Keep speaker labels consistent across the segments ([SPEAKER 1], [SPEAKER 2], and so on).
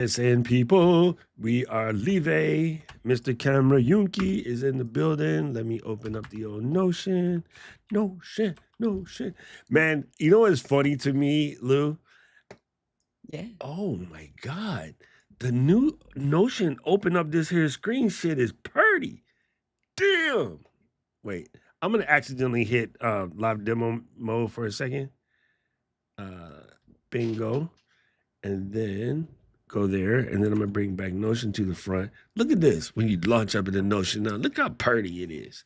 [SPEAKER 1] Listen, people, we are leaving. Mr. Camera Yunki is in the building. Let me open up the old Notion. Notion. Man, you know what's funny to me, Lou?
[SPEAKER 2] Yeah.
[SPEAKER 1] Oh my God. The new Notion open up this here screen shit is purty. Damn. Wait, I'm gonna accidentally hit live demo mode for a second. Uh, bingo. And then go there, and then I'm gonna bring back Notion to the front. Look at this when you launch up into Notion now. Look how pretty it is.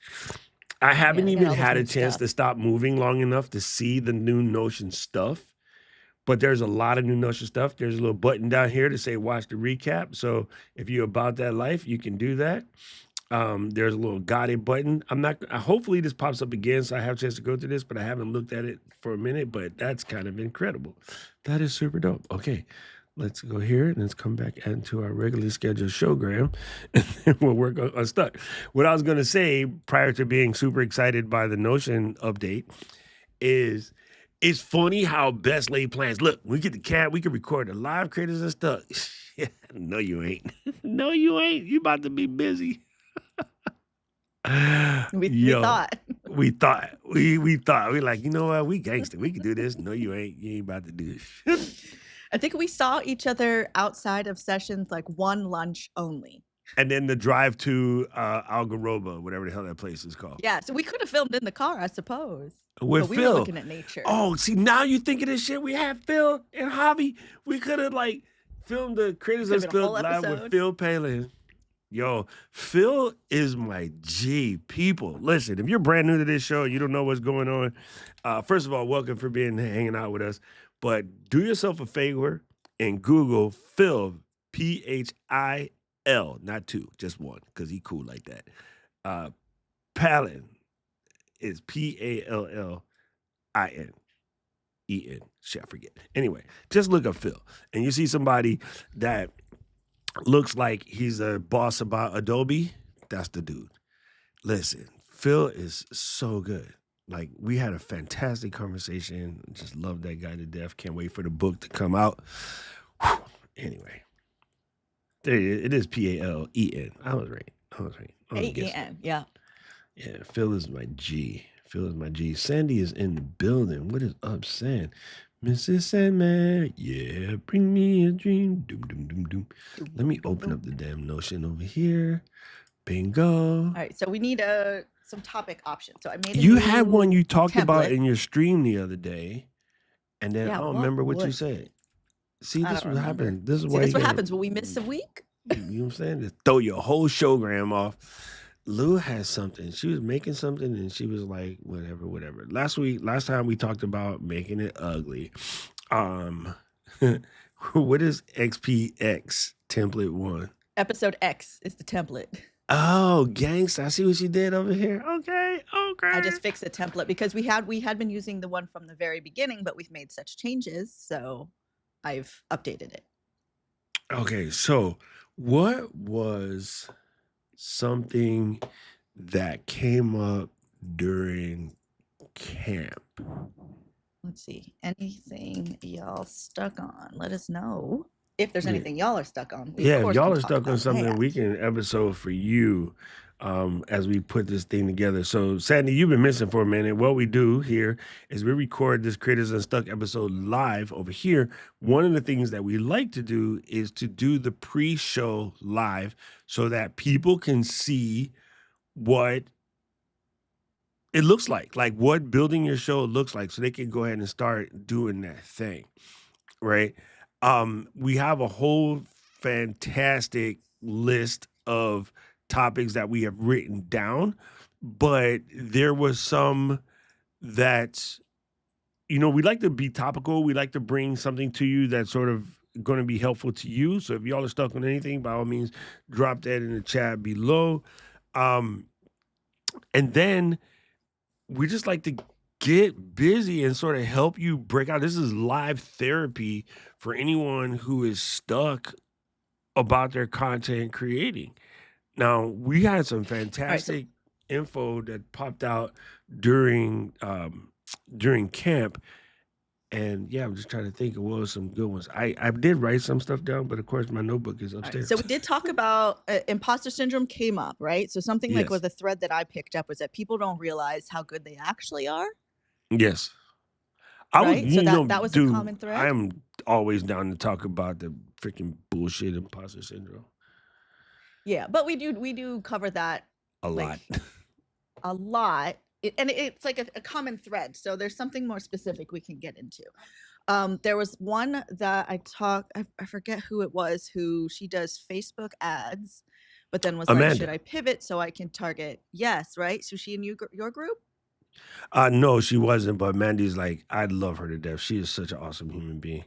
[SPEAKER 1] I
[SPEAKER 2] Yeah,
[SPEAKER 1] haven't
[SPEAKER 2] they got
[SPEAKER 1] even
[SPEAKER 2] all this
[SPEAKER 1] had a
[SPEAKER 2] new
[SPEAKER 1] chance
[SPEAKER 2] stuff.
[SPEAKER 1] to stop moving long enough to see the new Notion stuff, but there's a lot of new Notion stuff. There's a little button down here to say watch the recap. So if you're about that life, you can do that. There's a little got it button. I'm not. Hopefully this pops up again, so I have a chance to go through this. But I haven't looked at it for a minute. But that's kind of incredible. That is super dope. Okay, let's go here and let's come back into our regularly scheduled showgram, and then we'll work on Unstuck. What I was going to say prior to being super excited by the Notion update is. It's funny how best laid plans. Look, we get the cat, we can record the live creators and stuff. No, you ain't. No, you ain't. You about to be busy.
[SPEAKER 2] We
[SPEAKER 1] Yo,
[SPEAKER 2] thought.
[SPEAKER 1] we thought we like, you know what, we gangster, we can do this. No, you ain't about to do this.
[SPEAKER 2] I think we saw each other outside of sessions like one lunch only.
[SPEAKER 1] And then the drive to Algaroba, whatever the hell that place is called.
[SPEAKER 2] Yeah, so we could have filmed in the car, I suppose.
[SPEAKER 1] With
[SPEAKER 2] But we were
[SPEAKER 1] Phil.
[SPEAKER 2] looking at nature.
[SPEAKER 1] Oh, see, now you think of this shit. We had Phil and Javi. We could have like filmed the Creators of
[SPEAKER 2] Could've been a whole
[SPEAKER 1] Stuck live with
[SPEAKER 2] episode.
[SPEAKER 1] Phil Palin. Yo, Phil is my G. People, listen, if you're brand new to this show, you don't know what's going on. First of all, welcome for hanging out with us. But do yourself a favor and Google Phil, Phil, not two, just one, because he cool like that. Palin is Pallin. Shit, I forget. Anyway, just look up Phil, and you see somebody that looks like he's a boss about Adobe. That's the dude. Listen, Phil is so good. Like, we had a fantastic conversation. Just love that guy to death. Can't wait for the book to come out. Whew. Anyway, there it is. Palen. I was right.
[SPEAKER 2] A-E-N, yeah.
[SPEAKER 1] Yeah, Phil is my G. Sandy is in the building. What is up, Sand? Mrs. Sandman, yeah, bring me a dream. Doom, doom, doom, doom. Let me open up the damn Notion over here. Bingo.
[SPEAKER 2] All right, so we need some topic options. So I made
[SPEAKER 1] You had one you talked about
[SPEAKER 2] template.
[SPEAKER 1] in your stream the other day, and then
[SPEAKER 2] Yeah,
[SPEAKER 1] I don't
[SPEAKER 2] what
[SPEAKER 1] remember what you
[SPEAKER 2] was
[SPEAKER 1] said. See,
[SPEAKER 2] I
[SPEAKER 1] this
[SPEAKER 2] don't
[SPEAKER 1] what
[SPEAKER 2] remember.
[SPEAKER 1] happened. This is
[SPEAKER 2] See,
[SPEAKER 1] why
[SPEAKER 2] that's
[SPEAKER 1] you
[SPEAKER 2] what
[SPEAKER 1] gotta-
[SPEAKER 2] happens when we miss a week.
[SPEAKER 1] You know what I'm saying? Just throw your whole showgram off. Lou has something. She was making something and she was like, whatever. Last time we talked about making it ugly. What is XPX template one?
[SPEAKER 2] Episode X is the template.
[SPEAKER 1] Oh, gangsta. I see what she did over here. Okay.
[SPEAKER 2] I just fixed the template because we had been using the one from the very beginning, but we've made such changes, so I've updated it.
[SPEAKER 1] Okay, so what was something that came up during camp?
[SPEAKER 2] Let's see. Anything y'all stuck on? Let us know if there's
[SPEAKER 1] Yeah.
[SPEAKER 2] anything y'all are stuck on. We, of
[SPEAKER 1] Yeah, if
[SPEAKER 2] course,
[SPEAKER 1] y'all
[SPEAKER 2] can
[SPEAKER 1] are
[SPEAKER 2] talk
[SPEAKER 1] stuck on
[SPEAKER 2] about
[SPEAKER 1] something,
[SPEAKER 2] that.
[SPEAKER 1] we can episode for you as we put this thing together. So, Sandy, you've been missing for a minute. What we do here is we record this Creators Unstuck episode live over here. One of the things that we like to do is to do the pre-show live so that people can see what it looks like what building your show looks like, so they can go ahead and start doing that thing, right? We have a whole fantastic list of topics that we have written down, but there was some that, we like to be topical. We like to bring something to you that's sort of going to be helpful to you. So if y'all are stuck on anything, by all means, drop that in the chat below. And then we just like to get busy and sort of help you break out. This is live therapy for anyone who is stuck about their content creating. Now, we had some fantastic info that popped out during camp, And yeah, I'm just trying to think of what was some good ones. I did write some stuff down, but of course my notebook is
[SPEAKER 2] All right.
[SPEAKER 1] upstairs.
[SPEAKER 2] So we did talk about imposter syndrome came up, right? So something like
[SPEAKER 1] Yes.
[SPEAKER 2] with a thread that I picked up was that people don't realize how good they actually are,
[SPEAKER 1] Yes. I would,
[SPEAKER 2] right? So that was a common
[SPEAKER 1] I
[SPEAKER 2] thread.
[SPEAKER 1] am always down to talk about the freaking bullshit imposter syndrome
[SPEAKER 2] Yeah, but we do cover that
[SPEAKER 1] a lot.
[SPEAKER 2] like a lot. And it's like a common thread. So there's something more specific we can get into. There was one that I forget who it was, who she does Facebook ads, but then was like, should
[SPEAKER 1] Amanda.
[SPEAKER 2] I pivot so I can target? Yes, right. So she in your group.
[SPEAKER 1] No, she wasn't, but Mandy's like, I love her to death. She is such an awesome human being.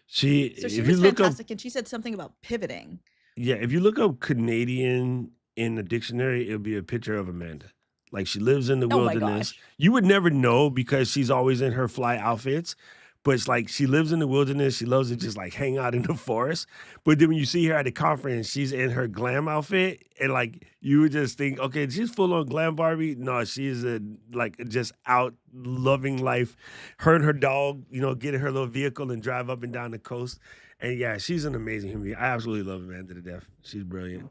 [SPEAKER 1] She,
[SPEAKER 2] So she
[SPEAKER 1] if you
[SPEAKER 2] was
[SPEAKER 1] look up,
[SPEAKER 2] fantastic, and she said something about pivoting.
[SPEAKER 1] yeah, if you look up Canadian in the dictionary, it'll be a picture of Amanda. Like she lives in the
[SPEAKER 2] Oh my
[SPEAKER 1] wilderness.
[SPEAKER 2] gosh.
[SPEAKER 1] You would never know because she's always in her fly outfits. But it's like she lives in the wilderness. She loves to just like hang out in the forest. But then when you see her at the conference, she's in her glam outfit, and like you would just think, okay, she's full on glam Barbie. No, she is a like just out loving life. Her and her dog, get in her little vehicle and drive up and down the coast. And yeah, she's an amazing human being. I absolutely love Amanda to death. She's brilliant.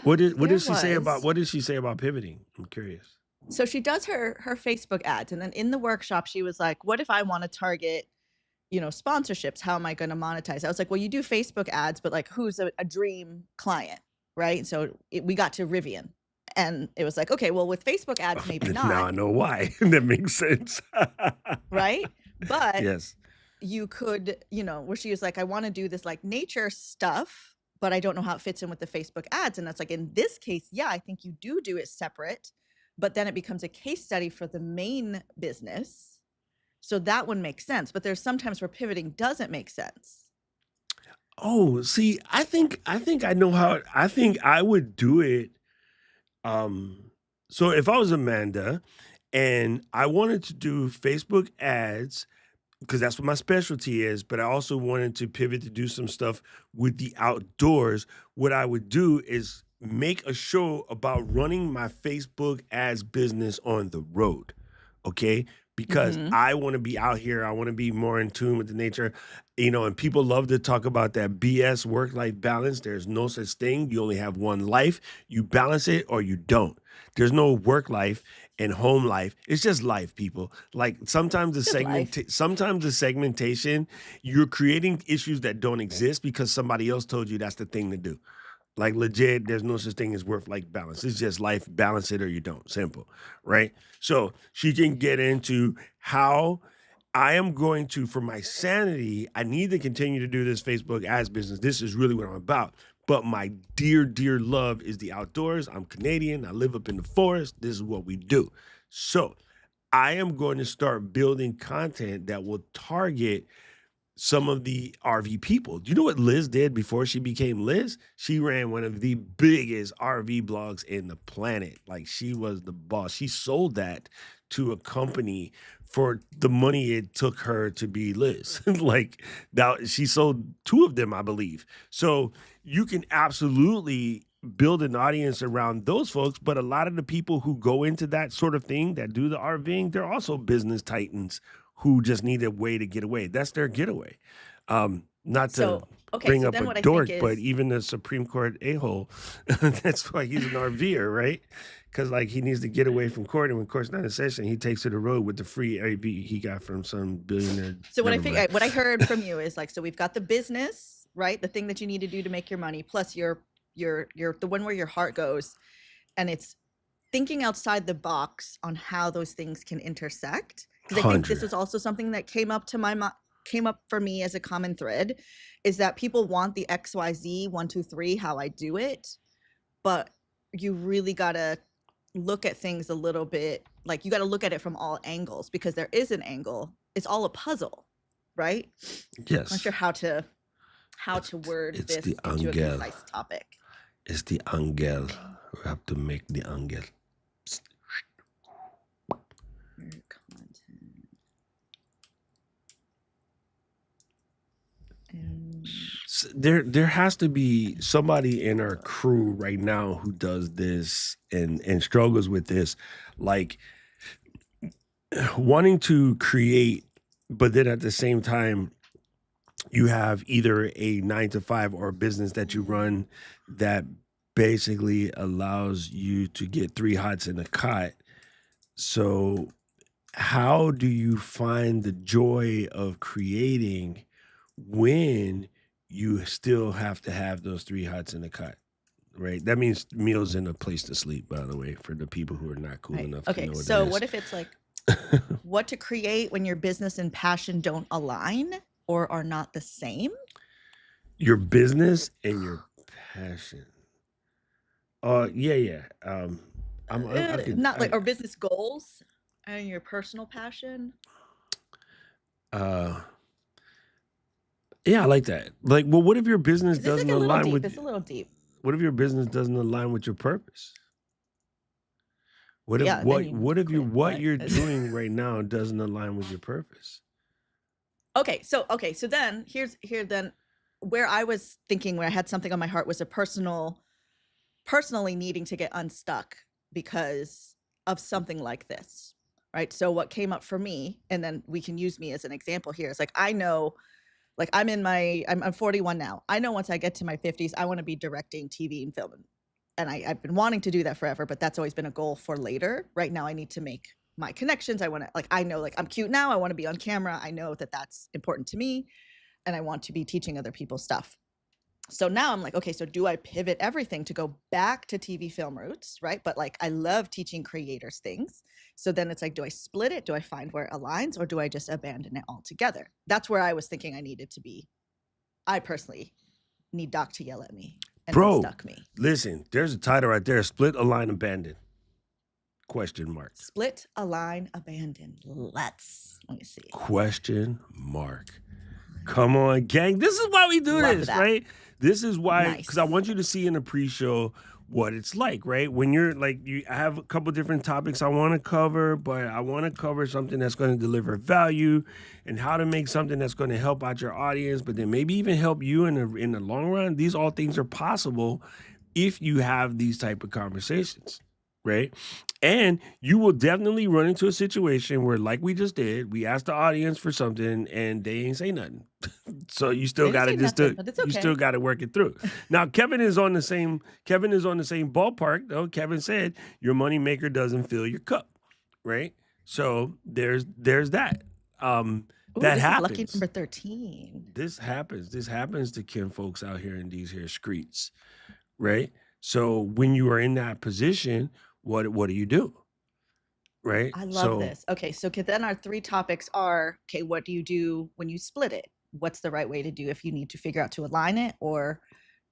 [SPEAKER 1] What did
[SPEAKER 2] There
[SPEAKER 1] she say about
[SPEAKER 2] was.
[SPEAKER 1] what did she say about pivoting? I'm curious.
[SPEAKER 2] So she does her Facebook ads, and then in the workshop she was like, what if I want to target, sponsorships? How am I going to monetize? I was like, well, you do Facebook ads, but like who's a dream client, right? So we got to Rivian, and it was like, okay, well, with Facebook ads maybe
[SPEAKER 1] Now
[SPEAKER 2] not,
[SPEAKER 1] I know why. That makes sense.
[SPEAKER 2] right? But
[SPEAKER 1] Yes.
[SPEAKER 2] you could, where she was like, I want to do this like nature stuff, but I don't know how it fits in with the Facebook ads. And that's like, in this case, yeah, I think you do it separate, but then it becomes a case study for the main business. So that one makes sense. But there's sometimes where pivoting doesn't make sense.
[SPEAKER 1] Oh, see, I know how I think I would do it. So if I was Amanda and I wanted to do Facebook ads because that's what my specialty is, but I also wanted to pivot to do some stuff with the outdoors. What I would do is make a show about running my Facebook ads business on the road. Okay? Because
[SPEAKER 2] Mm-hmm.
[SPEAKER 1] I want to be out here. I want to be more in tune with the nature, and people love to talk about that BS work life balance. There's no such thing. You only have one life. You balance it or you don't. There's no work life and home life. It's just life, people. Like
[SPEAKER 2] Just life.
[SPEAKER 1] sometimes the segmentation, you're creating issues that don't exist because somebody else told you that's the thing to do. Like legit, there's no such thing as work-life balance. It's just life, balance it or you don't. Simple, right? So she can get into how I am going to, for my sanity, I need to continue to do this Facebook ads business. This is really what I'm about. But my dear, dear love is the outdoors. I'm Canadian. I live up in the forest. This is what we do. So I am going to start building content that will target some of the RV people. Do you know what Liz did before she became Liz? She ran one of the biggest RV blogs in the planet. Like she was the boss. She sold that to a company for the money it took her to be Liz. Like now she sold two of them, I believe. So you can absolutely build an audience around those folks, but a lot of the people who go into that sort of thing that do the RVing, they're also business titans who just need a way to get away. That's their getaway. Not to
[SPEAKER 2] So, okay.
[SPEAKER 1] bring
[SPEAKER 2] So
[SPEAKER 1] up
[SPEAKER 2] then
[SPEAKER 1] a
[SPEAKER 2] what I think
[SPEAKER 1] dork, but
[SPEAKER 2] is,
[SPEAKER 1] even the Supreme Court a-hole, that's why he's an RVer, right? Because like he needs to get away from court, and when court's not in session, he takes to the road with the free RV he got from some billionaire.
[SPEAKER 2] so
[SPEAKER 1] Never mind.
[SPEAKER 2] what I heard from you is like, so we've got the business, right? The thing that you need to do to make your money, plus your the one where your heart goes, and it's thinking outside the box on how those things can intersect. Because I think this
[SPEAKER 1] 100.
[SPEAKER 2] is also something that came up for me as a common thread, is that people want the XYZ 1, 2, 3 how I do it, but you really gotta look at things a little bit, like you got to look at it from all angles, because there is an angle. It's all a puzzle, right? I'm not sure
[SPEAKER 1] Yes.
[SPEAKER 2] how to word
[SPEAKER 1] It's the
[SPEAKER 2] this into a
[SPEAKER 1] angel.
[SPEAKER 2] concise topic.
[SPEAKER 1] It's the angel. We have to make the angel.
[SPEAKER 2] Content. And
[SPEAKER 1] There has to be somebody in our crew right now who does this and struggles with this. Like wanting to create, but then at the same time, you have either a 9 to 5 or a business that you run that basically allows you to get 3 hots in a cot. So, how do you find the joy of creating when you still have to have those 3 hots in a cot? Right. That means meals and a place to sleep, by the way, for the people who are not cool
[SPEAKER 2] Right.
[SPEAKER 1] enough to
[SPEAKER 2] Okay.
[SPEAKER 1] know what that
[SPEAKER 2] So
[SPEAKER 1] is.
[SPEAKER 2] what if it's like what to create when your business and passion don't align or are not the same?
[SPEAKER 1] Your business and your passion. Yeah. I could,
[SPEAKER 2] Not like or business goals and your personal passion.
[SPEAKER 1] uh, yeah, I like that. Like, well, what if your business
[SPEAKER 2] 'Cause it's
[SPEAKER 1] doesn't
[SPEAKER 2] like a little
[SPEAKER 1] align
[SPEAKER 2] deep.
[SPEAKER 1] with,
[SPEAKER 2] It's a little deep.
[SPEAKER 1] what if your business doesn't align with your purpose? What if,
[SPEAKER 2] Yeah, then
[SPEAKER 1] what,
[SPEAKER 2] you need to
[SPEAKER 1] what if you,
[SPEAKER 2] quit.
[SPEAKER 1] what
[SPEAKER 2] But
[SPEAKER 1] you're doing right now doesn't align with your purpose?
[SPEAKER 2] okay, so then then where I was thinking when I had something on my heart was a personally needing to get unstuck because of something like this, right? So what came up for me, and then we can use me as an example here, is like I know, like I'm 41 now. I know once I get to my 50s, I want to be directing TV and film, and I've been wanting to do that forever, but that's always been a goal for later. Right now, I need to make my connections. I want to like I know like I'm cute now. I want to be on camera. I know that that's important to me, and I want to be teaching other people stuff. So now I'm like, okay, so do I pivot everything to go back to TV film roots, right? But like I love teaching creators things. So then it's like, do I split it? Do I find where it aligns or do I just abandon it altogether? That's where I was thinking I needed to be. I personally need Doc to yell at me and
[SPEAKER 1] Bro,
[SPEAKER 2] unstuck me.
[SPEAKER 1] listen, there's a title right there. Split, align, abandon. Question mark.
[SPEAKER 2] Split, align, abandon. Let me see.
[SPEAKER 1] Question mark. Come on, gang. This is why we do
[SPEAKER 2] Love
[SPEAKER 1] this,
[SPEAKER 2] that.
[SPEAKER 1] right? This is why, because I
[SPEAKER 2] Nice.
[SPEAKER 1] want you to see in the pre-show what it's like, right? When you're like, I have a couple different topics I want to cover, but I want to cover something that's going to deliver value and how to make something that's going to help out your audience, but then maybe even help you in the long run. These all things are possible if you have these type of conversations, right? And you will definitely run into a situation where, like we just did, we asked the audience for something and they ain't say nothing. So you still
[SPEAKER 2] They didn't
[SPEAKER 1] got to
[SPEAKER 2] say
[SPEAKER 1] just
[SPEAKER 2] nothing, but it's
[SPEAKER 1] you still
[SPEAKER 2] okay.
[SPEAKER 1] got to work it through. Now Kevin is on the same ballpark though. Kevin said your money maker doesn't fill your cup, right? So there's that.
[SPEAKER 2] Ooh,
[SPEAKER 1] That
[SPEAKER 2] this is lucky
[SPEAKER 1] happens.
[SPEAKER 2] number 13.
[SPEAKER 1] This happens. This happens to kin folks out here in these here streets, right? So when you are in that position, what do you do? Right?
[SPEAKER 2] I love
[SPEAKER 1] So
[SPEAKER 2] this. Okay, so then our 3 topics are, okay, what do you do when you split it? What's the right way to do if you need to figure out to align it, or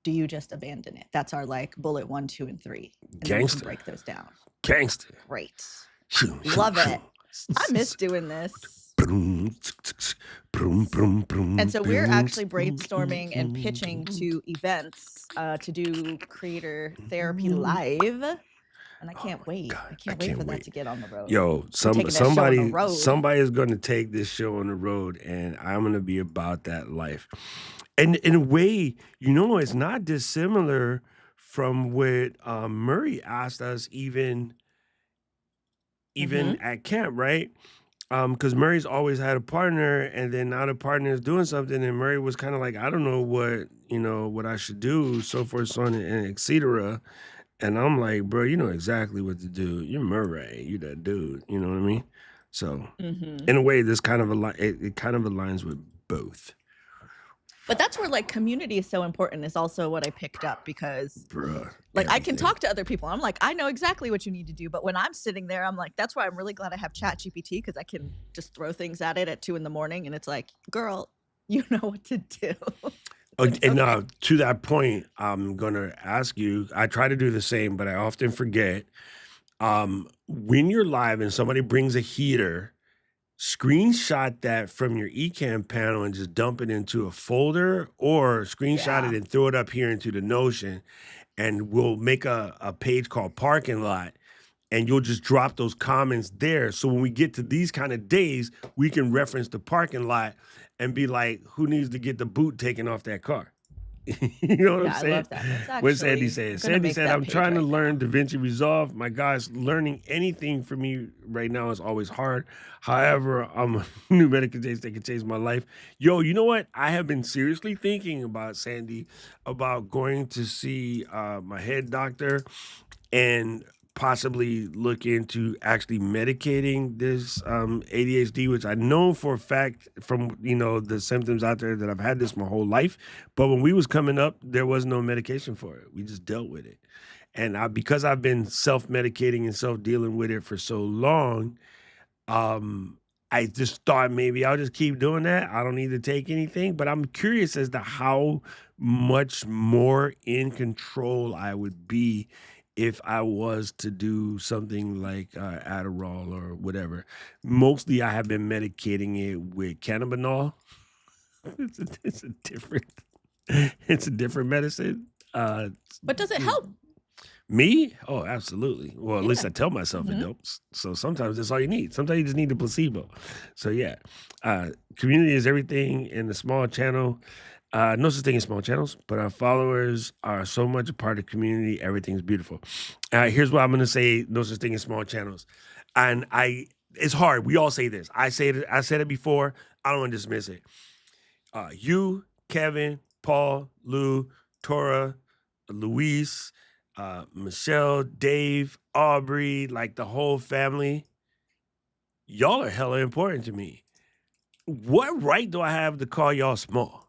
[SPEAKER 2] do you just abandon it? That's our like bullet 1, 2, and 3. And then we can
[SPEAKER 1] gangster.
[SPEAKER 2] break those down.
[SPEAKER 1] Gangster.
[SPEAKER 2] Great.
[SPEAKER 1] Shoo, shoo,
[SPEAKER 2] Love
[SPEAKER 1] shoo.
[SPEAKER 2] it. I miss doing this.
[SPEAKER 1] Broom, broom, broom, broom,
[SPEAKER 2] And so we're
[SPEAKER 1] broom,
[SPEAKER 2] actually
[SPEAKER 1] broom,
[SPEAKER 2] brainstorming and pitching
[SPEAKER 1] broom.
[SPEAKER 2] to events to do creator therapy live. And I
[SPEAKER 1] Oh
[SPEAKER 2] can't
[SPEAKER 1] my
[SPEAKER 2] wait.
[SPEAKER 1] God,
[SPEAKER 2] I
[SPEAKER 1] I
[SPEAKER 2] can't wait
[SPEAKER 1] can't
[SPEAKER 2] for that
[SPEAKER 1] wait.
[SPEAKER 2] to get on the road.
[SPEAKER 1] Yo,
[SPEAKER 2] We're taking that show on the road.
[SPEAKER 1] somebody is going to take this show on the road, and I'm going to be about that life. And in a way, it's not dissimilar from what Murray asked us, even
[SPEAKER 2] Mhm.
[SPEAKER 1] at camp, right? Because Murray's always had a partner, and then now the partner is doing something, and Murray was kind of like, I don't know what I should do, so forth, so on, and et cetera. And I'm like, bro, you know exactly what to do. You're Murray, you that dude. You know what I mean? So,
[SPEAKER 2] Mhm.
[SPEAKER 1] in a way, this kind of it kind of aligns with both.
[SPEAKER 2] But that's where like community is so important is also what I picked up because
[SPEAKER 1] Bruh,
[SPEAKER 2] like I can
[SPEAKER 1] everything.
[SPEAKER 2] talk to other people. I'm like, I know exactly what you need to do. But when I'm sitting there, I'm like, that's why I'm really glad I have Chat GPT because I can just throw things at it at 2 a.m. and it's like, girl, you know what to do. It's like,
[SPEAKER 1] And
[SPEAKER 2] okay.
[SPEAKER 1] to that point, I'm gonna ask you. I try to do the same, but I often forget. When you're live and somebody brings a heater, screenshot that from your eCam panel and just dump it into a folder, or screenshot
[SPEAKER 2] Yeah.
[SPEAKER 1] it and throw it up here into the Notion, and we'll make a page called Parking Lot, and you'll just drop those comments there. So when we get to these kind of days, we can reference the parking lot and be like, who needs to get the boot taken off that car? You know what I'm
[SPEAKER 2] Yeah, I
[SPEAKER 1] saying?
[SPEAKER 2] love that. That's
[SPEAKER 1] What Sandy
[SPEAKER 2] actually
[SPEAKER 1] said.
[SPEAKER 2] I'm gonna
[SPEAKER 1] Sandy
[SPEAKER 2] make
[SPEAKER 1] said,
[SPEAKER 2] that
[SPEAKER 1] I'm
[SPEAKER 2] page
[SPEAKER 1] trying to
[SPEAKER 2] right
[SPEAKER 1] learn
[SPEAKER 2] now.
[SPEAKER 1] DaVinci Resolve. My guys, learning anything for me right now is always hard. However, I'm a new medical case that can change my life. Yo, you know what? I have been seriously thinking about, Sandy, about going to see my head doctor and possibly look into actually medicating this ADHD, which I know for a fact from the symptoms out there that I've had this my whole life. But when we was coming up, there was no medication for it. We just dealt with it, and because I've been self medicating and self dealing with it for so long, um, I just thought maybe I'll just keep doing that. I don't need to take anything, but I'm curious as to how much more in control I would be if I was to do something like Adderall or whatever. Mostly, I have been medicating it with cannabinol. It's a different, it's a different medicine.
[SPEAKER 2] But does it help?
[SPEAKER 1] Me? Oh, absolutely. Well, at least
[SPEAKER 2] Yeah.
[SPEAKER 1] I tell myself it
[SPEAKER 2] Mhm.
[SPEAKER 1] helps. So sometimes that's all you need. Sometimes you just need a placebo. So yeah, community is everything in the small channel. No such thing as small channels, but our followers are so much a part of community. Everything's beautiful. Here's what I'm going to say: no such thing as small channels. And it's hard. We all say this. I say it. I said it before. I don't want to dismiss it. You, Kevin, Paul, Lou, Tora, Luis, Michelle, Dave, Aubrey, like the whole family, y'all are hella important to me. What right do I have to call y'all small?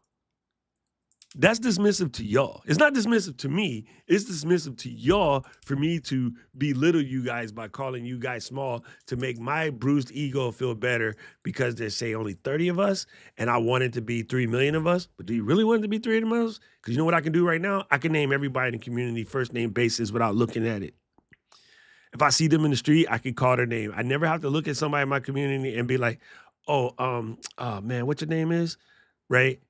[SPEAKER 1] That's dismissive to y'all. It's not dismissive to me. It's dismissive to y'all for me to belittle you guys by calling you guys small to make my bruised ego feel better because there's, say, only 30 of us and I want it to be 3 million of us. But do you really want it to be 3 million of us? Because you know what I can do right now? I can name everybody in the community first name basis without looking at it. If I see them in the street, I can call their name. I never have to look at somebody in my community and be like, oh man, what your name is? Right?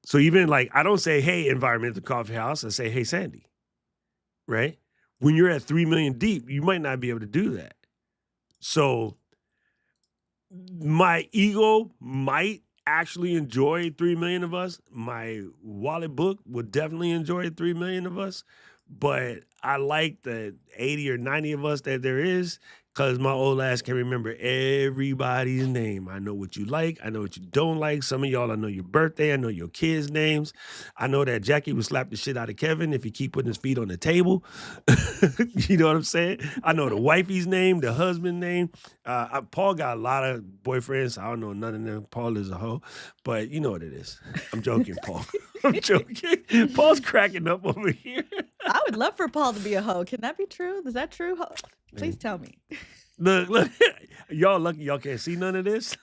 [SPEAKER 1] So even like I don't say, hey, environmental coffee house, I say, hey, Sandy, right? When you're at 3 million deep, you might not be able to do that. So my ego might actually enjoy 3 million of us. My wallet book would definitely enjoy 3 million of us. But I like the 80 or 90 of us that there is because my old ass can remember everybody's name. I know what you like. I know what you don't like. Some of y'all, I know your birthday. I know your kids' names. I know that Jackie would slap the shit out of Kevin if he keep putting his feet on the table. You know what I'm saying? I know the wifey's name, the husband name. Paul got a lot of boyfriends. I don't know none of them. Paul is a hoe, but you know what it is. I'm joking, Paul. I'm joking. Paul's cracking up over here.
[SPEAKER 2] I would love for Paul to be a hoe. Can that be true? Is that true? Please tell me.
[SPEAKER 1] Look, y'all lucky y'all can't see none of this.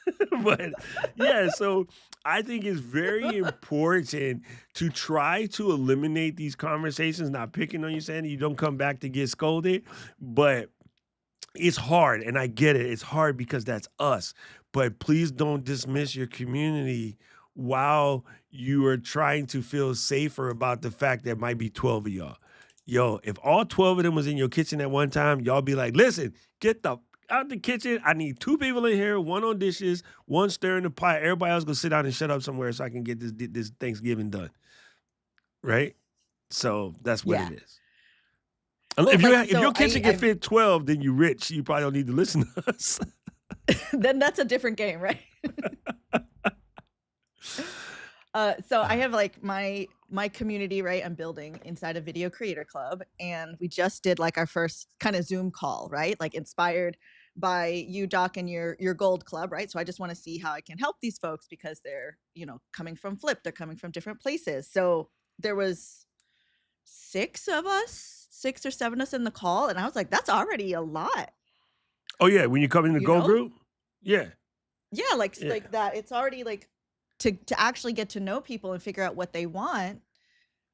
[SPEAKER 1] But yeah, so I think it's very important to try to eliminate these conversations, not picking on you, Sandy. You don't come back to get scolded, but it's hard, and I get it. It's hard because that's us. But please don't dismiss your community while you are trying to feel safer about the fact there might be 12 of y'all. Yo, if all 12 of them was in your kitchen at one time, y'all be like, listen, get the out the kitchen. I need 2 people in here, one on dishes, one stirring the pot. Everybody else go sit down and shut up somewhere so I can get this Thanksgiving done. Right? So that's what
[SPEAKER 2] Yeah.
[SPEAKER 1] it is.
[SPEAKER 2] Well,
[SPEAKER 1] If
[SPEAKER 2] so
[SPEAKER 1] your kitchen can fit 12, then you rich. You probably don't need to listen to us.
[SPEAKER 2] then that's a different game, right? So I have like my community, right? I'm building inside a video creator club, and we just did like our first kind of Zoom call, right? Like inspired by you, Doc, and your gold club, right? So I just want to see how I can help these folks because they're, coming from Flip, they're coming from different places. So there was 6 of us, 6 or 7 of us in the call, and I was like, that's already a lot,
[SPEAKER 1] Oh, yeah, when you come in the
[SPEAKER 2] you
[SPEAKER 1] Go
[SPEAKER 2] know?
[SPEAKER 1] group? Yeah,
[SPEAKER 2] Yeah,
[SPEAKER 1] yeah.
[SPEAKER 2] like that. It's already like to actually get to know people and figure out what they want.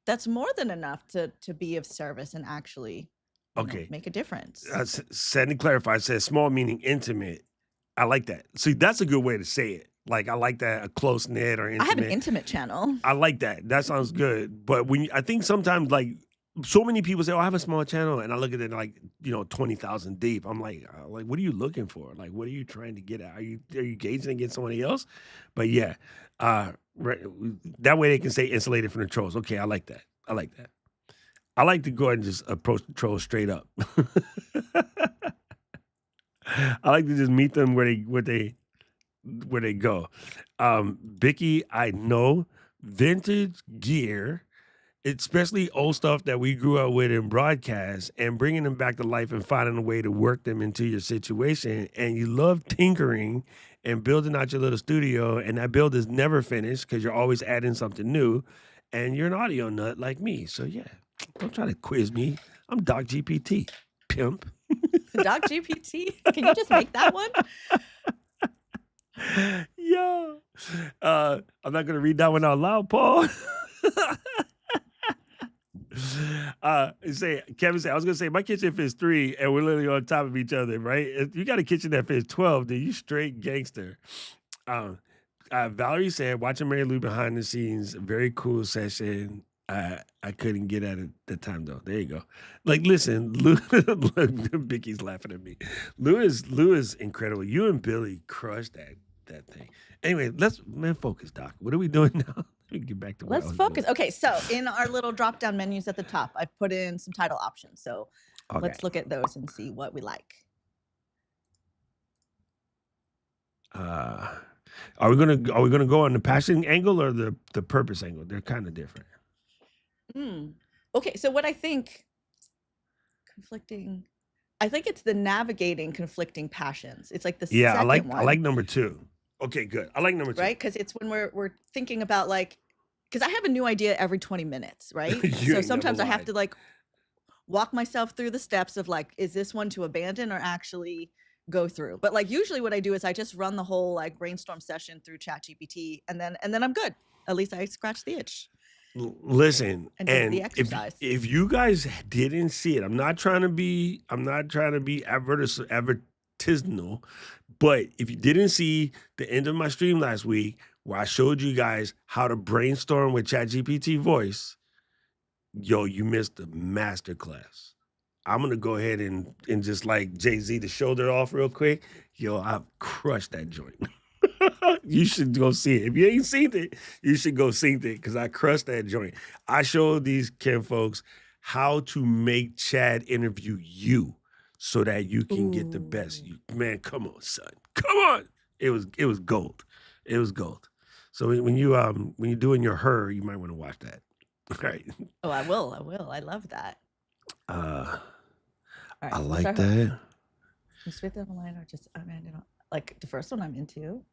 [SPEAKER 2] That's more than enough to be of service and actually,
[SPEAKER 1] Okay.
[SPEAKER 2] make a difference.
[SPEAKER 1] Sandy clarified, said small meaning intimate. I like that. See, that's a good way to say it. Like, I like that, a close knit or
[SPEAKER 2] I have an
[SPEAKER 1] intimate.
[SPEAKER 2] intimate channel.
[SPEAKER 1] I like that. That sounds good. But I think sometimes, like, so many people say, "Oh, I have a small channel," and I look at it like 20,000 deep. I'm like, what are you looking for? Like, what are you trying to get at? Are you gauging against somebody else? But yeah, Right. That way they can stay insulated from the trolls. Okay, I like that. I like that. I like to go ahead and just approach the trolls straight up. I like to just meet them where they go. Bicky, I know vintage gear, especially old stuff that we grew up with in broadcast, and bringing them back to life and finding a way to work them into your situation. And you love tinkering and building out your little studio, and that build is never finished because you're always adding something new. And you're an audio nut like me, so yeah, don't try to quiz me. I'm Doc GPT, pimp.
[SPEAKER 2] Doc GPT? Can you just make that one?
[SPEAKER 1] Yeah. I'm not gonna read that one out loud, Paul. Kevin said, I was gonna say my kitchen fits 3 and we're literally on top of each other, right? If you got a kitchen that fits 12, then you straight gangster. Valerie said, watching Mary Lou behind the scenes, very cool session. I couldn't get at it the time though. There you go. Like, listen, Lou, look, Vicky's laughing at me. Lou is incredible. You and Billy crushed that thing. Anyway, let's focus, Doc. What are we doing now? Let me get back to
[SPEAKER 2] Let's focus. Okay, so in our little drop-down menus at the top, I've put in some title options. So let's look at those and see what we like.
[SPEAKER 1] Are we gonna go on the passion angle or the purpose angle? They're kind of different.
[SPEAKER 2] Okay, so what I think conflicting, I think it's the navigating conflicting passions. It's like the second one.
[SPEAKER 1] I like number 2. Okay, good. I like number 2.
[SPEAKER 2] Right, because it's when we're thinking about like, because I have a new idea every 20 minutes, right? So sometimes I have to like walk myself through the steps of like, is this one to abandon or actually go through? But like usually what I do is I just run the whole like brainstorm session through ChatGPT and then I'm good. At least I scratched the itch.
[SPEAKER 1] Listen,
[SPEAKER 2] and the exercise.
[SPEAKER 1] If you guys didn't see it, I'm not trying to be advertisanal, but if you didn't see the end of my stream last week where I showed you guys how to brainstorm with ChatGPT voice, yo, you missed a masterclass. I'm gonna go ahead and just like Jay-Z to shoulder off real quick. Yo, I've crushed that joint. You should go see it. If you ain't seen it, you should go see it because I crushed that joint. I showed these Ken folks how to make Chad interview you so that you can get the best. Man, come on, son. Come on. It was gold. It was gold. So when you're doing your her, you might want to watch that. Right.
[SPEAKER 2] Oh, I will. I love that.
[SPEAKER 1] Right, I
[SPEAKER 2] so
[SPEAKER 1] like that.
[SPEAKER 2] Smith of a line or just like the first one I'm into.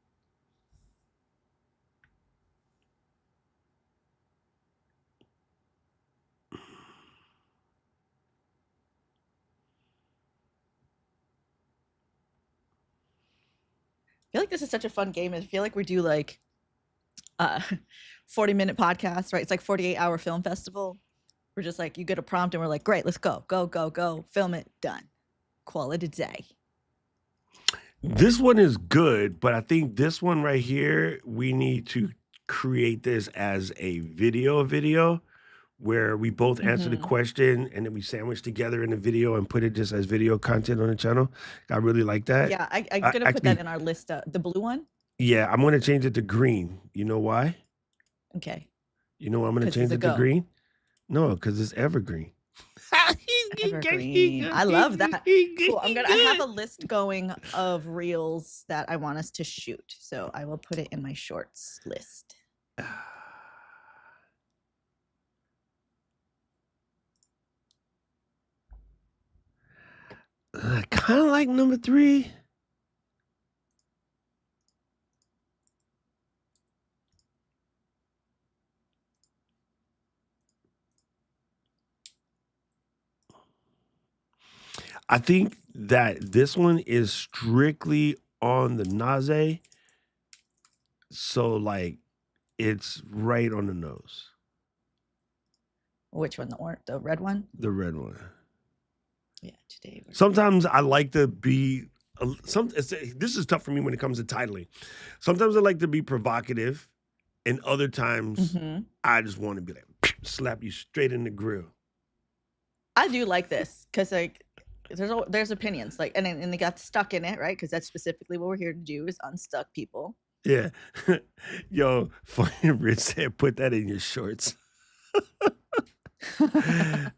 [SPEAKER 2] I feel like this is such a fun game. I feel like we do like 40-minute podcasts, right? It's like 48-hour film festival. We're just like, you get a prompt and we're like, great, let's go, film it, done. Call it a day.
[SPEAKER 1] This one is good, but I think this one right here, we need to create this as a video where we both answer the question and then we sandwich together in the video and put it just as video content on the channel. I really like that.
[SPEAKER 2] Yeah, I'm gonna put that in our list. The blue one.
[SPEAKER 1] Yeah, I'm gonna change it to green. You know why?
[SPEAKER 2] Okay.
[SPEAKER 1] You know why I'm gonna change it to green? No, because it's evergreen.
[SPEAKER 2] Evergreen. I love that. Cool. I have a list going of reels that I want us to shoot. So I will put it in my shorts list.
[SPEAKER 1] I kind of like number 3. I think that this one is strictly on the nausea. So like it's right on the nose.
[SPEAKER 2] Which one? The red one?
[SPEAKER 1] The red one.
[SPEAKER 2] Yeah, today.
[SPEAKER 1] Sometimes I like to be this is tough for me when it comes to titling. Sometimes I like to be provocative, and other times I just want to be like slap you straight in the grill.
[SPEAKER 2] I do like this because like there's opinions like and they got stuck in it, right? Because that's specifically what we're here to do is unstuck people.
[SPEAKER 1] Yeah. Yo, funny Rich said, put that in your shorts.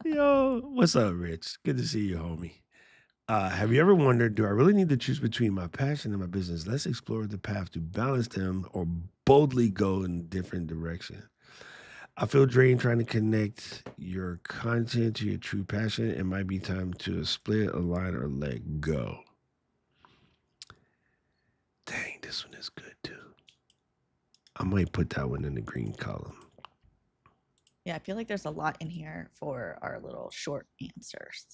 [SPEAKER 1] Yo, what's up, Rich? Good to see you, homie. Have you ever wondered, do I really need to choose between my passion and my business? Let's explore the path to balance them or boldly go in a different direction. I feel drained trying to connect your content to your true passion. It might be time to split, align, or let go. Dang, this one is good too. I might put that one in the green column.
[SPEAKER 2] Yeah, I feel like there's a lot in here for our little short answers.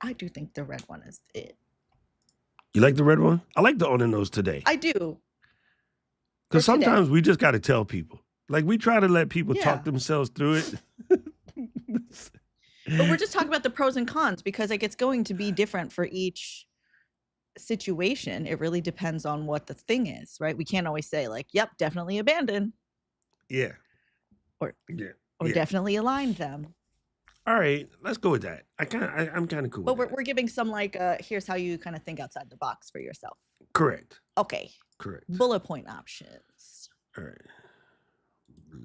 [SPEAKER 2] I do think the red one is it.
[SPEAKER 1] You like the red one? I like the on the nose today.
[SPEAKER 2] I do. For
[SPEAKER 1] Because sometimes
[SPEAKER 2] today.
[SPEAKER 1] we just got to tell people. Like we try to let people
[SPEAKER 2] Yeah.
[SPEAKER 1] talk themselves through it.
[SPEAKER 2] But we're just talking about the pros and cons because like it's going to be different for each situation. It really depends on what the thing is, right? We can't always say like, yep, definitely abandon
[SPEAKER 1] Yeah.
[SPEAKER 2] or
[SPEAKER 1] Yeah.
[SPEAKER 2] definitely align them.
[SPEAKER 1] All right, let's go with that. I'm kind of cool.
[SPEAKER 2] But
[SPEAKER 1] with
[SPEAKER 2] we're giving some like here's how you kind of think outside the box for yourself.
[SPEAKER 1] that. Correct.
[SPEAKER 2] Okay.
[SPEAKER 1] Correct.
[SPEAKER 2] Bullet point options.
[SPEAKER 1] All right.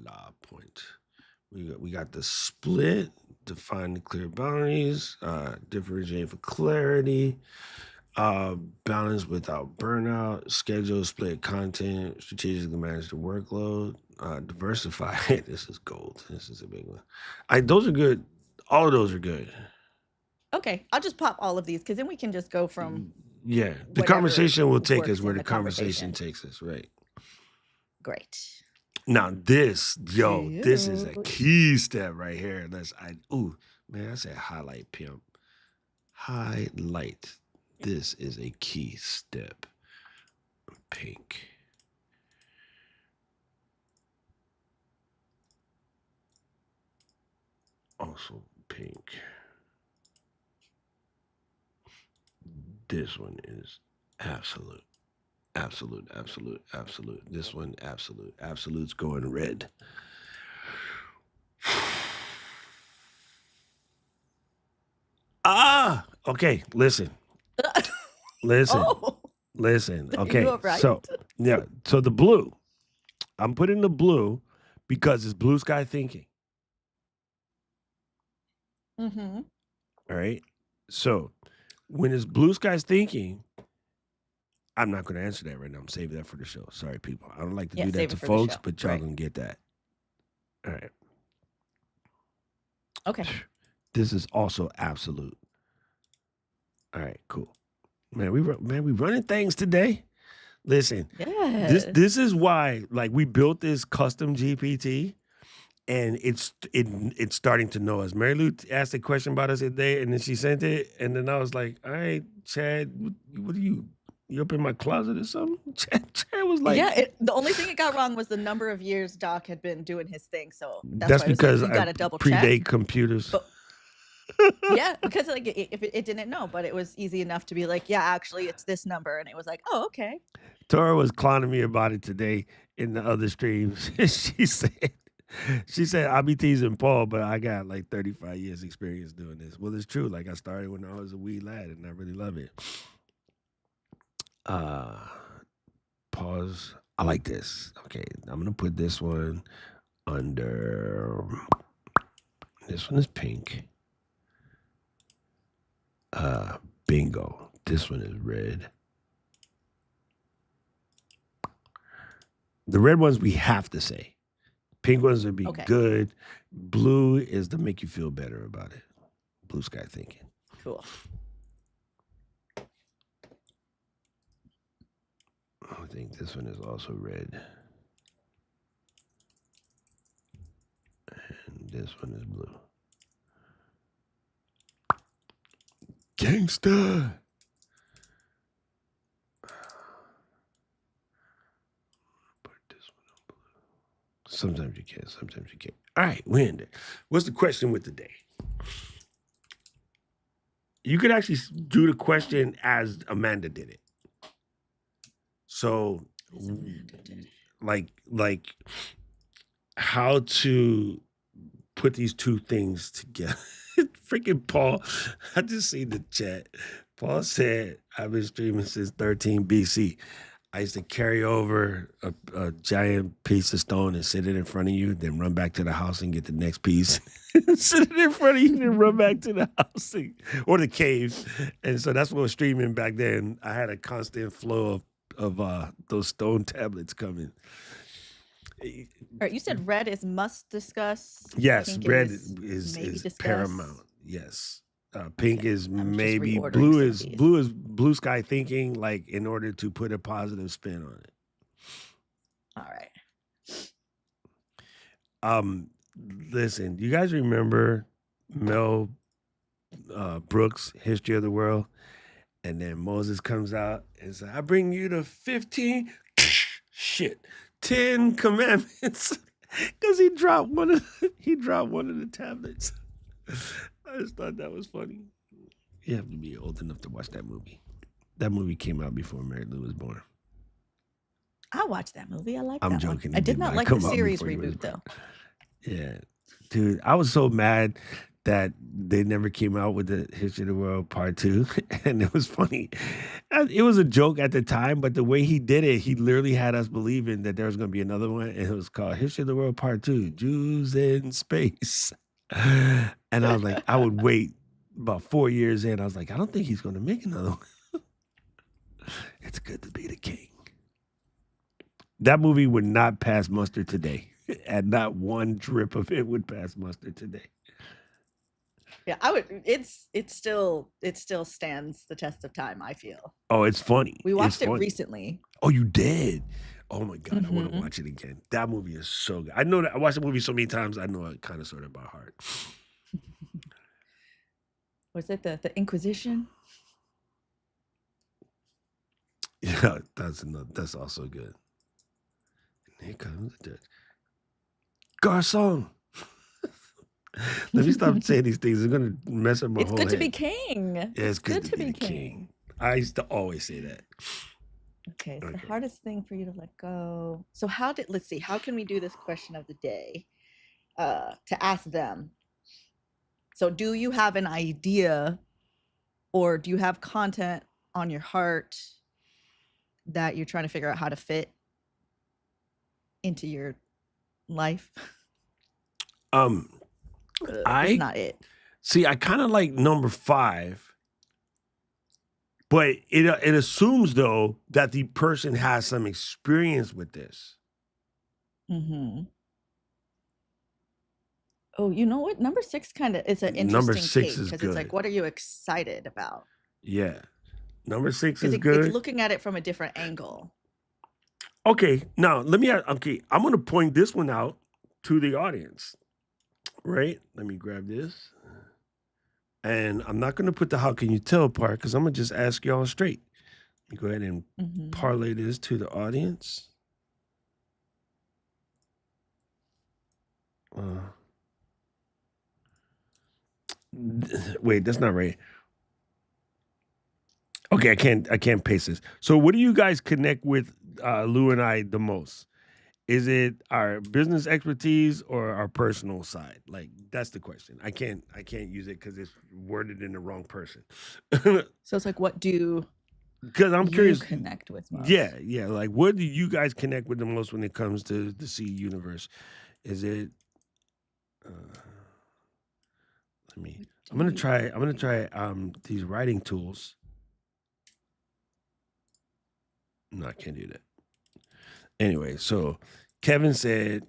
[SPEAKER 1] Law point. We got the split, define the clear boundaries, differentiate for clarity, balance without burnout, schedule, split content, strategically manage the workload, diversify. This is gold. This is a big one. Those are good. All of those are good.
[SPEAKER 2] Okay, I'll just pop all of these because then we can just go from
[SPEAKER 1] Yeah, the conversation will take us where the
[SPEAKER 2] conversation
[SPEAKER 1] conversation takes us, right?
[SPEAKER 2] Great.
[SPEAKER 1] Now this, this is a key step right here. I said highlight pimp. Highlight. This is a key step. Pink. Also pink. This one is absolute. Absolute. This one, absolute. Absolute's going red. Okay. Listen. Listen. Okay.
[SPEAKER 2] Right.
[SPEAKER 1] So the blue. I'm putting the blue because it's blue sky thinking.
[SPEAKER 2] Mm-hmm.
[SPEAKER 1] All right. So when it's blue skies thinking, I'm not going to answer that right now. I'm saving that for the show. Sorry, people. I don't like to do that to folks, but y'all can get that. All right.
[SPEAKER 2] Okay.
[SPEAKER 1] This is also absolute. All right, cool. Man, we running things today. Listen, this is why like we built this custom GPT, and it's starting to know us. Mary Lou asked a question about us today, and then she sent it, and then I was like, "All right, Chad, what are you up in my closet or something?" Chad was like,
[SPEAKER 2] "Yeah." The only thing it got wrong was the number of years Doc had been doing his thing, so
[SPEAKER 1] that's
[SPEAKER 2] why
[SPEAKER 1] because
[SPEAKER 2] you got to double
[SPEAKER 1] predate
[SPEAKER 2] check.
[SPEAKER 1] computers.
[SPEAKER 2] But, yeah, because like if it didn't know, but it was easy enough to be like, yeah, actually it's this number, and it was like, oh, okay.
[SPEAKER 1] Tora was clowning me about it today in the other streams. she said I be teasing Paul, but I got like 35 years experience doing this. Well, it's true. Like I started when I was a wee lad, and I really love it. Pause. I like this. Okay, I'm gonna put this one under. This one is pink. Bingo. This one is red. The red ones we have to say. Pink ones would be good. Blue is to make you feel better about it. Blue sky thinking.
[SPEAKER 2] Cool.
[SPEAKER 1] I think this one is also red. And this one is blue. Gangsta. Put this one on blue. Sometimes you can, sometimes you can't. All right, we end it. What's the question with the day? You could actually do the question as Amanda did it. So, like how to put these two things together. Freaking Paul. I just seen the chat. Paul said, I've been streaming since 13 BC. I used to carry over a giant piece of stone and sit it in front of you, then run back to the house and get the next piece. Sit it in front of you, then run back to the house or the cave. And so that's what was streaming back then. I had a constant flow of those stone tablets coming.
[SPEAKER 2] All right, you said red is must discuss.
[SPEAKER 1] Yes,
[SPEAKER 2] Pink
[SPEAKER 1] red
[SPEAKER 2] is maybe
[SPEAKER 1] is
[SPEAKER 2] discuss.
[SPEAKER 1] paramount. Yes. Pink
[SPEAKER 2] Okay,
[SPEAKER 1] is
[SPEAKER 2] I was just
[SPEAKER 1] maybe
[SPEAKER 2] reordering
[SPEAKER 1] blue
[SPEAKER 2] some of
[SPEAKER 1] is
[SPEAKER 2] these.
[SPEAKER 1] blue sky thinking, like in order to put a positive spin on it.
[SPEAKER 2] All right.
[SPEAKER 1] Listen, you guys remember Mel Brooks' History of the World? And then Moses comes out and says, I bring you the 15 10 commandments. Because he dropped one of the tablets. I just thought that was funny. You have to be old enough to watch that movie. That movie came out before Mary Lou was born.
[SPEAKER 2] I watched that movie. I like
[SPEAKER 1] I'm
[SPEAKER 2] that
[SPEAKER 1] joking.
[SPEAKER 2] one. I did not like the series reboot though.
[SPEAKER 1] Yeah. Dude, I was so mad that they never came out with the History of the World Part 2. And it was funny. It was a joke at the time, but the way he did it, he literally had us believing that there was going to be another one. And it was called History of the World Part 2, Jews in Space. And I was like, I would wait about 4 years in. I was like, I don't think he's going to make another one. It's good to be the king. That movie would not pass muster today. And not one drip of it would pass muster today.
[SPEAKER 2] Yeah, I would. It still stands the test of time, I feel.
[SPEAKER 1] Oh, it's funny.
[SPEAKER 2] We watched it recently.
[SPEAKER 1] Oh, you did? Oh my God, I want to watch it again. That movie is so good. I know that I watched the movie so many times. I know it kind of sort of by heart.
[SPEAKER 2] Was it the Inquisition?
[SPEAKER 1] Yeah, that's also good. And here comes the judge. Garcon. Let me stop saying these things. It's gonna mess up my whole head.
[SPEAKER 2] It's good to be king.
[SPEAKER 1] Yeah, it's good to be the king. I used to always say that.
[SPEAKER 2] Okay, so the hardest thing for you to let go. So let's see, how can we do this question of the day to ask them? So do you have an idea or do you have content on your heart that you're trying to figure out how to fit into your life? It's not it.
[SPEAKER 1] See, I kind of like number 5, but it assumes though that the person has some experience with this.
[SPEAKER 2] Oh, you know what? Number 6 kind of is an interesting
[SPEAKER 1] Number 6
[SPEAKER 2] take
[SPEAKER 1] is
[SPEAKER 2] because it's like, what are you excited about?
[SPEAKER 1] Yeah, number 6 is good.
[SPEAKER 2] It's looking at it from a different angle.
[SPEAKER 1] Okay, now I'm gonna point this one out to the audience. Right? Let me grab this. And I'm not going to put the how can you tell part because I'm going to just ask y'all straight. Let me go ahead and parlay this to the audience. Wait, that's not right. Okay, I can't paste this. So what do you guys connect with Lou and I the most? Is it our business expertise or our personal side? Like that's the question. I can't use it because it's worded in the wrong person.
[SPEAKER 2] So it's like, what do?
[SPEAKER 1] Because I'm curious.
[SPEAKER 2] Connect with most?
[SPEAKER 1] Yeah. Like, what do you guys connect with the most when it comes to the C universe? Is it? I'm gonna try these writing tools. No, I can't do that. Anyway, so Kevin said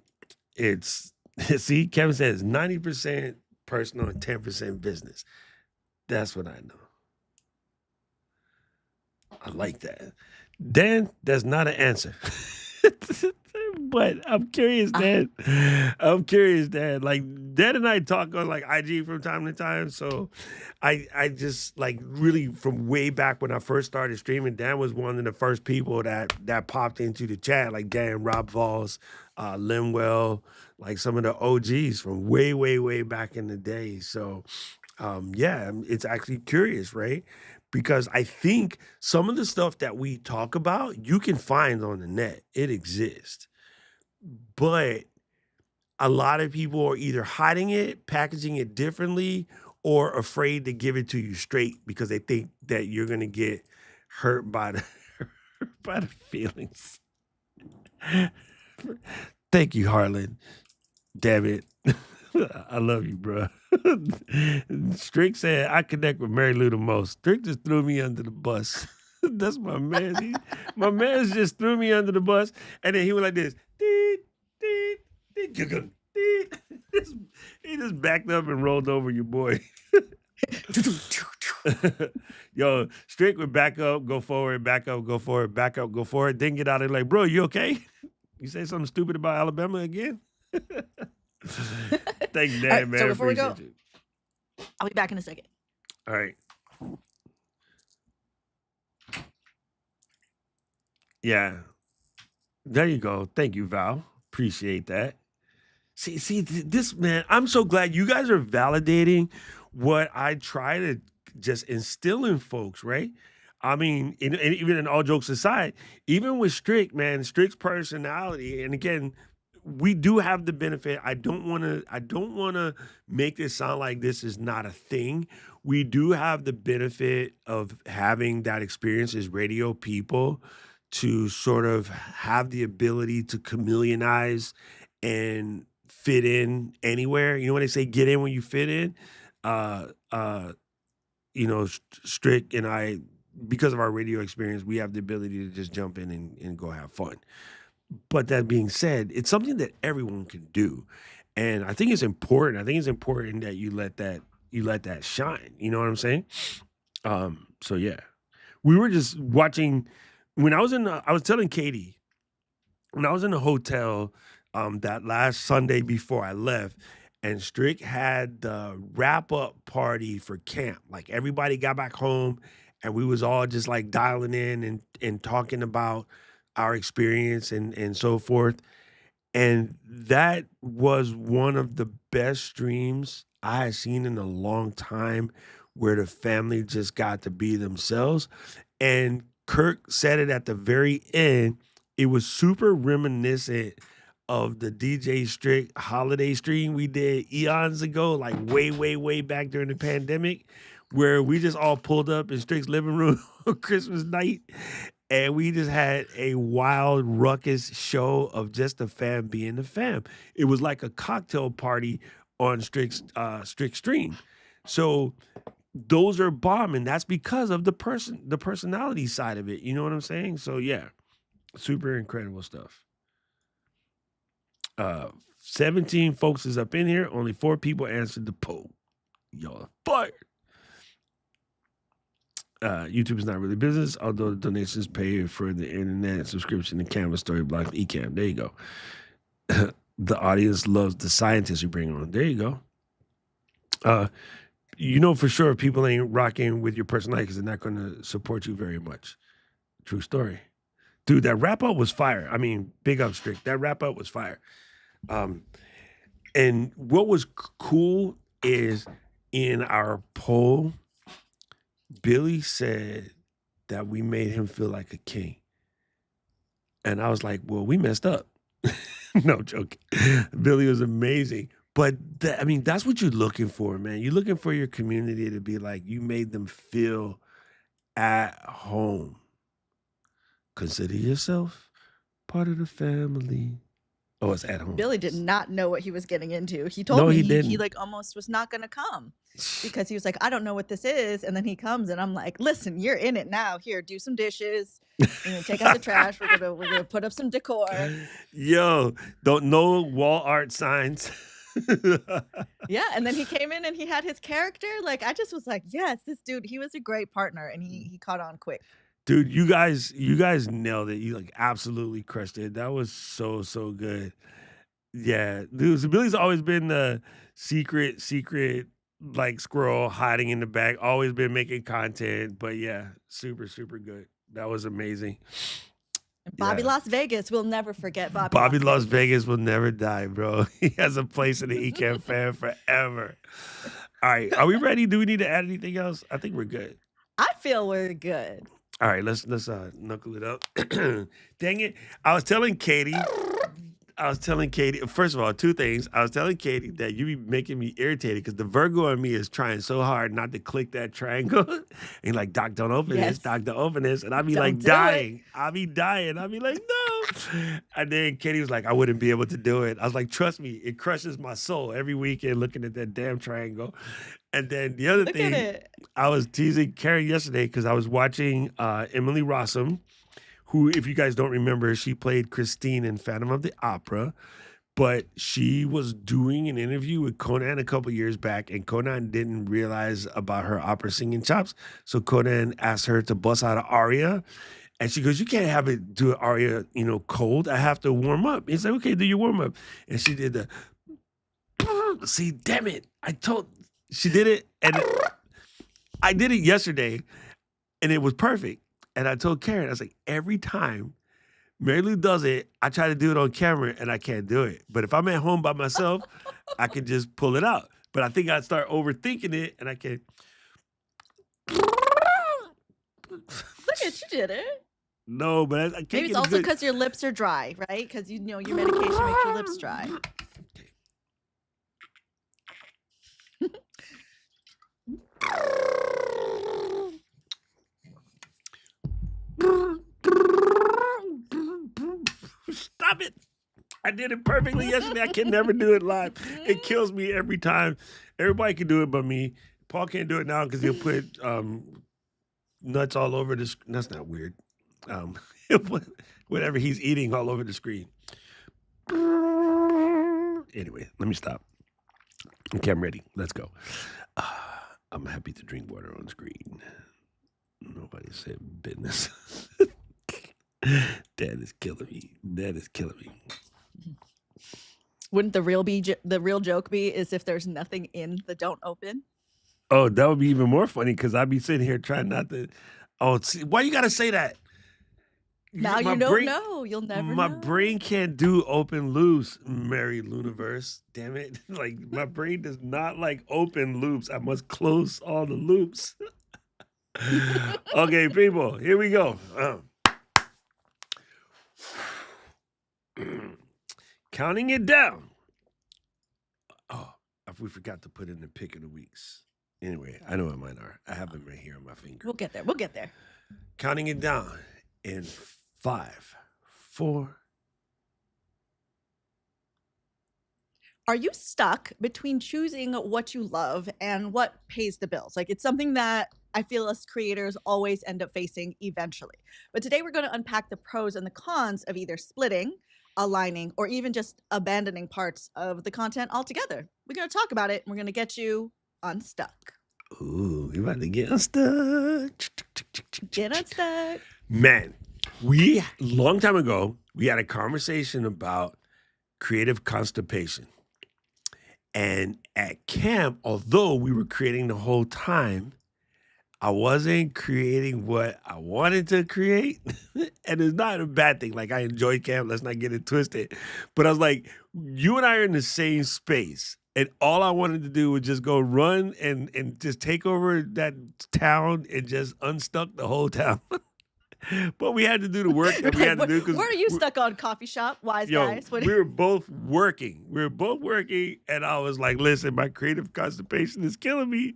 [SPEAKER 1] Kevin says 90% personal and 10% business. That's what I know. I like that. Dan, that's not an answer. But I'm curious, Dan. Like Dan and I talk on like IG from time to time. So I just like really from way back when I first started streaming, Dan was one of the first people that popped into the chat, like Dan, Rob Voss, Linwell, like some of the OGs from way, way, way back in the day. So yeah, it's actually curious, right? Because I think some of the stuff that we talk about, you can find on the net. It exists. But a lot of people are either hiding it, packaging it differently, or afraid to give it to you straight because they think that you're gonna get hurt by the by the feelings. Thank you, Harlan. Damn it. I love you, bro. Strick said I connect with Mary Lou the most. Strick just threw me under the bus. That's my man. My man just threw me under the bus, and then he went like this. Deet, deet, deet, deet, deet. He just backed up and rolled over your boy. Yo, Strick would back up, go forward, back up, go forward, back up, go forward. Then get out and like, bro, you okay? You say something stupid about Alabama again? Thanks,
[SPEAKER 2] All
[SPEAKER 1] Dad,
[SPEAKER 2] right,
[SPEAKER 1] man.
[SPEAKER 2] so before we go,
[SPEAKER 1] Appreciate you.
[SPEAKER 2] I'll be back in a second.
[SPEAKER 1] All right. Yeah. There you go. Thank you, Val. Appreciate that. See, this man, I'm so glad you guys are validating what I try to just instill in folks, right? I mean, and even in all jokes aside, even with Strick, man, Strick's personality, and again, we do have the benefit. I don't want to make this sound like this is not a thing. We do have the benefit of having that experience as radio people to sort of have the ability to chameleonize and fit in anywhere. You know when they say get in when you fit in? Uh uh Strick and I, because of our radio experience, we have the ability to just jump in and go have fun. But that being said, it's something that everyone can do. And I think it's important. I think it's important that you let that shine. You know what I'm saying? So yeah. We were just watching when I was telling Katie when I was in the hotel that last Sunday before I left, and Strick had the wrap up party for camp. Like everybody got back home, and we was all just like dialing in and talking about our experience and so forth. And that was one of the best streams I had seen in a long time where the family just got to be themselves. And Kirk said it at the very end. It was super reminiscent of the DJ Strick holiday stream we did eons ago, like way, way, way back during the pandemic, where we just all pulled up in Strick's living room on Christmas night and we just had a wild ruckus show of just the fam being the fam. It was like a cocktail party on Strict stream. So those are bomb, and that's because of the personality side of it. You know what I'm saying? So yeah, super incredible stuff. 17 folks is up in here. Only 4 people answered the poll. Y'all are fired. YouTube is not really business, although the donations pay for the internet subscription to Canvas, Storyblocks, Ecamm. There you go. The audience loves the scientists you bring on. There you go. You know for sure people ain't rocking with your personality because they're not going to support you very much. True story. Dude, that wrap up was fire. I mean, big up Strick. That wrap up was fire. And what was cool is in our poll, Billy said that we made him feel like a king. And I was like, well, we messed up. No joking. Billy was amazing. But I mean, that's what you're looking for, man. You're looking for your community to be like, you made them feel at home. Consider yourself part of the family. Oh, it's at home.
[SPEAKER 2] Billy did not know what he was getting into. He told
[SPEAKER 1] No,
[SPEAKER 2] me
[SPEAKER 1] he
[SPEAKER 2] he
[SPEAKER 1] didn't.
[SPEAKER 2] like almost was not gonna come because he was like, I don't know what this is. And then he comes and I'm like, listen, you're in it now. Here, do some dishes. We're gonna take out the trash. We're gonna put up some decor.
[SPEAKER 1] Yo, don't know wall art signs.
[SPEAKER 2] Yeah, and then he came in and he had his character. Like I just was like, yes, this dude, he was a great partner and he caught on quick.
[SPEAKER 1] Dude, you guys nailed it. You like absolutely crushed it. That was so good. Yeah, dude, so Billy's always been the secret like squirrel hiding in the back, always been making content, but yeah, super good. That was amazing.
[SPEAKER 2] Bobby
[SPEAKER 1] Yeah.
[SPEAKER 2] Las Vegas, we'll never forget
[SPEAKER 1] Bobby Las Vegas will never die, bro. He has a place in the Ecamm fan forever. All right, are we ready? Do we need to add anything else? I think we're good.
[SPEAKER 2] I feel we're good.
[SPEAKER 1] All right, let's knuckle it up. Dang it. I was telling Katie, I was telling Katie, first of all, two things. I was telling Katie that you be making me irritated because the Virgo in me is trying so hard not to click that triangle. And like, Doc, don't open this.
[SPEAKER 2] Yes.
[SPEAKER 1] Doc, don't open this. And I'll be
[SPEAKER 2] Don't
[SPEAKER 1] like
[SPEAKER 2] do it.
[SPEAKER 1] dying. I'll be dying. I'll be like, no. And then Katie was like, I wouldn't be able to do it. I was like, trust me, it crushes my soul every weekend looking at that damn triangle. And then the other
[SPEAKER 2] Look at
[SPEAKER 1] thing,
[SPEAKER 2] it.
[SPEAKER 1] I was teasing Karen yesterday because I was watching Emily Rossum, who, if you guys don't remember, she played Christine in Phantom of the Opera. But she was doing an interview with Conan a couple years back, and Conan didn't realize about her opera singing chops. So Conan asked her to bust out an aria, and she goes, "You can't have it do an aria, cold. I have to warm up." He's like, "Okay, do your warm up." And she did the. See, damn it! She did it, and I did it yesterday, and it was perfect. And I told Karen, I was like, every time Mary Lou does it, I try to do it on camera and I can't do it. But if I'm at home by myself, I can just pull it out. But I think I start overthinking it and I can.
[SPEAKER 2] Look at you did it.
[SPEAKER 1] No, but I can't.
[SPEAKER 2] Maybe it's also because your lips are dry, right? Because your medication makes your lips dry.
[SPEAKER 1] Stop it. I did it perfectly yesterday. I can never do it live. It kills me every time. Everybody can do it but me. Paul can't do it now because he'll put nuts all over the screen. That's not weird. He'll put whatever he's eating all over the screen. Anyway, let me stop. Okay, I'm ready. Let's go. I'm happy to drink water on screen. Nobody said business. That is killing me.
[SPEAKER 2] Wouldn't the real joke be is if there's nothing in the don't open?
[SPEAKER 1] Oh, that would be even more funny because I'd be sitting here trying not to. Oh, see, why you gotta say that?
[SPEAKER 2] Now you don't know. You'll never know.
[SPEAKER 1] My brain can't do open loops, Mary Luniverse. Damn it. Like, my brain does not like open loops. I must close all the loops. Okay, people, here we go. Counting it down. Oh, we forgot to put in the pick of the weeks. Anyway, I know what mine are. I have them right here on my finger.
[SPEAKER 2] We'll get there.
[SPEAKER 1] Counting it down in 5, 4.
[SPEAKER 2] Are you stuck between choosing what you love and what pays the bills? Like, it's something that I feel us creators always end up facing eventually. But today we're going to unpack the pros and the cons of either splitting, aligning, or even just abandoning parts of the content altogether. We're going to talk about it and we're going to get you unstuck.
[SPEAKER 1] Ooh, we about to get unstuck.
[SPEAKER 2] Get unstuck.
[SPEAKER 1] Man, long time ago, we had a conversation about creative constipation. And at camp, although we were creating the whole time, I wasn't creating what I wanted to create. And it's not a bad thing. Like, I enjoy camp. Let's not get it twisted. But I was like, you and I are in the same space. And all I wanted to do was just go run and just take over that town and just unstuck the whole town. But we had to do the work that we had to do.
[SPEAKER 2] Where are you stuck on, coffee shop, wise guys?
[SPEAKER 1] We were both working. And I was like, listen, my creative constipation is killing me.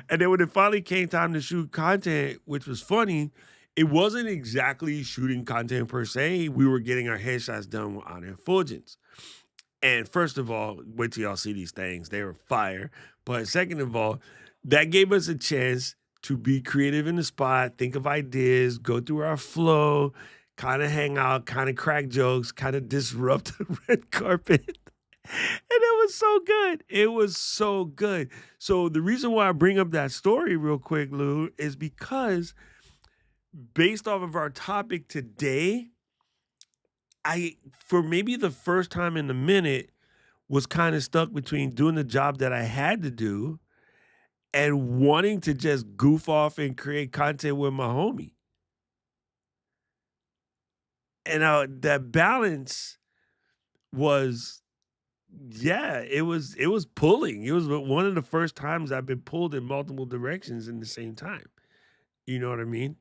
[SPEAKER 1] And then when it finally came time to shoot content, which was funny, it wasn't exactly shooting content per se. We were getting our headshots done on Effulgence. And first of all, wait till y'all see these things. They were fire. But second of all, that gave us a chance to be creative in the spot, think of ideas, go through our flow, kind of hang out, kind of crack jokes, kind of disrupt the red carpet. And it was so good. It was so good. So the reason why I bring up that story real quick, Lou, is because based off of our topic today, for maybe the first time in a minute, was kind of stuck between doing the job that I had to do and wanting to just goof off and create content with my homie. And that balance was, it was pulling. It was one of the first times I've been pulled in multiple directions in the same time. You know what I mean?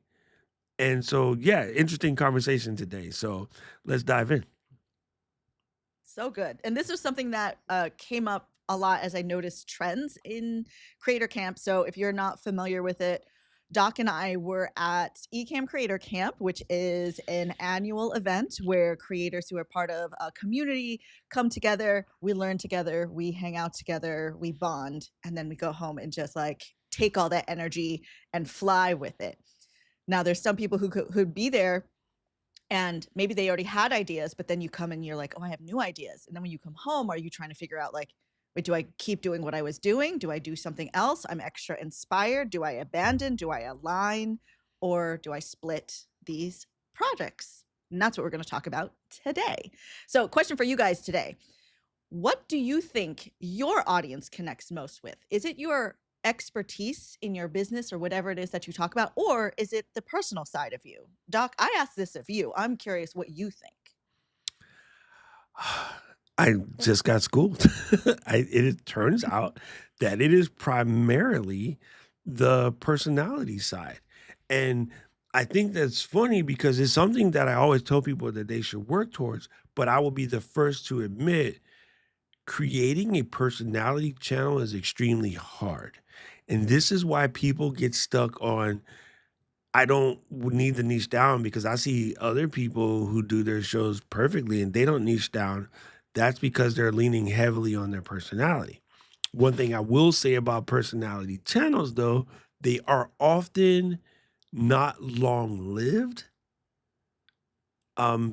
[SPEAKER 1] And so, interesting conversation today. So let's dive in.
[SPEAKER 2] So good. And this is something that came up a lot as I noticed trends in Creator Camp. So if you're not familiar with it, Doc and I were at Ecamm Creator Camp, which is an annual event where creators who are part of a community come together, we learn together, we hang out together, we bond, and then we go home and just like take all that energy and fly with it. Now, there's some people who could be there and maybe they already had ideas, but then you come and you're like, oh, I have new ideas. And then when you come home, are you trying to figure out like, wait, do I keep doing what I was doing? Do I do something else? I'm extra inspired. Do I abandon? Do I align? Or do I split these projects? And that's what we're going to talk about today. So, question for you guys today. What do you think your audience connects most with? Is it your expertise in your business or whatever it is that you talk about, or is it the personal side of you? Doc, I asked this of you. I'm curious what you think.
[SPEAKER 1] I just got schooled. It turns out that it is primarily the personality side. And I think that's funny because it's something that I always tell people that they should work towards, but I will be the first to admit creating a personality channel is extremely hard. And this is why people get stuck on I don't need to niche down because I see other people who do their shows perfectly and they don't niche down. That's because they're leaning heavily on their personality. One thing I will say about personality channels, though, they are often not long lived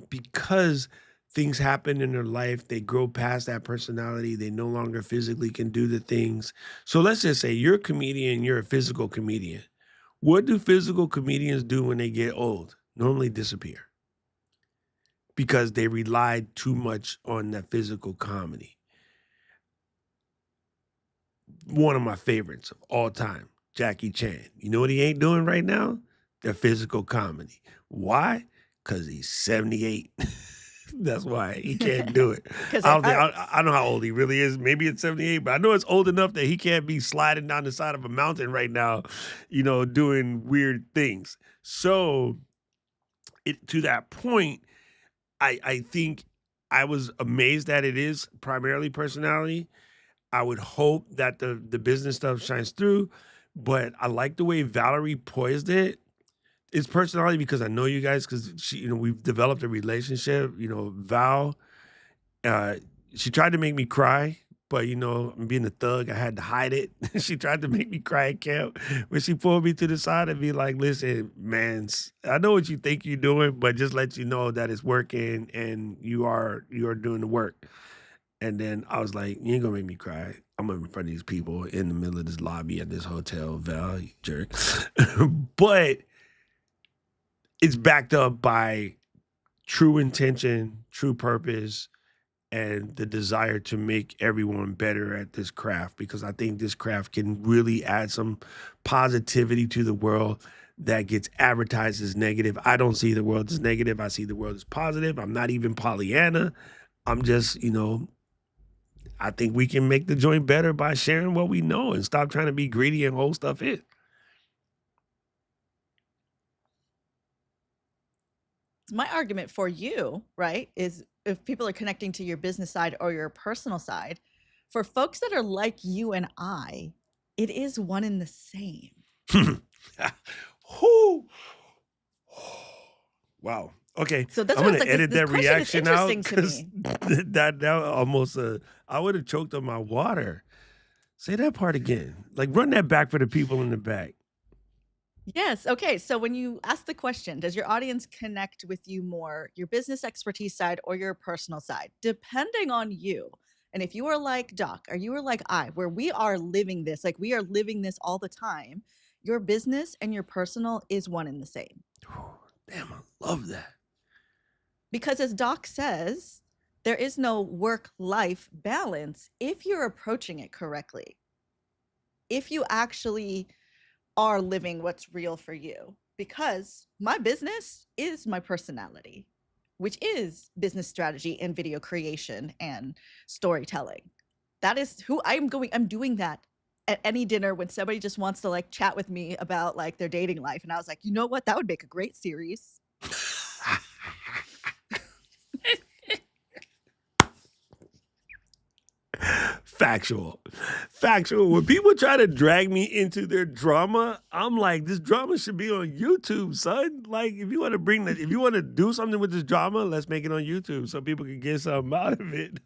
[SPEAKER 1] because things happen in their life. They grow past that personality. They no longer physically can do the things. So let's just say you're a comedian, you're a physical comedian. What do physical comedians do when they get old? Normally disappear because they relied too much on that physical comedy. One of my favorites of all time, Jackie Chan. You know what he ain't doing right now? The physical comedy. Why? Because he's 78. That's why he can't do it.
[SPEAKER 2] Because
[SPEAKER 1] I
[SPEAKER 2] it
[SPEAKER 1] don't think
[SPEAKER 2] hurts.
[SPEAKER 1] I don't know how old he really is. Maybe it's 78, but I know it's old enough that he can't be sliding down the side of a mountain right now, doing weird things. So to that point, I think I was amazed that it is primarily personality. I would hope that the business stuff shines through, but I like the way Valerie poised it. It's personality because I know you guys because we've developed a relationship. Val, uh, she tried to make me cry, but I'm being a thug. I had to hide it. She tried to make me cry at camp, but she pulled me to the side and be like, "Listen, man, I know what you think you're doing, but just let you know that it's working and you are doing the work." And then I was like, "You ain't gonna make me cry. I'm in front of these people in the middle of this lobby at this hotel, Val, you jerk." But it's backed up by true intention, true purpose, and the desire to make everyone better at this craft because I think this craft can really add some positivity to the world that gets advertised as negative. I don't see the world as negative. I see the world as positive. I'm not even Pollyanna. I'm just, I think we can make the joint better by sharing what we know and stop trying to be greedy and hold stuff in.
[SPEAKER 2] My argument for you, right, is if people are connecting to your business side or your personal side, for folks that are like you and I, it is one and the same.
[SPEAKER 1] Whoo. Wow. Okay,
[SPEAKER 2] So that's
[SPEAKER 1] I'm
[SPEAKER 2] why I
[SPEAKER 1] gonna
[SPEAKER 2] was like,
[SPEAKER 1] edit
[SPEAKER 2] this
[SPEAKER 1] that
[SPEAKER 2] question is
[SPEAKER 1] reaction out
[SPEAKER 2] interesting to
[SPEAKER 1] because
[SPEAKER 2] me.
[SPEAKER 1] that almost I would have choked on my water. Say that part again. Like run that back for the people in the back.
[SPEAKER 2] Yes. Okay. So when you ask the question, does your audience connect with you more, your business expertise side or your personal side? Depending on you. And if you are like Doc or you are like I, where we are living this, like we are living this all the time, your business and your personal is one and the same.
[SPEAKER 1] Damn, I love that.
[SPEAKER 2] Because as Doc says, there is no work life balance if you're approaching it correctly. If you actually are living what's real for you, because my business is my personality, which is business strategy and video creation and storytelling. That is who I'm doing that at any dinner when somebody just wants to like chat with me about like their dating life. And I was like, you know what? That would make a great series.
[SPEAKER 1] Factual. Factual. When people try to drag me into their drama, I'm like, this drama should be on YouTube, son. Like, if you want to if you want to do something with this drama, let's make it on YouTube so people can get something out of it.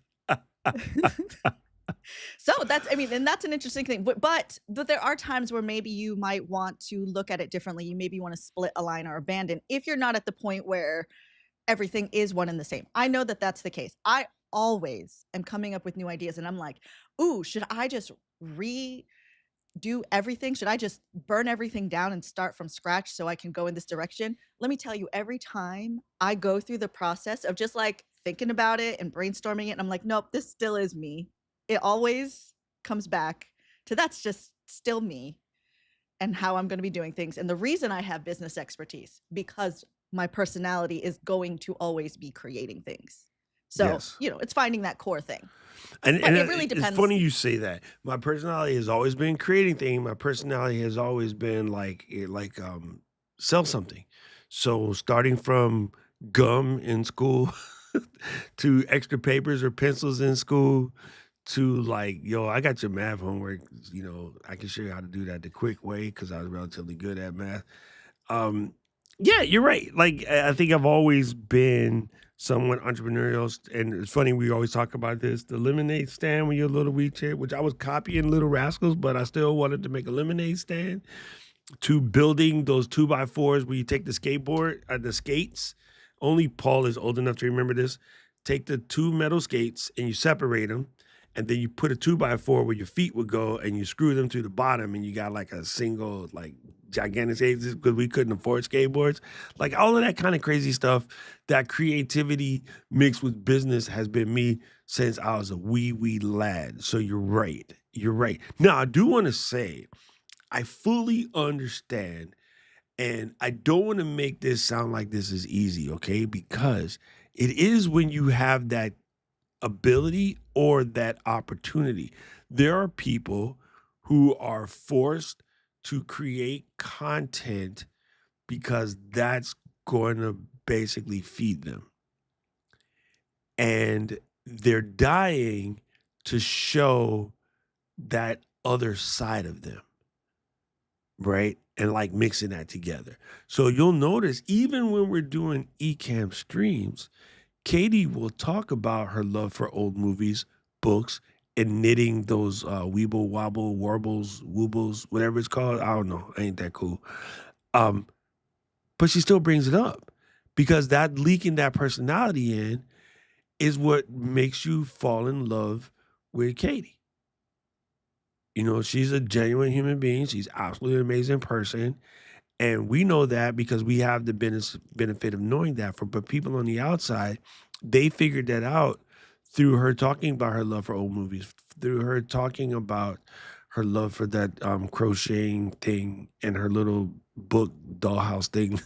[SPEAKER 2] So that's, I mean, and that's an interesting thing. But there are times where maybe you might want to look at it differently. You maybe want to split, align, or abandon if you're not at the point where everything is one and the same. I know that that's the case. I always am coming up with new ideas, and I'm like, ooh, should I just redo everything? Should I just burn everything down and start from scratch so I can go in this direction? Let me tell you, every time I go through the process of just like thinking about it and brainstorming it, and I'm like, nope, this still is me. It always comes back to that's just still me and how I'm going to be doing things. And the reason I have business expertise, because my personality is going to always be creating things. So,
[SPEAKER 1] Yes.
[SPEAKER 2] it's finding that core thing.
[SPEAKER 1] And
[SPEAKER 2] But it really
[SPEAKER 1] it's
[SPEAKER 2] depends.
[SPEAKER 1] funny you say that. My personality has always been creating things. My personality has always been sell something. So starting from gum in school to extra papers or pencils in school to like, yo, I got your math homework. I can show you how to do that the quick way because I was relatively good at math. Um, yeah, you're right. Like, I think I've always been somewhat entrepreneurial, and it's funny we always talk about this, the lemonade stand when you're a little wheelchair, which I was copying Little Rascals, but I still wanted to make a lemonade stand, to building those 2x4s where you take the skateboard, the skates. Only Paul is old enough to remember this. Take the two metal skates and you separate them, and then you put a 2x4 where your feet would go, and you screw them to the bottom, and you got like a single, like gigantic skates because we couldn't afford skateboards. Like all of that kind of crazy stuff. That creativity mixed with business has been me since I was a wee lad. So you're right. You're right. Now I do want to say I fully understand, and I don't want to make this sound like this is easy, okay? Because it is when you have that ability or that opportunity. There are people who are forced to create content because that's going to basically feed them. And they're dying to show that other side of them. Right? And like mixing that together. So you'll notice even when we're doing eCam streams, Katie will talk about her love for old movies, books, and knitting those weeble wobble warbles woobles, whatever it's called. I don't know. Ain't that cool? Um, but she still brings it up because that leaking that personality in is what makes you fall in love with Katie. She's a genuine human being. She's absolutely amazing person. And we know that because we have the benefit of knowing that. But people on the outside, they figured that out through her talking about her love for old movies, through her talking about her love for that crocheting thing and her little book dollhouse thing.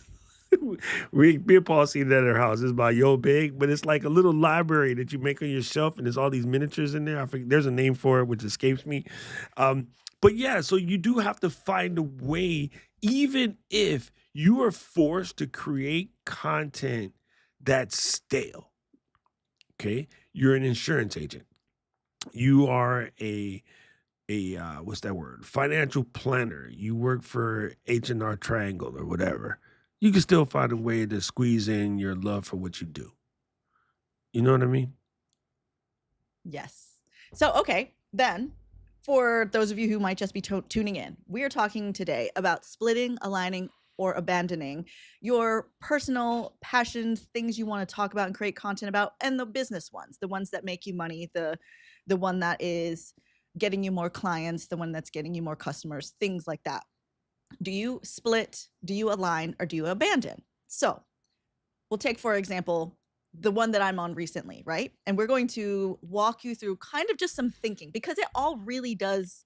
[SPEAKER 1] Me and Paul see that at her house. It's about yo big, but it's like a little library that you make on your shelf, and there's all these miniatures in there. I forget, there's a name for it, which escapes me. But yeah, so you do have to find a way, even if you are forced to create content that's stale. Okay, you're an insurance agent. You are a what's that word? Financial planner. You work for H&R Triangle or whatever. You can still find a way to squeeze in your love for what you do. You know what I mean?
[SPEAKER 2] Yes. So, okay, then for those of you who might just be tuning in, we are talking today about splitting, aligning, or abandoning your personal passions, things you want to talk about and create content about, and the business ones, the ones that make you money, the one that is getting you more clients, the one that's getting you more customers, things like that. Do you split, do you align, or do you abandon? So we'll take, for example, the one that I'm on recently, right? And we're going to walk you through kind of just some thinking because it all really does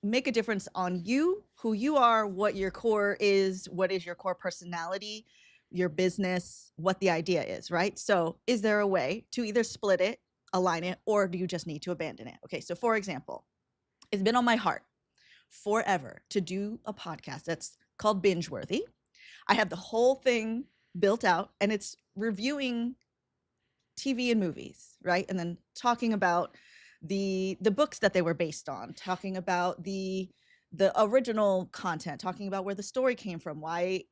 [SPEAKER 2] make a difference on you, who you are, what your core is, what is your core personality, your business, what the idea is, right? So, is there a way to either split it, align it, or do you just need to abandon it? Okay, so for example, it's been on my heart forever to do a podcast that's called Binge Worthy. I have the whole thing built out and it's reviewing TV and movies, right? And then talking about the books that they were based on, talking about the original content, talking about where the story came from, why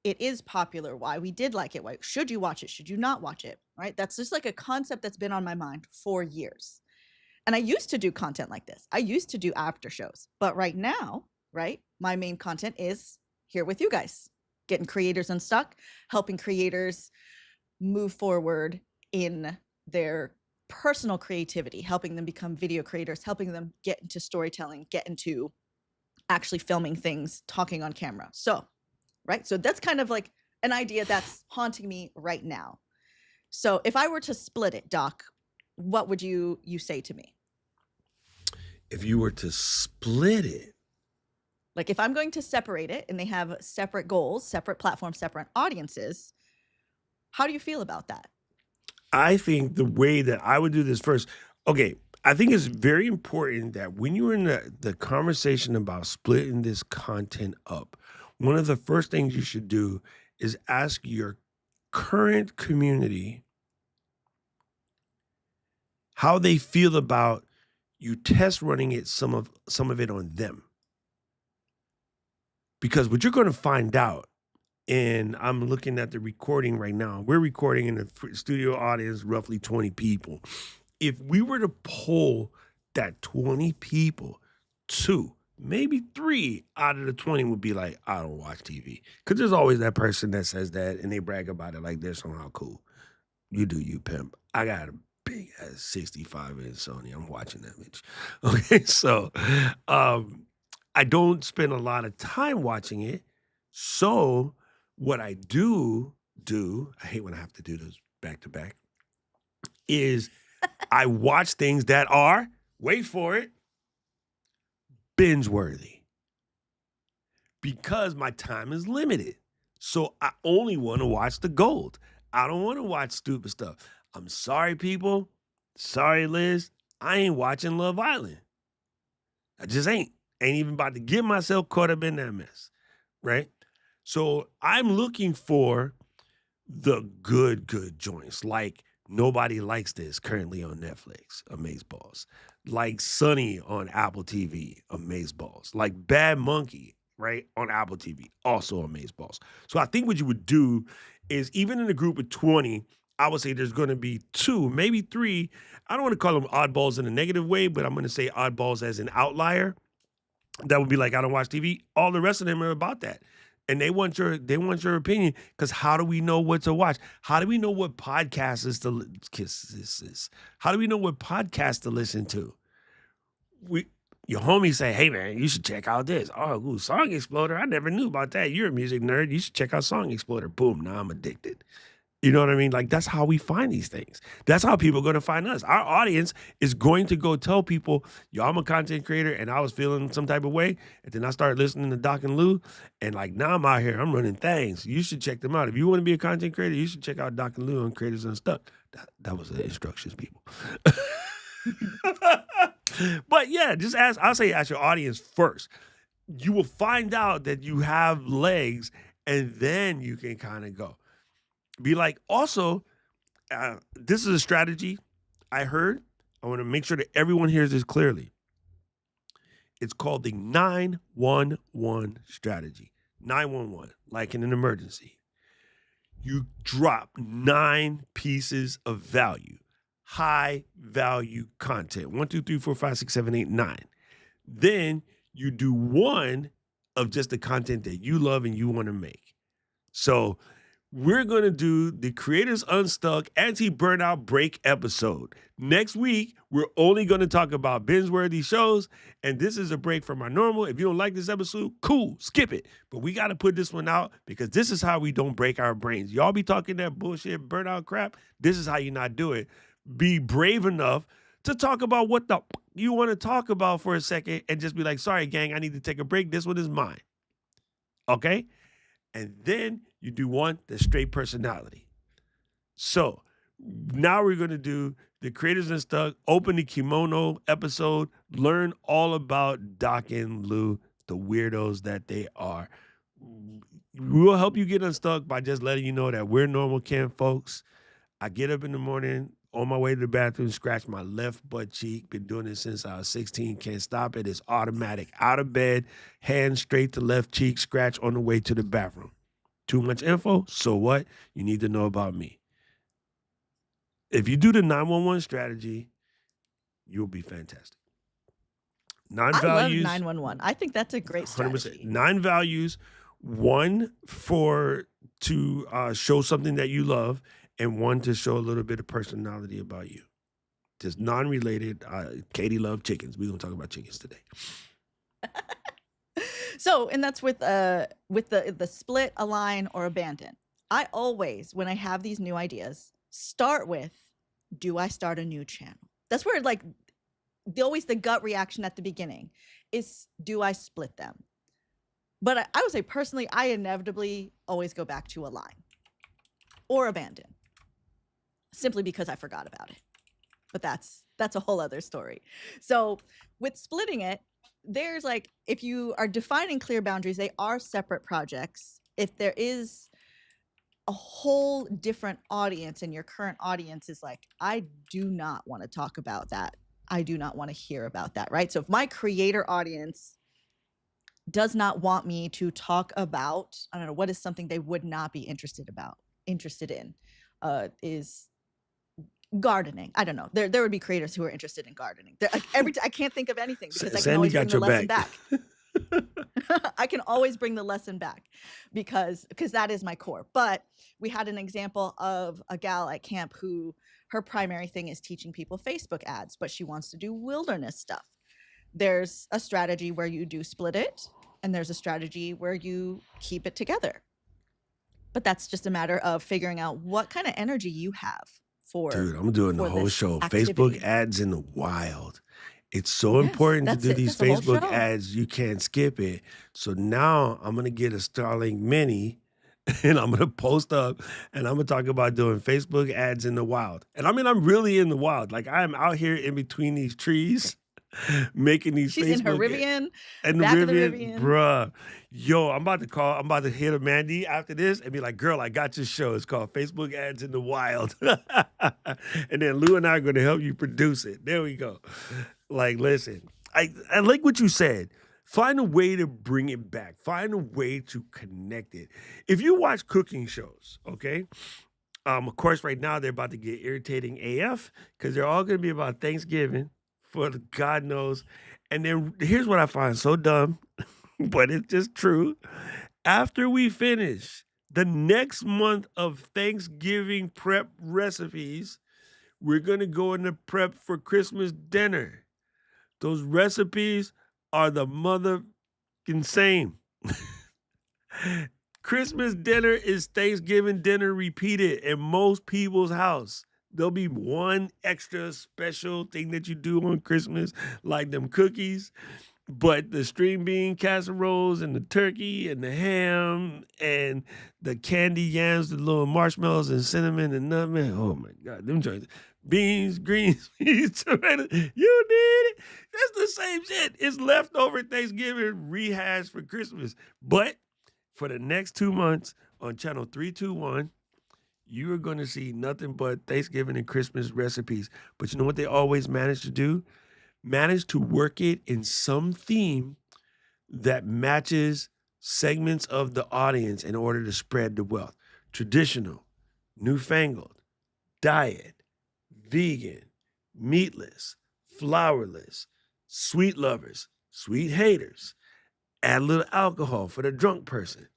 [SPEAKER 2] it is popular, why we did like it, why should you watch it, should you not watch it, right? That's just like a concept that's been on my mind for years. And I used to do content like this. I used to do after shows. But right now, right, my main content is here with you guys, getting creators unstuck, helping creators move forward in their personal creativity, helping them become video creators, helping them get into storytelling, get into actually filming things, talking on camera. So, right? So that's kind of like an idea that's haunting me right now. So if I were to split it, Doc, what would you say to me?
[SPEAKER 1] If you were to split it,
[SPEAKER 2] Like if I'm going to separate it and they have separate goals, separate platforms, separate audiences, how do you feel about that?
[SPEAKER 1] I think the way that I would do this first, okay, I think it's very important that when you're in the conversation about splitting this content up, one of the first things you should do is ask your current community how they feel about you test running it, some of it on them. Because what you're going to find out, and I'm looking at the recording right now. We're recording in a studio audience, roughly 20 people. If we were to poll that 20 people, 2, maybe 3 out of the 20 would be like, I don't watch TV. Because there's always that person that says that and they brag about it like they're somehow cool. You do you, pimp. I got a big ass 65-inch Sony. I'm watching that bitch. Okay, so I don't spend a lot of time watching it. So what I do, I hate when I have to do this back to back, is I watch things that are, wait for it, binge worthy. Because my time is limited. So I only want to watch the gold. I don't want to watch stupid stuff. I'm sorry, people. Sorry, Liz. I ain't watching Love Island. I just ain't. Ain't even about to get myself caught up in that mess. Right? So I'm looking for the good joints. Like Nobody Likes This currently on Netflix, Amazeballs. Like Sunny on Apple TV, Amazeballs. Like Bad Monkey, right, on Apple TV, also Amazeballs. So I think what you would do is even in a group of 20, I would say there's going to be 2, maybe 3. I don't want to call them oddballs in a negative way, but I'm going to say oddballs as an outlier. That would be like, I don't watch TV. All the rest of them are about that. And they want your opinion, because how do we know what to watch? How do we know what podcasts is to how do we know what podcast to listen to? Your homies say, hey man, you should check out this. Oh, ooh, Song Exploder. I never knew about that. You're a music nerd. You should check out Song Exploder. Boom, now I'm addicted. You know what I mean? Like, that's how we find these things. That's how people are going to find us. Our audience is going to go tell people, yo, I'm a content creator and I was feeling some type of way. And then I started listening to Doc and Lou. And like, now I'm out here, I'm running things. You should check them out. If you want to be a content creator, you should check out Doc and Lou on Creators Unstuck. That was the instructions, people. But yeah, I'll say ask your audience first. You will find out that you have legs, and then you can kind of go. Be like, also, this is a strategy I heard. I want to make sure that everyone hears this clearly. It's called the 911 strategy. 911, like in an emergency. You drop 9 pieces of value, high value content. 1, 2, 3, 4, 5, 6, 7, 8, 9. Then you do 1 of just the content that you love and you want to make. So we're going to do the Creators Unstuck Anti-Burnout Break episode. Next week, we're only going to talk about binge-worthy shows, and this is a break from our normal. If you don't like this episode, cool, skip it. But we got to put this one out because this is how we don't break our brains. Y'all be talking that bullshit burnout crap. This is how you not do it. Be brave enough to talk about what the you want to talk about for a second and just be like, sorry, gang, I need to take a break. This one is mine. Okay? And then you do 1, the straight personality. So now we're going to do the Creators Unstuck, open the kimono episode, learn all about Doc and Lou, the weirdos that they are. We will help you get unstuck by just letting you know that we're normal Ken folks. I get up in the morning, on my way to the bathroom, scratch my left butt cheek. Been doing it since I was 16. Can't stop it. It's automatic. Out of bed, hand straight to left cheek, scratch on the way to the bathroom. Too much info? So what? You need to know about me. If you do the 911 strategy, you'll be fantastic. 9
[SPEAKER 2] I love
[SPEAKER 1] values.
[SPEAKER 2] 911. I think that's a great
[SPEAKER 1] 100%.
[SPEAKER 2] strategy.
[SPEAKER 1] 9 values. 1 to show something that you love, and 1 to show a little bit of personality about you. Just non-related. Katie loved chickens. We're gonna talk about chickens today.
[SPEAKER 2] So, and that's with the split, align, or abandon. I always, when I have these new ideas, start with, do I start a new channel? That's where like always the gut reaction at the beginning is, do I split them? But I would say personally, I inevitably always go back to align or abandon, simply because I forgot about it. But that's a whole other story. So with splitting it, there's like, if you are defining clear boundaries, they are separate projects. If there is a whole different audience and your current audience is like, I do not want to talk about that. I do not want to hear about that, right? So if my creator audience does not want me to talk about, I don't know, what is something they would not be interested in, is gardening. I don't know. There would be creators who are interested in gardening. Like I can't think of anything because I can always bring the lesson back. I can always bring the lesson back because that is my core. But we had an example of a gal at camp who her primary thing is teaching people Facebook ads, but she wants to do wilderness stuff. There's a strategy where you do split it, and there's a strategy where you keep it together. But that's just a matter of figuring out what kind of energy you have for.
[SPEAKER 1] Dude, I'm doing the whole show.
[SPEAKER 2] Activity.
[SPEAKER 1] Facebook ads in the wild. It's so important to do these Facebook ads. You can't skip it. So now I'm going to get a Starlink Mini and I'm going to post up and I'm going to talk about doing Facebook ads in the wild. And I mean, I'm really in the wild. Like I'm out here in between these trees making these
[SPEAKER 2] She's
[SPEAKER 1] Facebook
[SPEAKER 2] in her Rivian.
[SPEAKER 1] And the Rivian, bruh. Yo, I'm about to hit a Mandy after this and be like, girl, I got your show. It's called Facebook Ads in the Wild. And then Lou and I are going to help you produce it. There we go. Like, listen, I like what you said. Find a way to bring it back. Find a way to connect it. If you watch cooking shows, okay? Of course, right now they're about to get irritating AF because they're all going to be about Thanksgiving for God knows. And then here's what I find so dumb, but it's just true. After we finish the next month of Thanksgiving prep recipes, we're going to go into prep for Christmas dinner. Those recipes are the motherfucking same. Christmas dinner is Thanksgiving dinner repeated in most people's house. There'll be one extra special thing that you do on Christmas, like them cookies, but the string bean casseroles and the turkey and the ham and the candy yams, the little marshmallows and cinnamon and nutmeg. Oh my God, them joints. Beans, greens, peas, tomatoes. You did it. That's the same shit. It's leftover Thanksgiving rehashed for Christmas. But for the next 2 months on channel 321, you are going to see nothing but Thanksgiving and Christmas recipes. But you know what they always manage to do? Manage to work it in some theme that matches segments of the audience in order to spread the wealth. Traditional, newfangled, diet, vegan, meatless, flourless, sweet lovers, sweet haters, add a little alcohol for the drunk person,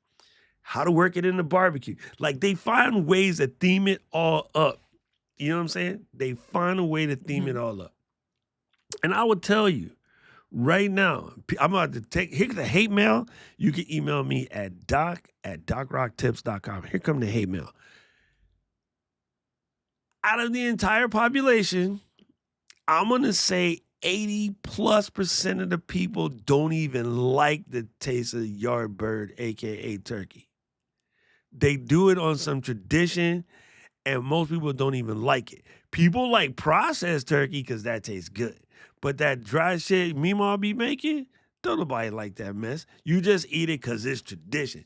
[SPEAKER 1] how to work it in the barbecue. Like they find ways to theme it all up. You know what I'm saying? They find a way to theme it all up. And I would tell you right now, I'm about to here's the hate mail. You can email me at doc@docrocktips.com. Here come the hate mail. Out of the entire population, I'm going to say 80+% of the people don't even like the taste of yard bird, AKA turkey. They do it on some tradition, and most people don't even like it. People like processed turkey because that tastes good. But that dry shit Meemaw be making, don't nobody like that mess. You just eat it because it's tradition.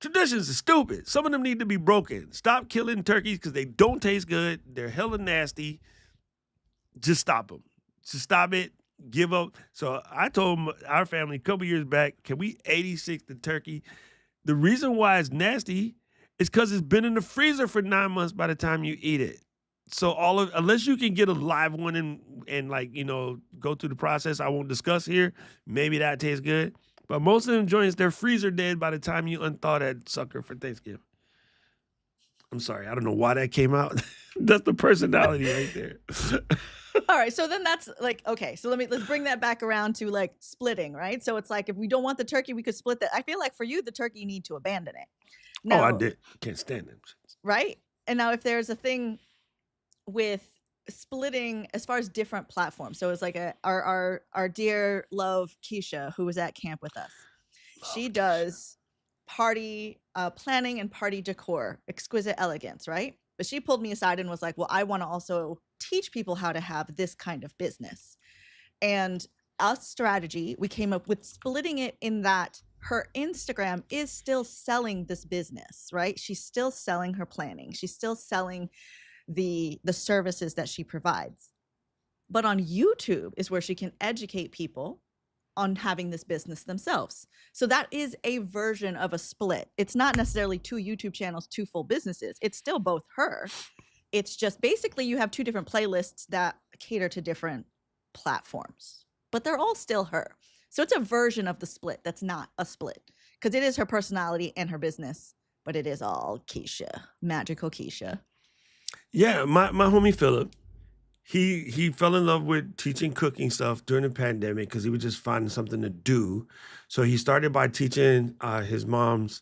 [SPEAKER 1] Traditions are stupid. Some of them need to be broken. Stop killing turkeys because they don't taste good. They're hella nasty. Just stop them. Just stop it. Give up. So I told our family a couple years back, can we 86 the turkey? The reason why it's nasty is because it's been in the freezer for 9 months by the time you eat it. So unless you can get a live one and like, go through the process I won't discuss here, maybe that tastes good. But most of them joints, they're freezer dead by the time you unthaw that sucker for Thanksgiving. I'm sorry, I don't know why that came out. That's the personality right there.
[SPEAKER 2] All right, so then that's like, okay, so let's bring that back around to like splitting, right? So it's like if we don't want the turkey, we could split that. I feel like for you, the turkey you need to abandon it.
[SPEAKER 1] Oh, I
[SPEAKER 2] Now,
[SPEAKER 1] did. Can't stand them.
[SPEAKER 2] right? And now if there's a thing with splitting as far as different platforms. So it's like our dear love Keisha, who was at camp with us. She does party planning and party decor, exquisite elegance, right? But she pulled me aside and was like, well, I want to also teach people how to have this kind of business. And our strategy, we came up with splitting it in that her Instagram is still selling this business, right? She's still selling her planning. She's still selling the services that she provides. But on YouTube is where she can educate people on having this business themselves. So that is a version of a split. It's not necessarily 2 YouTube channels, 2 full businesses. It's still both her. It's just basically you have 2 different playlists that cater to different platforms, but they're all still her. So it's a version of the split that's not a split because it is her personality and her business, but it is all Keisha, magical Keisha.
[SPEAKER 1] Yeah, my homie Philip, he fell in love with teaching cooking stuff during the pandemic because he was just finding something to do. So he started by teaching his mom's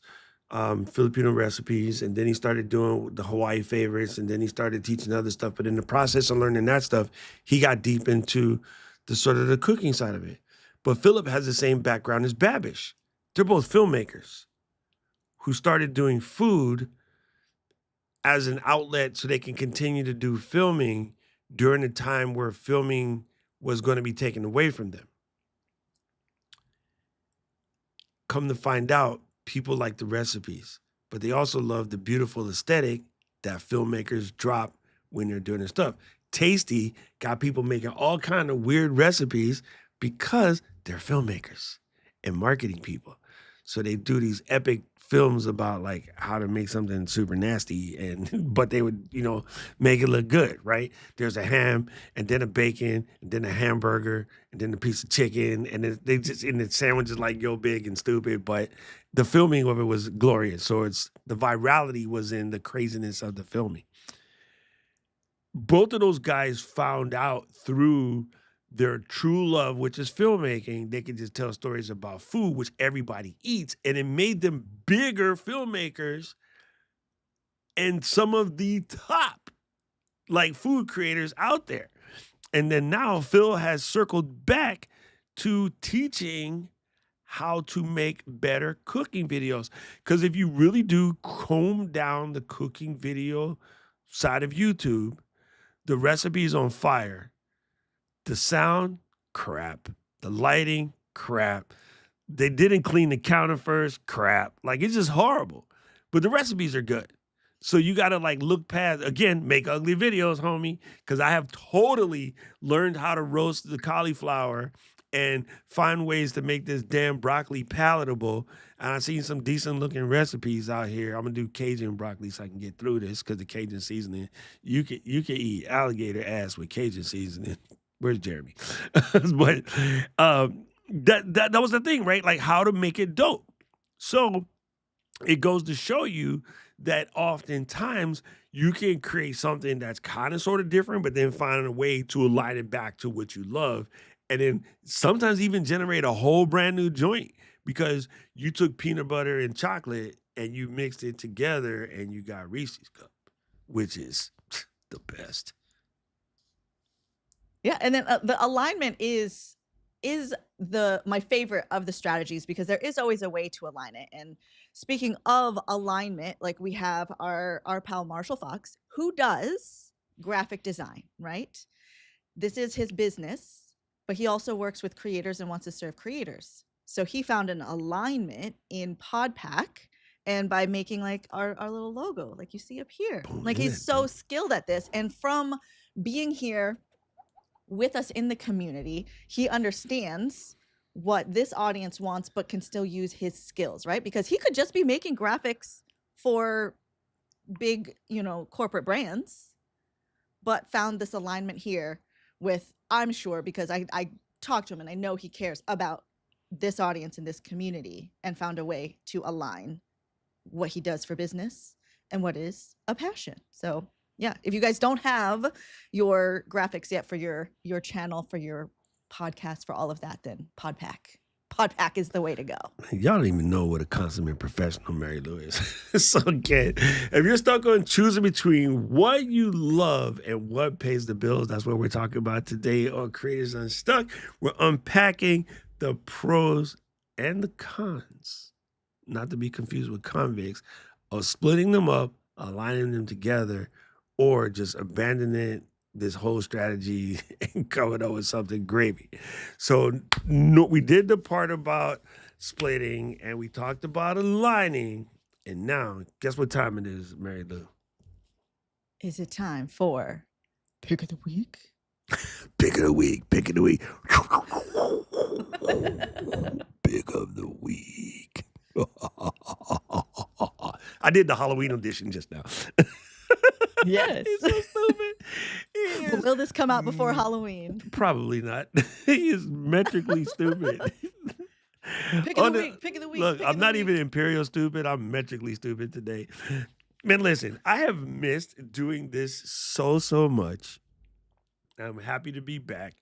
[SPEAKER 1] Filipino recipes, and then he started doing the Hawaii favorites, and then he started teaching other stuff. But in the process of learning that stuff, he got deep into the sort of the cooking side of it. But Philip has the same background as Babish. They're both filmmakers who started doing food as an outlet so they can continue to do filming during the time where filming was going to be taken away from them. Come to find out, people like the recipes, but they also love the beautiful aesthetic that filmmakers drop when they're doing their stuff. Tasty got people making all kind of weird recipes because they're filmmakers and marketing people. So they do these epic films about like how to make something super nasty and but they would, make it look good, right? There's a ham and then a bacon and then a hamburger and then a piece of chicken and the sandwich is like yo big and stupid, but the filming of it was glorious. So it's the virality was in the craziness of the filming. Both of those guys found out through their true love, which is filmmaking, they could just tell stories about food, which everybody eats, and it made them bigger filmmakers and some of the top like food creators out there. And then now Phil has circled back to teaching how to make better cooking videos. Because if you really do comb down the cooking video side of YouTube, the recipe's on fire. The sound, crap. The lighting, crap. They didn't clean the counter first, crap. Like it's just horrible. But the recipes are good. So you gotta like look past again, make ugly videos, homie. Cause I have totally learned how to roast the cauliflower and find ways to make this damn broccoli palatable. And I've seen some decent looking recipes out here. I'm gonna do Cajun broccoli so I can get through this because the Cajun seasoning, you can eat alligator ass with Cajun seasoning. Where's Jeremy? But that was the thing, right? Like how to make it dope. So it goes to show you that oftentimes you can create something that's kind of sort of different, but then find a way to align it back to what you love. And then sometimes even generate a whole brand new joint because you took peanut butter and chocolate and you mixed it together and you got Reese's Cup, which is the best.
[SPEAKER 2] Yeah, and then the alignment is my favorite of the strategies because there is always a way to align it. And speaking of alignment, like we have our pal Marshall Fox, who does graphic design, right? This is his business, but he also works with creators and wants to serve creators. So he found an alignment in PodPack and by making like our little logo, like you see up here.
[SPEAKER 1] Boom,
[SPEAKER 2] Like
[SPEAKER 1] isn't
[SPEAKER 2] he's
[SPEAKER 1] that
[SPEAKER 2] so
[SPEAKER 1] dope?
[SPEAKER 2] skilled at this. And from being here with us in the community, he understands what this audience wants, but can still use his skills, right? Because he could just be making graphics for big, corporate brands, but found this alignment here with, I'm sure, because I talked to him and I know he cares about this audience and this community, and found a way to align what he does for business and what is a passion. So yeah, if you guys don't have your graphics yet for your channel, for your podcast, for all of that, then Podpack is the way to go.
[SPEAKER 1] Y'all don't even know what a consummate professional Mary Lou is. So again, if you're stuck on choosing between what you love and what pays the bills, that's what we're talking about today on Creators Unstuck. We're unpacking the pros and the cons, not to be confused with convicts, of splitting them up, aligning them together, or just abandoning this whole strategy and coming up with something gravy. So no, we did the part about splitting and we talked about aligning. And now, guess what time it is, Mary Lou?
[SPEAKER 2] Is it time for Pick of the Week?
[SPEAKER 1] Pick of the week, pick of the week. Pick of the week. I did the Halloween edition just now.
[SPEAKER 2] Yes.
[SPEAKER 1] He's so stupid.
[SPEAKER 2] But will this come out before Halloween?
[SPEAKER 1] Probably not. He is metrically stupid.
[SPEAKER 2] Pick of the week, pick of the week.
[SPEAKER 1] Look,
[SPEAKER 2] pick
[SPEAKER 1] I'm
[SPEAKER 2] of the
[SPEAKER 1] not
[SPEAKER 2] week.
[SPEAKER 1] even imperial stupid. I'm metrically stupid today. Man, listen, I have missed doing this so much. I'm happy to be back,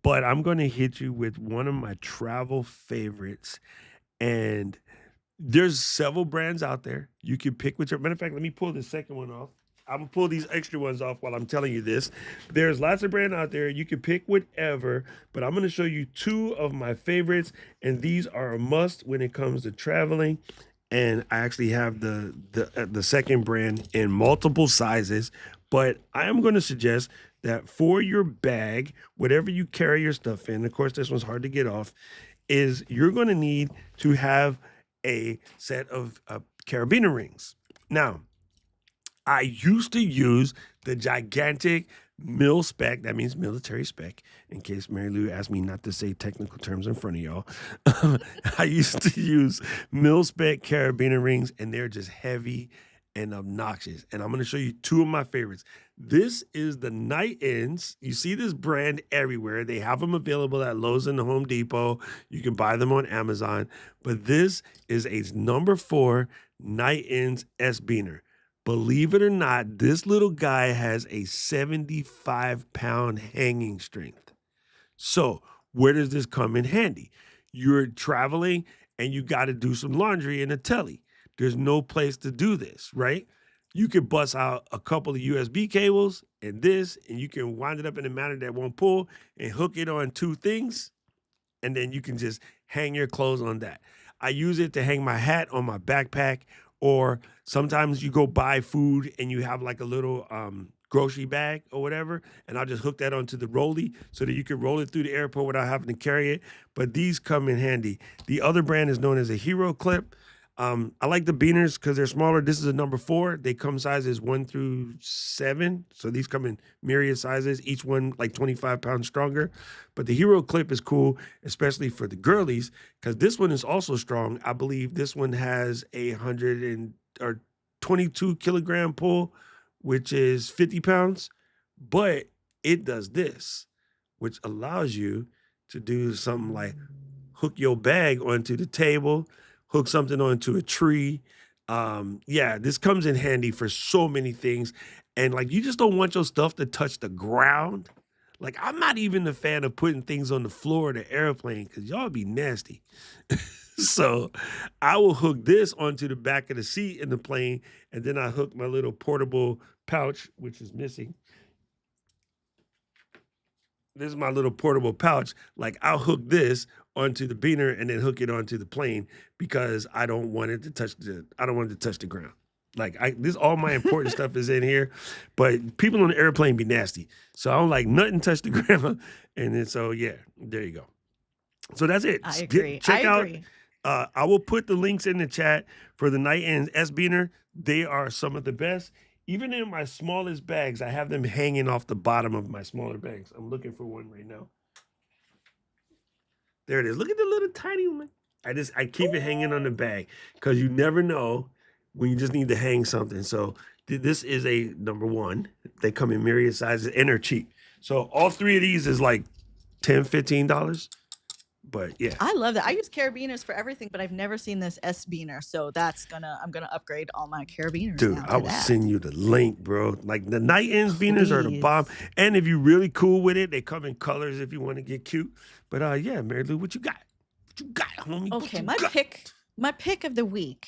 [SPEAKER 1] but I'm going to hit you with one of my travel favorites. And there's several brands out there. You can pick whichever. Matter of fact, let me pull the second one off. I'm gonna pull these extra ones off while I'm telling you this. There's lots of brand out there. You can pick whatever, but I'm gonna show you two of my favorites, and these are a must when it comes to traveling. And I actually have the second brand in multiple sizes, but I am going to suggest that for your bag, whatever you carry your stuff in, of course, this one's hard to get off, is you're going to need to have a set of carabiner rings. Now, I used to use the gigantic mil spec, that means military spec, in case Mary Lou asked me not to say technical terms in front of y'all. I used to use mil spec carabiner rings, and they're just heavy and obnoxious. And I'm going to show you two of my favorites. This is the Night Ends. You see this brand everywhere. They have them available at Lowe's and the Home Depot. You can buy them on Amazon. But this is a number 4 Night Ends S-Beaner. Believe it or not, this little guy has a 75-pound hanging strength. So where does this come in handy? You're traveling and you got to do some laundry in a telly. There's no place to do this, right? You could bust out a couple of USB cables and this, and you can wind it up in a manner that won't pull and hook it on 2 things, and then you can just hang your clothes on that. I use it to hang my hat on my backpack, or sometimes you go buy food and you have like a little grocery bag or whatever, and I'll just hook that onto the rollie so that you can roll it through the airport without having to carry it. But these come in handy. The other brand is known as a Hero Clip. I like the Beaners because they're smaller. This is a number 4. They come sizes 1 through 7. So these come in myriad sizes, each one like 25 pounds stronger. But the Hero Clip is cool, especially for the girlies, because this one is also strong. I believe this one has a 22 kilogram pull, which is 50 pounds. But it does this, which allows you to do something like hook your bag onto the table, hook something onto a tree. Yeah, this comes in handy for so many things. And like, you just don't want your stuff to touch the ground. Like, I'm not even a fan of putting things on the floor of the airplane because y'all be nasty. So I will hook this onto the back of the seat in the plane, and then I hook my little portable pouch, which is missing. This is my little portable pouch. Like, I'll hook this onto the beaner and then hook it onto the plane because I don't want it to touch the ground. Like, all my important stuff is in here, but people on the airplane be nasty. So I don't like nothing touch the ground. And then, so yeah, there you go. So that's it.
[SPEAKER 2] I agree.
[SPEAKER 1] I will put the links in the chat for the Night Ends S Beaner. They are some of the best. Even in my smallest bags, I have them hanging off the bottom of my smaller bags. I'm looking for one right now. There it is. Look at the little tiny one. I keep it hanging on the bag because you never know when you just need to hang something. So this is a number one. They come in myriad sizes and they're cheap. So all three of these is like $10, $15. But yeah,
[SPEAKER 2] I love that. I use carabiners for everything, but I've never seen this S beaner, so I'm gonna upgrade all my carabiners
[SPEAKER 1] dude,
[SPEAKER 2] now
[SPEAKER 1] I
[SPEAKER 2] to
[SPEAKER 1] will
[SPEAKER 2] that.
[SPEAKER 1] send you the link, bro. Like the Night Ends beaners are the bomb.
[SPEAKER 2] Please.
[SPEAKER 1] And if you're really cool with it, they come in colors if you want to get cute. But yeah, Mary Lou, what you got? What you got, homie? What
[SPEAKER 2] Okay,
[SPEAKER 1] you
[SPEAKER 2] my
[SPEAKER 1] got?
[SPEAKER 2] pick of the week.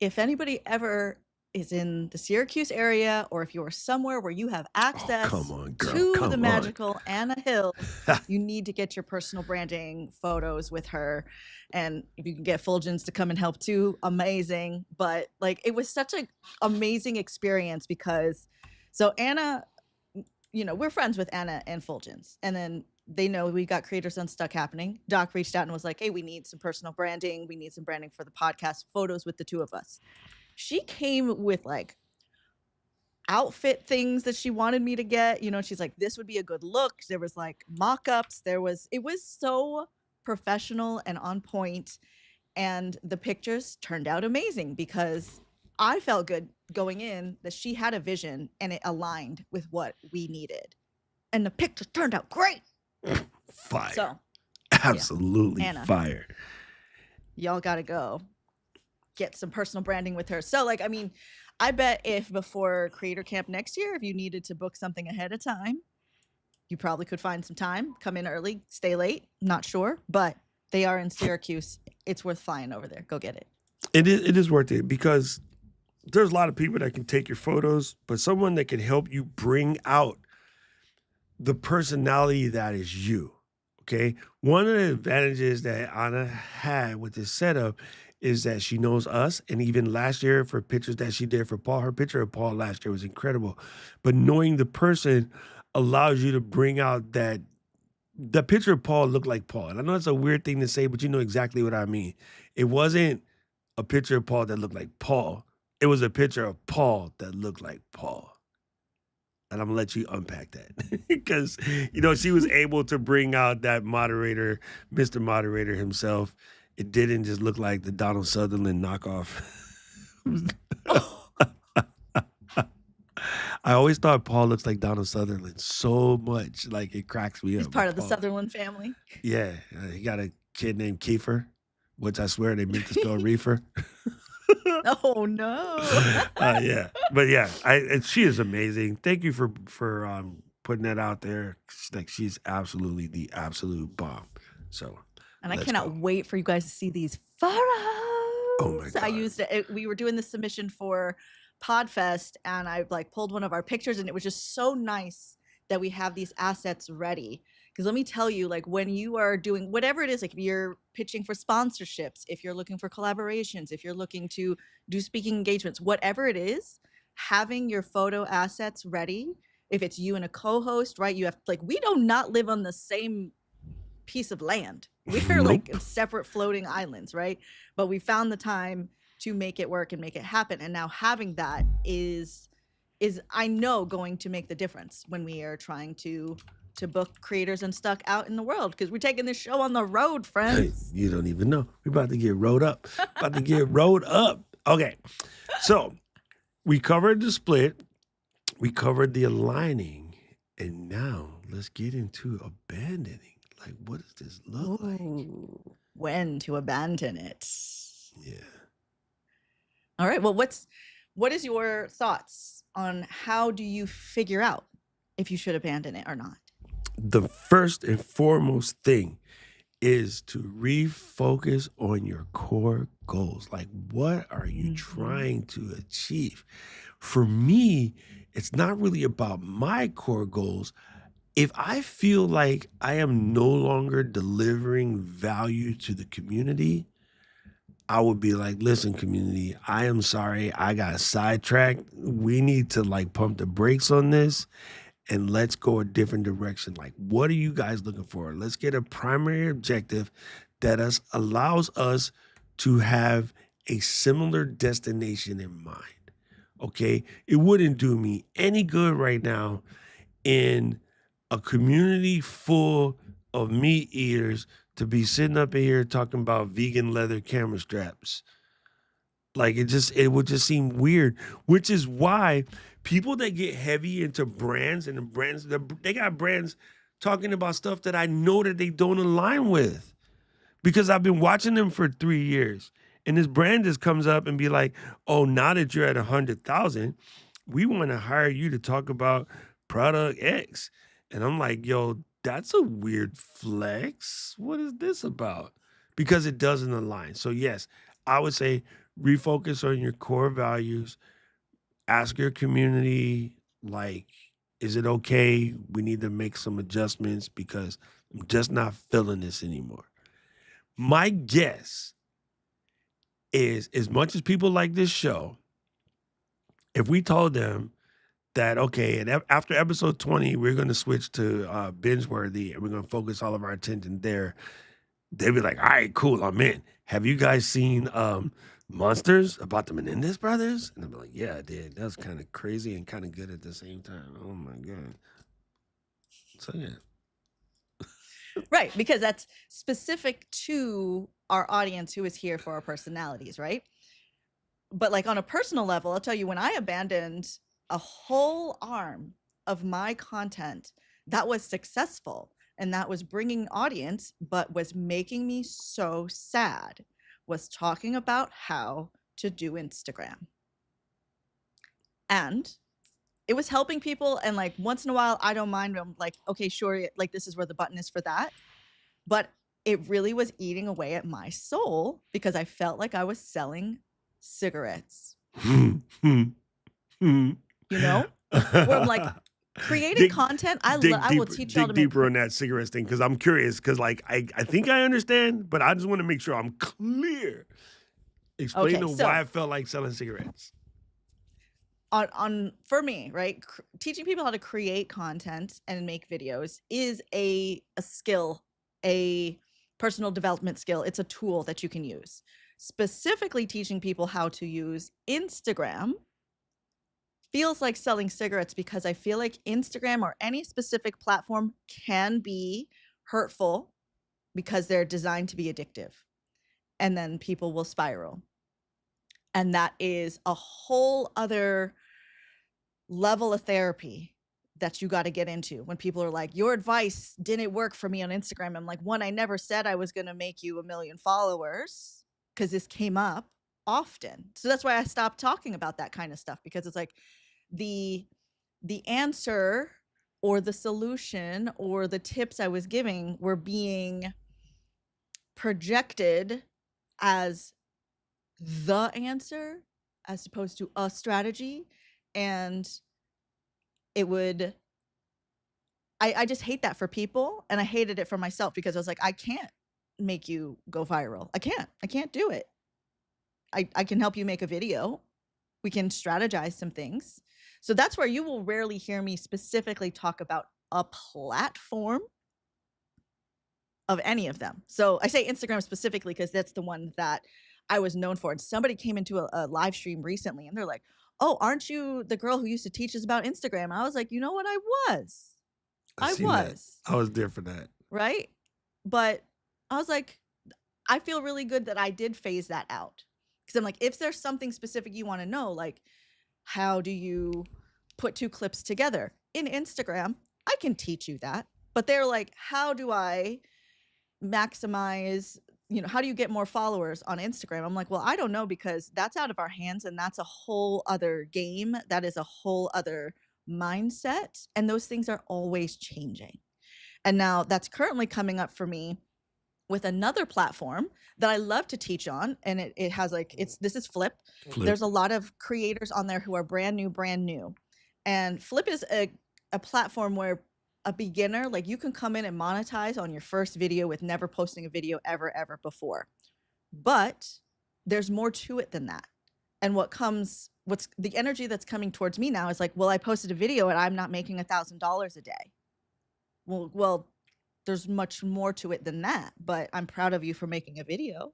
[SPEAKER 2] If anybody ever is in the Syracuse area, or if you are somewhere where you have access
[SPEAKER 1] come on, girl.
[SPEAKER 2] to
[SPEAKER 1] Come
[SPEAKER 2] the
[SPEAKER 1] on.
[SPEAKER 2] magical Anna Hill, you need to get your personal branding photos with her. And if you can get Fulgens to come and help too, amazing. But like, it was such an amazing experience because, so Anna, you know, we're friends with Anna and Fulgens, and then they know we got Creators Unstuck happening. Doc reached out and was like, hey, we need some personal branding. We need some branding for the podcast, photos with the two of us. She came with like outfit things that she wanted me to get. You know, she's like, this would be a good look. There was like mock-ups. It was so professional and on point. And the pictures turned out amazing because I felt good going in that she had a vision and it aligned with what we needed. And the pictures turned out great.
[SPEAKER 1] Fire.
[SPEAKER 2] So,
[SPEAKER 1] absolutely
[SPEAKER 2] Anna.
[SPEAKER 1] fire.
[SPEAKER 2] Y'all got to go get some personal branding with her. So, like, I mean, I bet if before Creator Camp next year, if you needed to book something ahead of time, you probably could find some time, come in early, stay late, not sure, but they are in Syracuse. It's worth flying over there. Go get it.
[SPEAKER 1] It is worth it because there's a lot of people that can take your photos, but someone that can help you bring out the personality that is you. Okay. One of the advantages that Anna had with this setup is that she knows us. And even last year for pictures that she did for Paul, her picture of Paul last year was incredible. But knowing the person allows you to bring out that the picture of Paul looked like Paul. And I know it's a weird thing to say, but you know exactly what I mean. It wasn't a picture of Paul that looked like Paul. It was a picture of Paul that looked like Paul. And I'm gonna let you unpack that because, you know, she was able to bring out that moderator, Mr. Moderator himself. It didn't just look like the Donald Sutherland knockoff. I always thought Paul looks like Donald Sutherland so much, like it cracks me up.
[SPEAKER 2] He's part of the Sutherland family.
[SPEAKER 1] Yeah, he got a kid named Kiefer, which I swear they meant to spell reefer.
[SPEAKER 2] Oh no!
[SPEAKER 1] Yeah, but yeah, she is amazing. Thank you for putting that out there. Like she's absolutely the absolute bomb. So,
[SPEAKER 2] and I cannot wait for you guys to see these photos.
[SPEAKER 1] Oh my god!
[SPEAKER 2] I used it. We were doing the submission for Podfest, and I like pulled one of our pictures, and it was just so nice that we have these assets ready. Because let me tell you, like when you are doing whatever it is, like if you're pitching for sponsorships, if you're looking for collaborations, if you're looking to do speaking engagements, whatever it is, having your photo assets ready. If it's you and a co-host, right? You have like, we do not live on the same piece of land. We're like separate floating islands, right? But we found the time to make it work and make it happen. And now having that is I know going to make the difference when we are trying to book Creators Unstuck out in the world, because we're taking this show on the road, friends.
[SPEAKER 1] Hey, you don't even know. We're about to get rode up. Okay. So we covered the split. We covered the aligning. And now let's get into abandoning. Like, what does this look like?
[SPEAKER 2] When to abandon it.
[SPEAKER 1] Yeah.
[SPEAKER 2] All right. Well, what is your thoughts on how do you figure out if you should abandon it or not?
[SPEAKER 1] The first and foremost thing is to refocus on your core goals. Like, what are you trying to achieve? For me, it's not really about my core goals. If I feel like I am no longer delivering value to the community, I would be like, listen, community, I am sorry. I got sidetracked. We need to like pump the brakes on this and let's go a different direction. Like, what are you guys looking for? Let's get a primary objective that allows us to have a similar destination in mind. Okay. It wouldn't do me any good right now in a community full of meat eaters to be sitting up in here talking about vegan leather camera straps. Like it would just seem weird, which is why people that get heavy into brands and the brands, they got brands talking about stuff that I know that they don't align with because I've been watching them for 3 years. And this brand just comes up and be like, oh, now that you're at 100,000, we want to hire you to talk about product X. And I'm like, yo, that's a weird flex. What is this about? Because it doesn't align. So, yes, I would say refocus on your core values, ask your community, like, is it okay? We need to make some adjustments because I'm just not feeling this anymore. My guess is as much as people like this show, if we told them that, okay, and after episode 20, we're going to switch to binge worthy and we're going to focus all of our attention there, they'd be like, all right, cool, I'm in. Have you guys seen Monsters about the Menendez brothers? And I'd be like, yeah, I did. That was kind of crazy and kind of good at the same time. Oh my God. So, yeah.
[SPEAKER 2] Right, because that's specific to our audience who is here for our personalities, right? But like on a personal level, I'll tell you, when I abandoned a whole arm of my content that was successful and that was bringing audience, but was making me so sad, was talking about how to do Instagram. And it was helping people. And like once in a while, I don't mind. I'm like, okay, sure. Like this is where the button is for that. But it really was eating away at my soul because I felt like I was selling cigarettes. You know? Where I'm like, creating content, I will teach y'all to
[SPEAKER 1] dig
[SPEAKER 2] make.
[SPEAKER 1] deeper on that cigarettes thing because I'm curious because like I think I understand, but I just want to make sure I'm clear. Explain
[SPEAKER 2] Okay,
[SPEAKER 1] to
[SPEAKER 2] so
[SPEAKER 1] why I felt like selling cigarettes.
[SPEAKER 2] on for me, right? Teaching people how to create content and make videos is a skill, a personal development skill. It's a tool that you can use. Specifically teaching people how to use Instagram feels like selling cigarettes because I feel like Instagram or any specific platform can be hurtful because they're designed to be addictive. And then people will spiral. And that is a whole other level of therapy that you got to get into when people are like, your advice didn't work for me on Instagram. I'm like, one, I never said I was going to make you 1 million followers because this came up often. So that's why I stopped talking about that kind of stuff, because it's like the answer or the solution or the tips I was giving were being projected as the answer as opposed to a strategy. And it would, I just hate that for people. And I hated it for myself because I was like, I can't make you go viral. I can't do it. I can help you make a video. We can strategize some things. So that's where you will rarely hear me specifically talk about a platform of any of them. So I say Instagram specifically because that's the one that I was known for. And somebody came into a live stream recently and they're like, oh, aren't you the girl who used to teach us about Instagram? And I was like, you know what? I was.
[SPEAKER 1] I seen that. I was there for that.
[SPEAKER 2] Right? But I was like, I feel really good that I did phase that out. Because I'm like, if there's something specific you want to know, like how do you put 2 clips together in Instagram, I can teach you that. But they're like, how do I maximize, how do you get more followers on Instagram? I'm like, well, I don't know, because that's out of our hands and that's a whole other game. That is a whole other mindset. And those things are always changing. And now that's currently coming up for me with another platform that I love to teach on. And it has like, this is Flip. There's a lot of creators on there who are brand new. And Flip is a platform where a beginner, like you can come in and monetize on your first video with never posting a video ever before. But there's more to it than that. And what's the energy that's coming towards me now is like, well, I posted a video and I'm not making $1,000 a day. Well, there's much more to it than that, but I'm proud of you for making a video.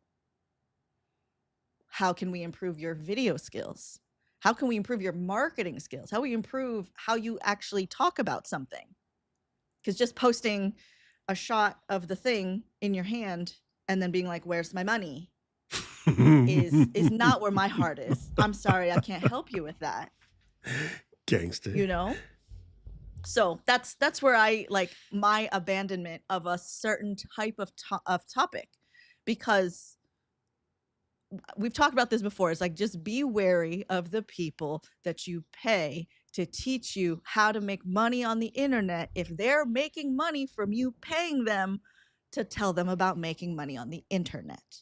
[SPEAKER 2] how can we improve your video skills? How can we improve your marketing skills? How we improve how you actually talk about something? Because just posting a shot of the thing in your hand and then being like, "Where's my money?" is not where my heart is. I'm sorry, I can't help you with that.
[SPEAKER 1] Gangster.
[SPEAKER 2] You know? So that's where I like my abandonment of a certain type of topic, because we've talked about this before. It's like, just be wary of the people that you pay to teach you how to make money on the internet if they're making money from you paying them to tell them about making money on the internet.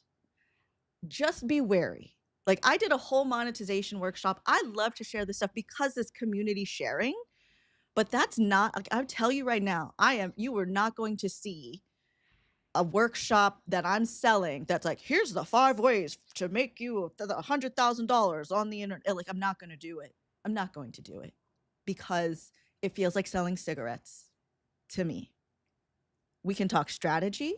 [SPEAKER 2] Just be wary. Like, I did a whole monetization workshop. I love to share this stuff because it's community sharing, but that's not, like, I'll tell you right now, you are not going to see a workshop that I'm selling that's like, here's the 5 ways to make you $100,000 on the internet. Like, I'm not going to do it. I'm not going to do it because it feels like selling cigarettes to me. We can talk strategy.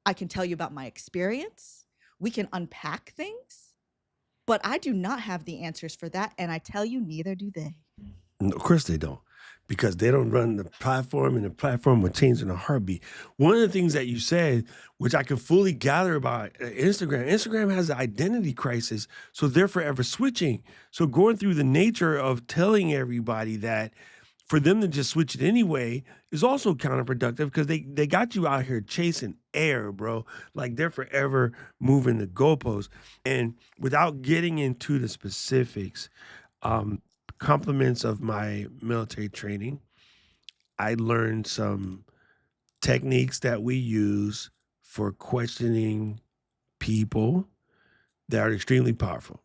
[SPEAKER 2] I can tell you about my experience. We can unpack things, but I do not have the answers for that. And I tell you, neither do they.
[SPEAKER 1] No, of course they don't, because they don't run the platform, and the platform will change in a heartbeat. One of the things that you said, which I can fully gather about Instagram has an identity crisis, so they're forever switching. So going through the nature of telling everybody that for them to just switch it anyway is also counterproductive, because they got you out here chasing air, bro. Like, they're forever moving the goalposts. And without getting into the specifics, compliments of my military training, I learned some techniques that we use for questioning people that are extremely powerful.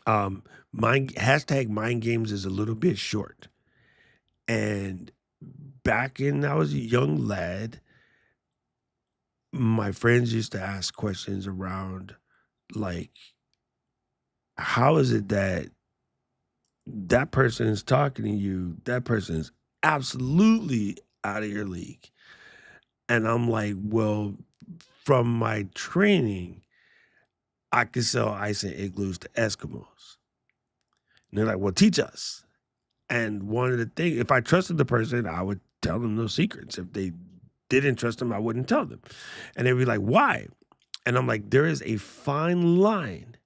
[SPEAKER 1] Hashtag mind games is a little bit short. And back in, I was a young lad, my friends used to ask questions around, like, how is it that that person is talking to you, that person is absolutely out of your league? And I'm like, well, from my training, I can sell ice and igloos to Eskimos. And they're like, well, teach us. And one of the things, if I trusted the person, I would tell them those secrets. If they didn't trust them, I wouldn't tell them. And they'd be like, why? And I'm like, there is a fine line,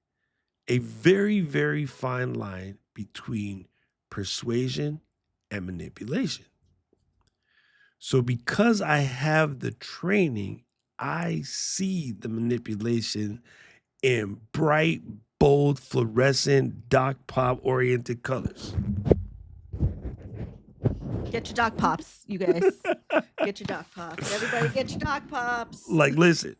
[SPEAKER 1] a very, very fine line between persuasion and manipulation. So because I have the training, I see the manipulation in bright, bold, fluorescent, Doc Pop oriented colors.
[SPEAKER 2] Get your Doc Pops, you guys. Get your Doc Pops. Everybody get your Doc Pops.
[SPEAKER 1] Like, listen,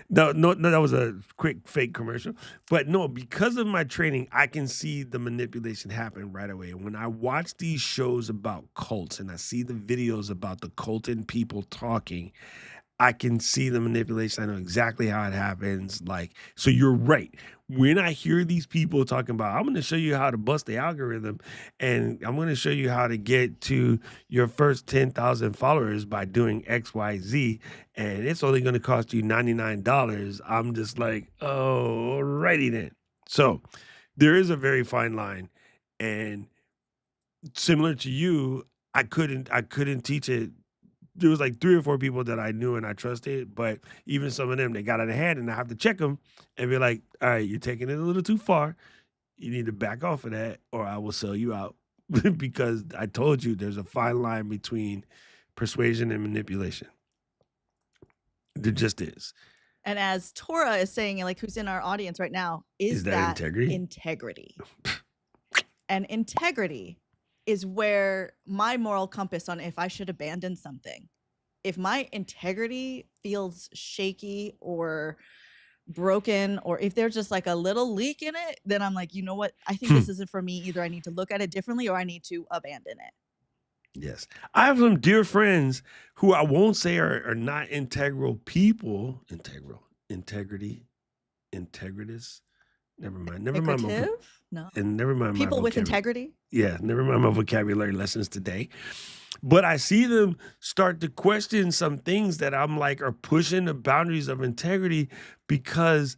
[SPEAKER 1] no, that was a quick fake commercial. But no, because of my training, I can see the manipulation happen right away. When I watch these shows about cults and I see the videos about the cult and people talking, I can see the manipulation. I know exactly how it happens. Like, so you're right. When I hear these people talking about, I'm going to show you how to bust the algorithm, and I'm going to show you how to get to your first 10,000 followers by doing X, Y, Z, and it's only going to cost you $99. I'm just like, oh, alrighty then. So there is a very fine line, and similar to you, I couldn't teach it. There was like 3 or 4 people that I knew and I trusted, but even some of them, they got out of hand, and I have to check them and be like, all right, you're taking it a little too far. You need to back off of that, or I will sell you out. Because I told you there's a fine line between persuasion and manipulation. There just is.
[SPEAKER 2] And as Tora is saying, like, who's in our audience right now, is that
[SPEAKER 1] integrity?
[SPEAKER 2] Integrity. And integrity is where my moral compass on if I should abandon something. If my integrity feels shaky or broken, or if there's just like a little leak in it, then I'm like, you know what? I think this isn't for me. Either I need to look at it differently or I need to abandon it.
[SPEAKER 1] Yes. I have some dear friends who I won't say are not integral people. Integrity, integritous. Never mind.
[SPEAKER 2] No.
[SPEAKER 1] And never mind.
[SPEAKER 2] People with integrity.
[SPEAKER 1] Yeah, never mind my vocabulary lessons today. But I see them start to question some things that I'm like are pushing the boundaries of integrity, because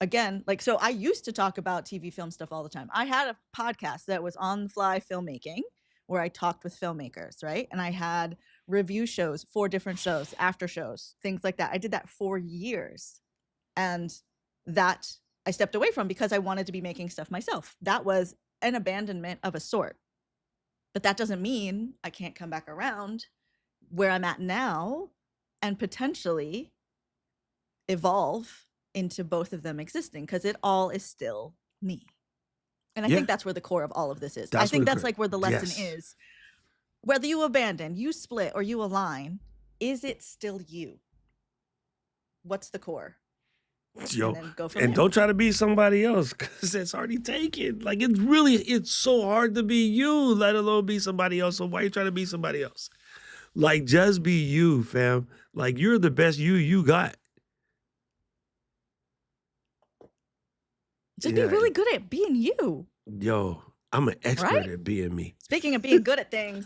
[SPEAKER 2] again, like, so I used to talk about TV film stuff all the time. I had a podcast that was on the fly filmmaking where I talked with filmmakers, right? And I had review shows, 4 different shows, after shows, things like that. I did that for years. And that I stepped away from because I wanted to be making stuff myself. That was an abandonment of a sort. But that doesn't mean I can't come back around where I'm at now and potentially evolve into both of them existing, because it all is still me. And I
[SPEAKER 1] Yeah.
[SPEAKER 2] think that's where the core of all of this is. I
[SPEAKER 1] That's
[SPEAKER 2] think
[SPEAKER 1] where the
[SPEAKER 2] that's
[SPEAKER 1] core-
[SPEAKER 2] like where the lesson
[SPEAKER 1] Yes.
[SPEAKER 2] is. Whether you abandon, you split, or you align, is it still you? What's the core?
[SPEAKER 1] Yo,
[SPEAKER 2] And then go from
[SPEAKER 1] and
[SPEAKER 2] there.
[SPEAKER 1] don't try to be somebody else because it's already taken. Like it's so hard to be you, let alone be somebody else. So why are you trying to be somebody else? Like just be you, fam. Like you're the best you got.
[SPEAKER 2] Just be
[SPEAKER 1] Yeah.
[SPEAKER 2] really good at being you.
[SPEAKER 1] Yo, I'm an expert
[SPEAKER 2] Right?
[SPEAKER 1] at being me.
[SPEAKER 2] Speaking of being good at things,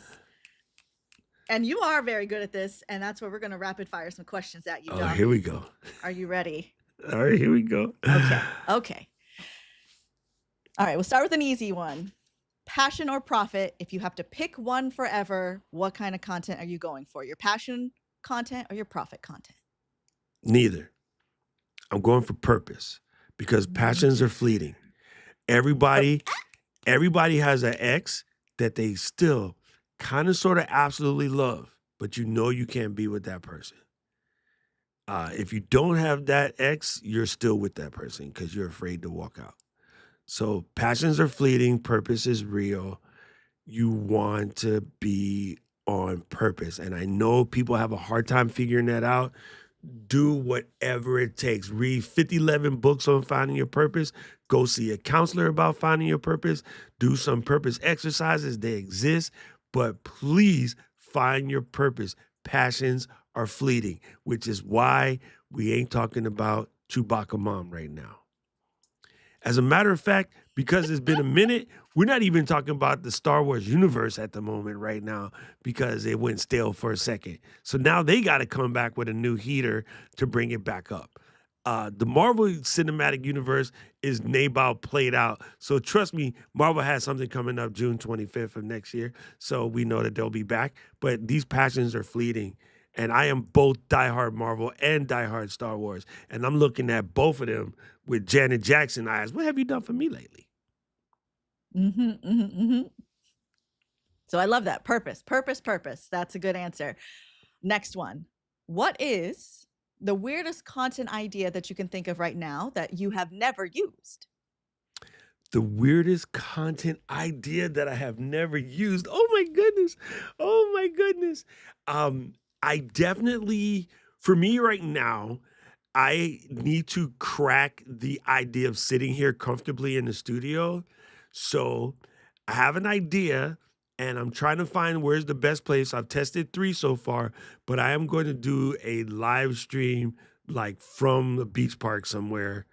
[SPEAKER 2] and you are very good at this, and that's where we're going to rapid fire some questions at you,
[SPEAKER 1] Oh,
[SPEAKER 2] Doc.
[SPEAKER 1] here we go.
[SPEAKER 2] Are you ready?
[SPEAKER 1] All right, here we go.
[SPEAKER 2] Okay. Okay. All right, we'll start with an easy one. Passion or profit? If you have to pick one forever, what kind of content are you going for? Your passion content or your profit content?
[SPEAKER 1] Neither. I'm going for purpose because passions are fleeting. Everybody has an ex that they still kind of sort of absolutely love, but you know you can't be with that person. If you don't have that ex, you're still with that person because you're afraid to walk out. So passions are fleeting, purpose is real. You want to be on purpose. And I know people have a hard time figuring that out. Do whatever it takes. Read 11 books on finding your purpose. Go see a counselor about finding your purpose. Do some purpose exercises. They exist. But please find your purpose. Passions are fleeting, which is why we ain't talking about Chewbacca Mom right now. As a matter of fact, because it's been a minute, we're not even talking about the Star Wars universe at the moment right now because it went stale for a second. So now they got to come back with a new heater to bring it back up. The Marvel Cinematic Universe is about played out. So trust me, Marvel has something coming up June 25th of next year. So we know that they'll be back. But these passions are fleeting. And I am both diehard Marvel and diehard Star Wars. And I'm looking at both of them with Janet Jackson eyes. What have you done for me lately?
[SPEAKER 2] So I love that. Purpose. That's a good answer. Next one. What is the weirdest content idea that you can think of right now that you have never used?
[SPEAKER 1] The weirdest content idea that I have never used. Oh my goodness. Oh my goodness. I definitely, for me right now, I need to crack the idea of sitting here comfortably in the studio. So I have an idea and I'm trying to find where's the best place. I've tested 3 so far, but I am going to do a live stream like from the beach park somewhere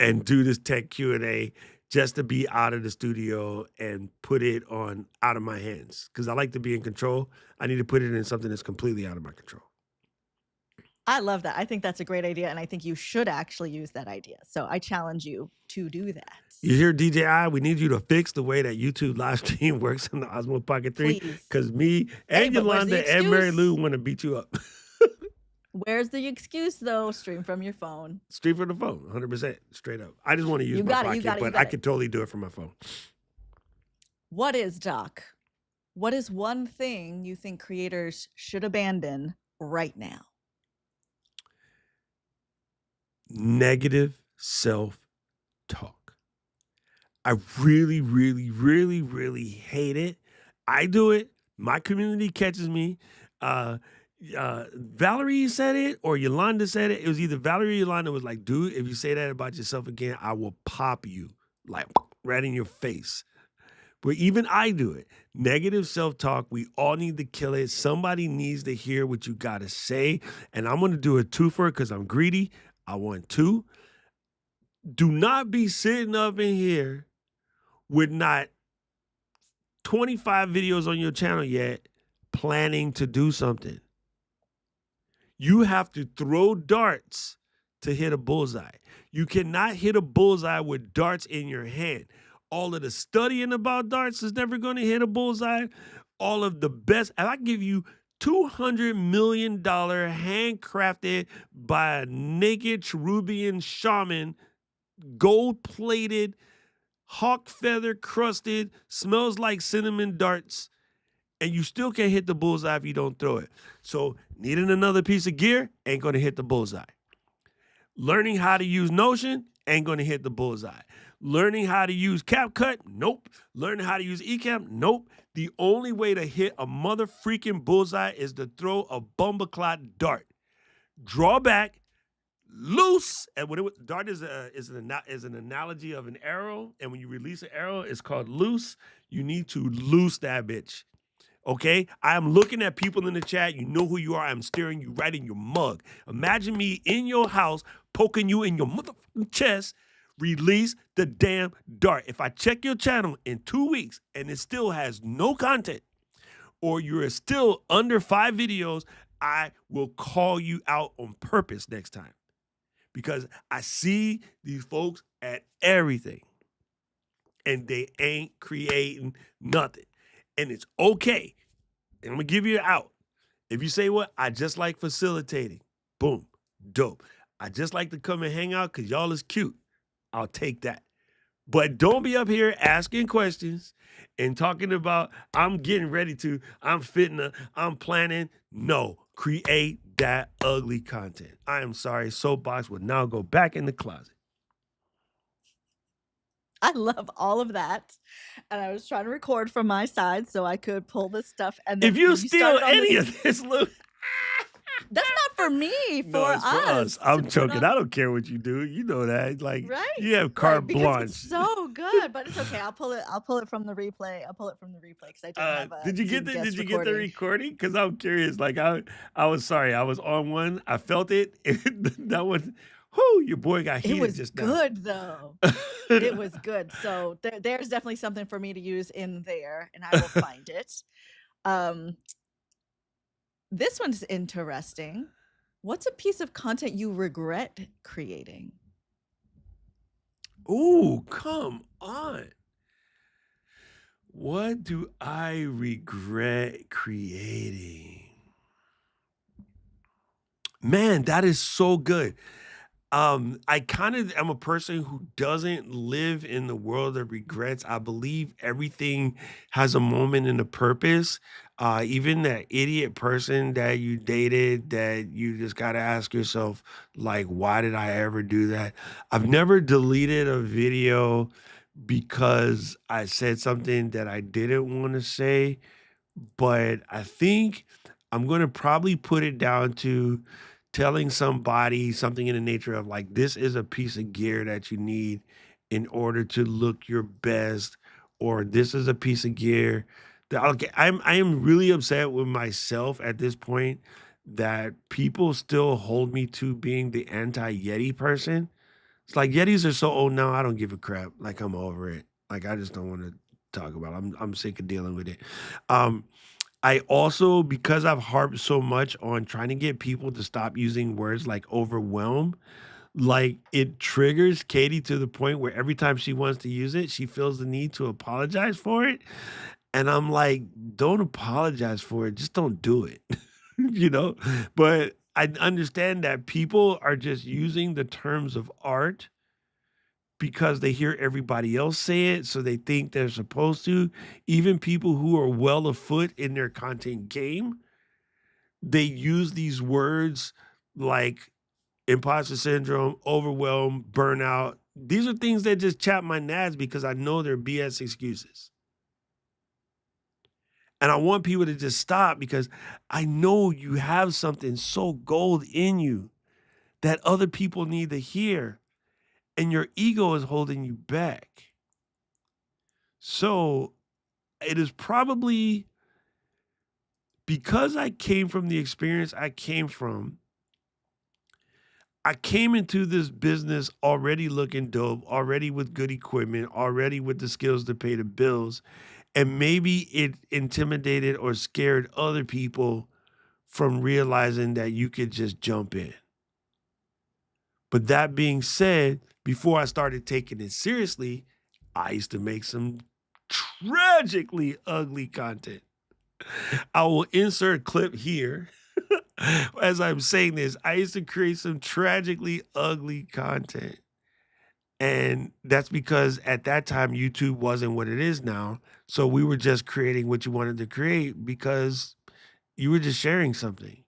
[SPEAKER 1] and do this tech Q&A just to be out of the studio and put it on out of my hands because I like to be in control. I need to put it in something that's completely out of my control.
[SPEAKER 2] I love that. I think that's a great idea, and I think you should actually use that idea. So I challenge you to do that.
[SPEAKER 1] You hear DJI? We need you to fix the way that YouTube live stream works on the Osmo Pocket 3
[SPEAKER 2] Please.
[SPEAKER 1] because me and
[SPEAKER 2] Hey, but where's the
[SPEAKER 1] Yolanda and Mary Lou
[SPEAKER 2] excuse?
[SPEAKER 1] want to beat you up.
[SPEAKER 2] Where's the excuse, though? Stream from your phone.
[SPEAKER 1] Straight from the phone, 100%, straight up. I just want to use
[SPEAKER 2] You
[SPEAKER 1] my
[SPEAKER 2] got it,
[SPEAKER 1] pocket,
[SPEAKER 2] you got it, you
[SPEAKER 1] but
[SPEAKER 2] got
[SPEAKER 1] I
[SPEAKER 2] it.
[SPEAKER 1] could totally do it from my phone.
[SPEAKER 2] What is, Doc? What is one thing you think creators should abandon right now?
[SPEAKER 1] Negative self-talk. I really, really, really, really hate it. I do it. My community catches me. Valerie said it or Yolanda said it. It was either Valerie or Yolanda was like, dude, if you say that about yourself again, I will pop you like right in your face. But even I do it. Negative self-talk. We all need to kill it. Somebody needs to hear what you got to say. And I'm going to do a twofer because I'm greedy. I want 2. Do not be sitting up in here with not 25 videos on your channel yet planning to do something. You have to throw darts to hit a bullseye. You cannot hit a bullseye with darts in your hand. All of the studying about darts is never going to hit a bullseye. All of the best, and I give you $200 million handcrafted by a naked Cherubian shaman, gold plated, hawk feather crusted, smells like cinnamon darts, and you still can't hit the bullseye if you don't throw it. So needing another piece of gear ain't going to hit the bullseye. Learning how to use Notion ain't going to hit the bullseye. Learning how to use CapCut, nope. Learning how to use Ecamm, nope. The only way to hit a mother freaking bullseye is to throw a bumbleclot dart. Draw back, loose, and when dart is an analogy of an arrow, and when you release an arrow, it's called loose. You need to loose that bitch. Okay, I am looking at people in the chat. You know who you are. I'm staring you right in your mug. Imagine me in your house poking you in your motherfucking chest. Release the damn dart. If I check your channel in 2 weeks and it still has no content, or you're still under 5 videos, I will call you out on purpose next time. Because I see these folks at everything and they ain't creating nothing. And it's okay. And I'm going to give you an out. If you say, what, I just like facilitating. Boom. Dope. I just like to come and hang out because y'all is cute. I'll take that. But don't be up here asking questions and talking about, I'm getting ready to, I'm fitting, I'm planning. No, create that ugly content. I am sorry. Soapbox will now go back in the closet.
[SPEAKER 2] I love all of that. And I was trying to record from my side so I could pull this stuff. And then
[SPEAKER 1] If you
[SPEAKER 2] when
[SPEAKER 1] steal
[SPEAKER 2] started on
[SPEAKER 1] any of this, Lou.
[SPEAKER 2] That's not for me, for
[SPEAKER 1] No, it's for us. I'm
[SPEAKER 2] to put
[SPEAKER 1] joking.
[SPEAKER 2] on-
[SPEAKER 1] I don't care what you do. You know that. Like,
[SPEAKER 2] Right?
[SPEAKER 1] you have
[SPEAKER 2] Right,
[SPEAKER 1] carte
[SPEAKER 2] because
[SPEAKER 1] blanche.
[SPEAKER 2] it's so good, but it's okay. I'll pull it from the replay. I'll pull it from the replay because I did have a
[SPEAKER 1] Did you get
[SPEAKER 2] Zoom
[SPEAKER 1] the
[SPEAKER 2] guest
[SPEAKER 1] get the recording? Because I'm curious. Like I was sorry. I was on one. I felt it. That one. Whoo! Your boy got heated
[SPEAKER 2] It was
[SPEAKER 1] just now.
[SPEAKER 2] good though. It was good. So there's definitely something for me to use in there, and I will find it. This one's interesting. What's a piece of content you regret creating?
[SPEAKER 1] Ooh, come on. What do I regret creating? Man, that is so good. I kind of am a person who doesn't live in the world of regrets. I believe everything has a moment and a purpose. Even that idiot person that you dated that you just got to ask yourself, like, why did I ever do that? I've never deleted a video because I said something that I didn't want to say, but I think I'm going to probably put it down to telling somebody something in the nature of like, this is a piece of gear that you need in order to look your best, or this is a piece of gear that okay, I am really upset with myself at this point that people still hold me to being the anti-Yeti person. It's like Yetis are so old now, I don't give a crap. Like I'm over it. Like I just don't want to talk about it. I'm sick of dealing with it. Um, I also, because I've harped so much on trying to get people to stop using words like overwhelm, like it triggers Katie to the point where every time she wants to use it, she feels the need to apologize for it. And I'm like, don't apologize for it. Just don't do it. you know? But I understand that people are just using the terms of art because they hear everybody else say it, so they think they're supposed to. Even people who are well afoot in their content game, they use these words like imposter syndrome, overwhelm, burnout. These are things that just chap my nads because I know they're BS excuses. And I want people to just stop because I know you have something so gold in you that other people need to hear, and your ego is holding you back. So it is probably because I came from the experience I came from. I came into this business already looking dope, already with good equipment, already with the skills to pay the bills. And maybe it intimidated or scared other people from realizing that you could just jump in. But that being said, before I started taking it seriously, I used to make some tragically ugly content. I will insert a clip here. As I'm saying this, I used to create some tragically ugly content. And that's because at that time, YouTube wasn't what it is now. So we were just creating what you wanted to create because you were just sharing something.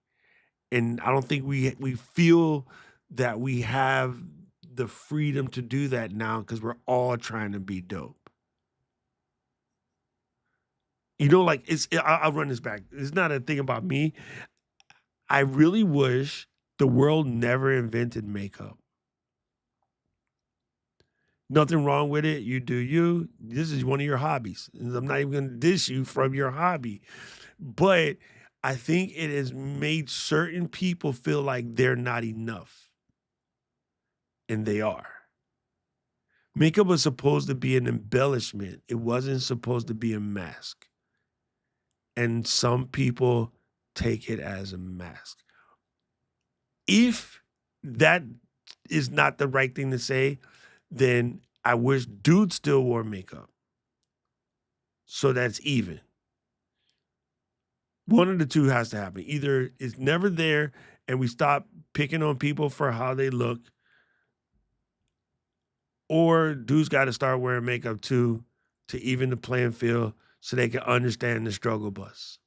[SPEAKER 1] And I don't think we feel that we have the freedom to do that now because we're all trying to be dope. You know, like I'll run this back. It's not a thing about me. I really wish the world never invented makeup. Nothing wrong with it. You do you. This is one of your hobbies. And I'm not even going to diss you from your hobby. But I think it has made certain people feel like they're not enough. And they are. Makeup was supposed to be an embellishment. It wasn't supposed to be a mask. And some people take it as a mask. If that is not the right thing to say, then I wish dudes still wore makeup. So that's even. One of the two has to happen. Either it's never there and we stop picking on people for how they look, or dudes got to start wearing makeup too to even the playing field so they can understand the struggle bus.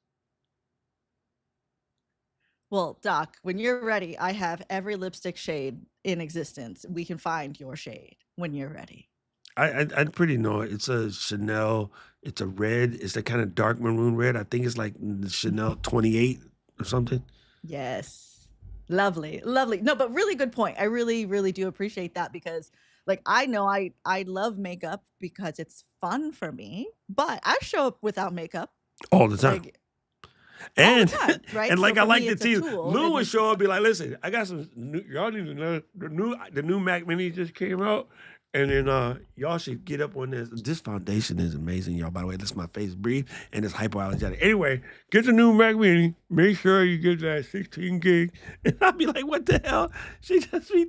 [SPEAKER 2] Well, Doc, when you're ready, I have every lipstick shade in existence. We can find your shade when you're ready.
[SPEAKER 1] I pretty know it. It's a Chanel. It's a red. It's the kind of dark maroon red. I think it's like the Chanel 28 or something.
[SPEAKER 2] Yes. Lovely. Lovely. No, but really good point. I really, really do appreciate that because like I know I love makeup because it's fun for me, but I show up without makeup
[SPEAKER 1] All the time.
[SPEAKER 2] like all the
[SPEAKER 1] And
[SPEAKER 2] time, right?
[SPEAKER 1] and
[SPEAKER 2] So
[SPEAKER 1] like I
[SPEAKER 2] for
[SPEAKER 1] like
[SPEAKER 2] me,
[SPEAKER 1] to
[SPEAKER 2] it's a
[SPEAKER 1] tell you,
[SPEAKER 2] tool.
[SPEAKER 1] Lou
[SPEAKER 2] It
[SPEAKER 1] would
[SPEAKER 2] makes
[SPEAKER 1] show up and be like, listen, I got some new, y'all need to know the new Mac Mini just came out. And then y'all should get up on this. This foundation is amazing, y'all. By the way, this is my face breathe and it's hypoallergenic. Anyway, get the new Mac Mini. Make sure you get that 16 gig. And I'll be like, what the hell? She just be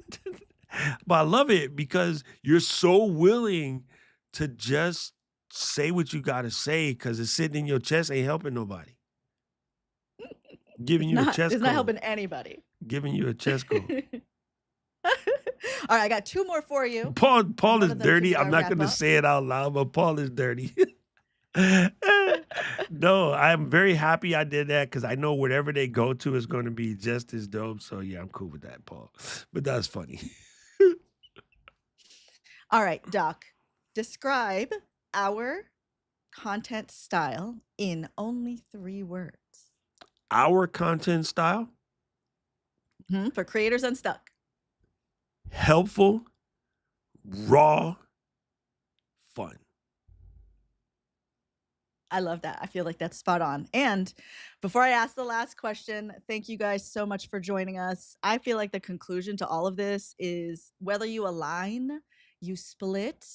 [SPEAKER 1] but I love it because you're so willing to just say what you gotta say because it's sitting in your chest ain't helping nobody. Giving you a chest
[SPEAKER 2] it's not
[SPEAKER 1] cold.
[SPEAKER 2] helping anybody.
[SPEAKER 1] Giving you a chest cold.
[SPEAKER 2] All right, I got two more for you.
[SPEAKER 1] Paul
[SPEAKER 2] One
[SPEAKER 1] is
[SPEAKER 2] of them can
[SPEAKER 1] dirty.
[SPEAKER 2] be
[SPEAKER 1] I'm
[SPEAKER 2] our
[SPEAKER 1] not
[SPEAKER 2] wrap
[SPEAKER 1] gonna
[SPEAKER 2] up.
[SPEAKER 1] say it out loud, but Paul is dirty. No, I'm very happy I did that because I know whatever they go to is going to be just as dope. So yeah, I'm cool with that, Paul. But that's funny.
[SPEAKER 2] All right, Doc, describe our content style in only 3 words.
[SPEAKER 1] Our content style,
[SPEAKER 2] For creators unstuck.
[SPEAKER 1] helpful, raw, fun.
[SPEAKER 2] I love that. I feel like that's spot on. And before I ask the last question, thank you guys so much for joining us. I feel like the conclusion to all of this is whether you align, you split,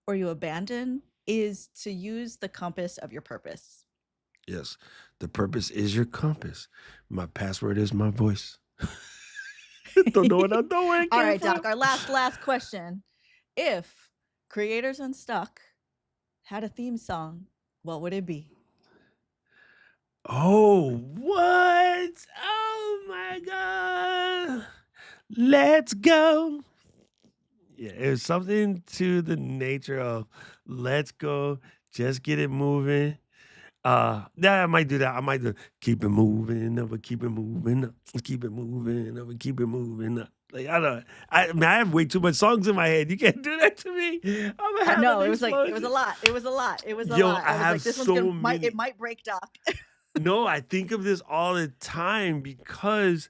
[SPEAKER 2] or you abandon is to use the compass of your purpose.
[SPEAKER 1] Yes, the purpose is your compass. My password is my voice. Don't know where it
[SPEAKER 2] All
[SPEAKER 1] came
[SPEAKER 2] right,
[SPEAKER 1] from.
[SPEAKER 2] Doc, our last question. If Creators Unstuck had a theme song, what would it be?
[SPEAKER 1] Oh, what? Oh my God. Let's go. Yeah, it was something to the nature of let's go, just get it moving. Yeah, I might do that. I might do keep it moving, never keep it moving, keep it moving, never keep it moving. Like I don't, I mean, I have way too much songs in my head. You can't do that to me. I'm gonna have
[SPEAKER 2] No,
[SPEAKER 1] an
[SPEAKER 2] it was like it was a
[SPEAKER 1] explosion.
[SPEAKER 2] lot. It was a lot. It was a
[SPEAKER 1] Yo,
[SPEAKER 2] lot.
[SPEAKER 1] I
[SPEAKER 2] I was
[SPEAKER 1] have
[SPEAKER 2] like, this one's
[SPEAKER 1] so
[SPEAKER 2] gonna
[SPEAKER 1] many.
[SPEAKER 2] it might break Doc.
[SPEAKER 1] No, I think of this all the time because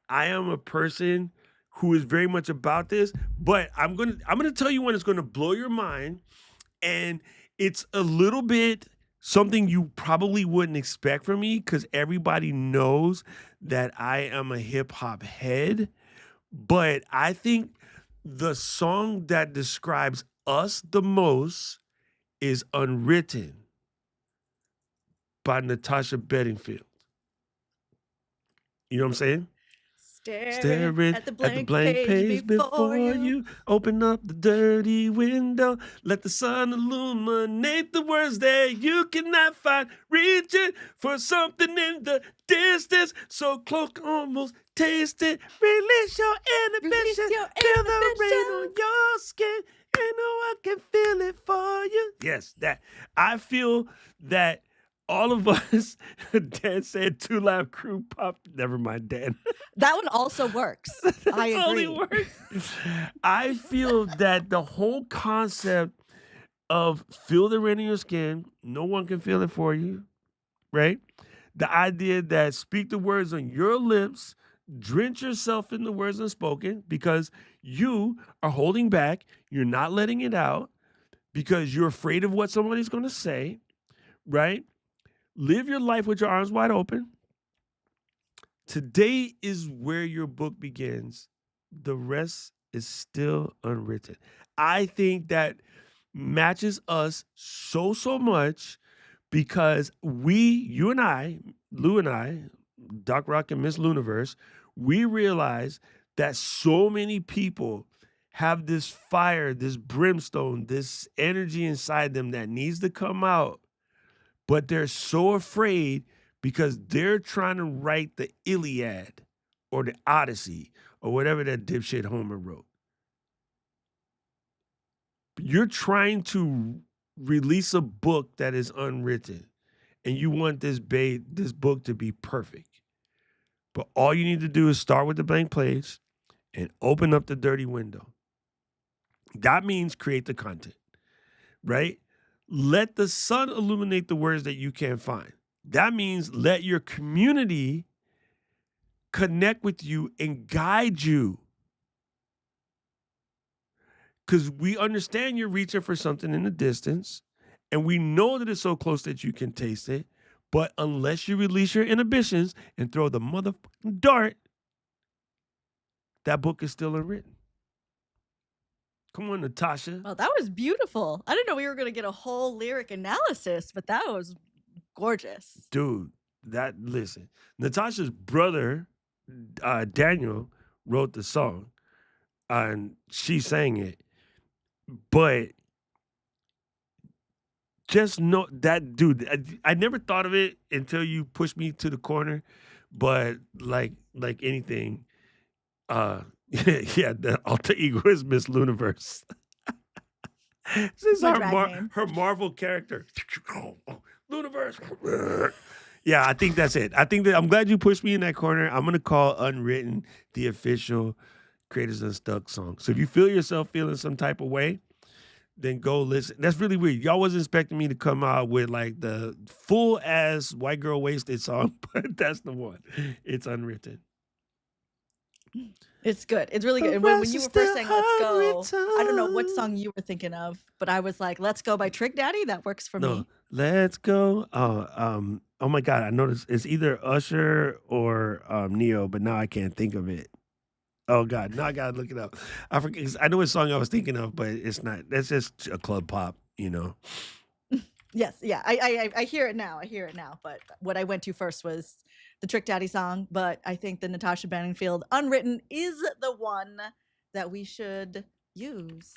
[SPEAKER 1] I am a person who is very much about this, but I'm gonna tell you when it's gonna blow your mind, and it's a little bit something you probably wouldn't expect from me because everybody knows that I am a hip hop head, but I think the song that describes us the most is Unwritten by Natasha Bedingfield. You know what I'm saying?
[SPEAKER 2] Staring at the blank page before you.
[SPEAKER 1] you. Open up the dirty window. Let the sun illuminate the words that you cannot find. Reaching for something in the distance. So close, almost taste it. Release your inhibition.
[SPEAKER 2] Release your
[SPEAKER 1] Feel the rain on
[SPEAKER 2] inhibitions.
[SPEAKER 1] your skin. You know I can feel it for you. Yes, that. I feel that all of us, Dan said 2 Live Crew pop. Never mind, Dan.
[SPEAKER 2] That one also works. I
[SPEAKER 1] Totally
[SPEAKER 2] agree.
[SPEAKER 1] works. I feel that the whole concept of feel the rain in your skin, no one can feel it for you, right? The idea that speak the words on your lips, drench yourself in the words unspoken because you are holding back, you're not letting it out because you're afraid of what somebody's going to say, right? Live your life with your arms wide open. Today is where your book begins. The rest is still unwritten. I think that matches us so much because you and I, Lou and I, Doc Rock and Miss Luniverse, we realize that so many people have this fire, this brimstone, this energy inside them that needs to come out, but they're so afraid because they're trying to write the Iliad or the Odyssey or whatever that dipshit Homer wrote. You're trying to release a book that is unwritten, and you want this book to be perfect. But all you need to do is start with the blank page and open up the dirty window. That means create the content, right? Let the sun illuminate the words that you can't find. That means let your community connect with you and guide you. Because we understand you're reaching for something in the distance, and we know that it's so close that you can taste it. But unless you release your inhibitions and throw the motherfucking dart, that book is still unwritten. Come on, Natasha.
[SPEAKER 2] Oh, that was beautiful. I didn't know we were going to get a whole lyric analysis, but that was gorgeous.
[SPEAKER 1] Dude, listen. Natasha's brother, Daniel, wrote the song, and she sang it. But just know that, dude, I never thought of it until you pushed me to the corner. But like anything, yeah, the alter ego is Miss Luniverse. This is
[SPEAKER 2] My drag name.
[SPEAKER 1] her Marvel character. Luniverse. Yeah, I think that's it. I think that I'm glad you pushed me in that corner. I'm gonna call Unwritten the official Creators Unstuck song. So if you feel yourself feeling some type of way, then go listen. That's really weird. Y'all wasn't expecting me to come out with like the full ass white girl wasted song, but that's the one. It's Unwritten.
[SPEAKER 2] It's good. It's really good. And when you were first saying let's go, I don't know what song you were thinking of, but I was like, let's go by Trick Daddy. That works for me.
[SPEAKER 1] Let's go. Oh my God. I noticed it's either Usher or Neo, but now I can't think of it. Oh God, now I gotta look it up. I forget. I know what song I was thinking of, but it's not. That's just a club pop, you know.
[SPEAKER 2] Yes, yeah, I hear it now. I hear it now. But what I went to first was the Trick Daddy song. But I think the Natasha Bedingfield Unwritten is the one that we should use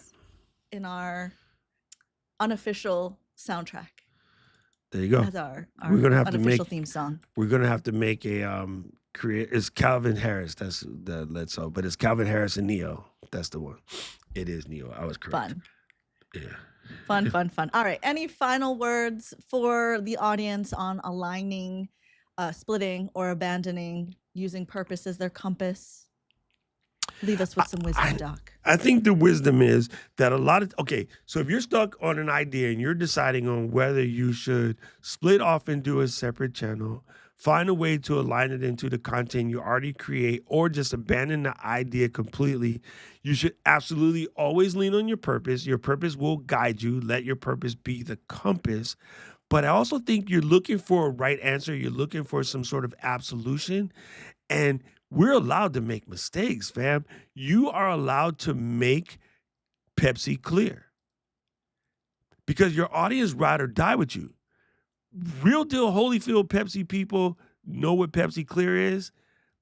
[SPEAKER 2] in our unofficial soundtrack.
[SPEAKER 1] There you go.
[SPEAKER 2] As our
[SPEAKER 1] we're gonna have
[SPEAKER 2] unofficial
[SPEAKER 1] to make
[SPEAKER 2] theme song.
[SPEAKER 1] We're gonna have to make a It's Calvin Harris. That's the lead song, but it's Calvin Harris and Neo. That's the one. It is Neo. I was correct.
[SPEAKER 2] Fun.
[SPEAKER 1] Yeah.
[SPEAKER 2] Fun. All right. Any final words for the audience on aligning, splitting, or abandoning, using purpose as their compass? Leave us with some wisdom, Doc.
[SPEAKER 1] I think the wisdom is that so if you're stuck on an idea and you're deciding on whether you should split off and do a separate channel, find a way to align it into the content you already create, or just abandon the idea completely, you should absolutely always lean on your purpose. Your purpose will guide you. Let your purpose be the compass. But I also think you're looking for a right answer. You're looking for some sort of absolution. And we're allowed to make mistakes, fam. You are allowed to make Pepsi clear because your audience ride or die with you. Real deal Holyfield Pepsi people know what Pepsi Clear is.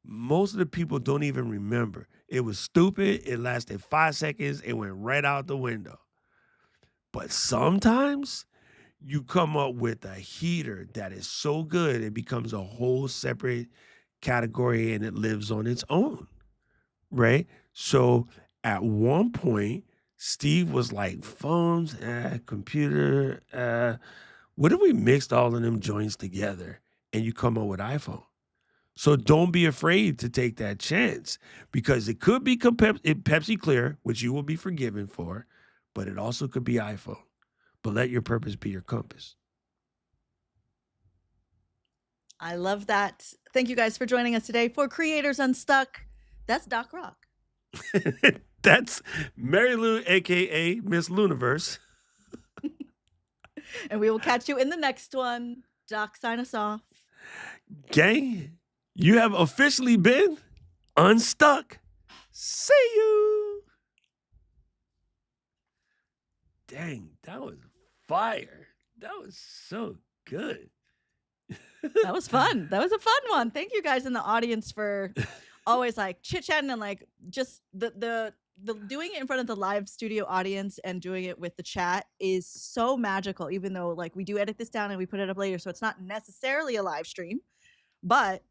[SPEAKER 1] most of the people don't even remember. It was stupid. It lasted 5 seconds. It went right out the window. But sometimes you come up with a heater that is so good, it becomes a whole separate category and it lives on its own, right? So at one point, Steve was like, phones, computer, what if we mixed all of them joints together and you come up with iPhone? So don't be afraid to take that chance because it could be Pepsi Clear, which you will be forgiven for, but it also could be iPhone. But let your purpose be your compass.
[SPEAKER 2] I love that. Thank you guys for joining us today for Creators Unstuck. That's Doc Rock.
[SPEAKER 1] That's Mary Lou, aka Miss Luniverse.
[SPEAKER 2] And we will catch you in the next one. Doc, sign us off.
[SPEAKER 1] Gang, you have officially been unstuck. See you. Dang, that was fire. That was so good.
[SPEAKER 2] That was fun. That was a fun one. Thank you guys in the audience for always like chit-chatting and like just the doing it in front of the live studio audience and doing it with the chat is so magical, even though like we do edit this down and we put it up later, so it's not necessarily a live stream. But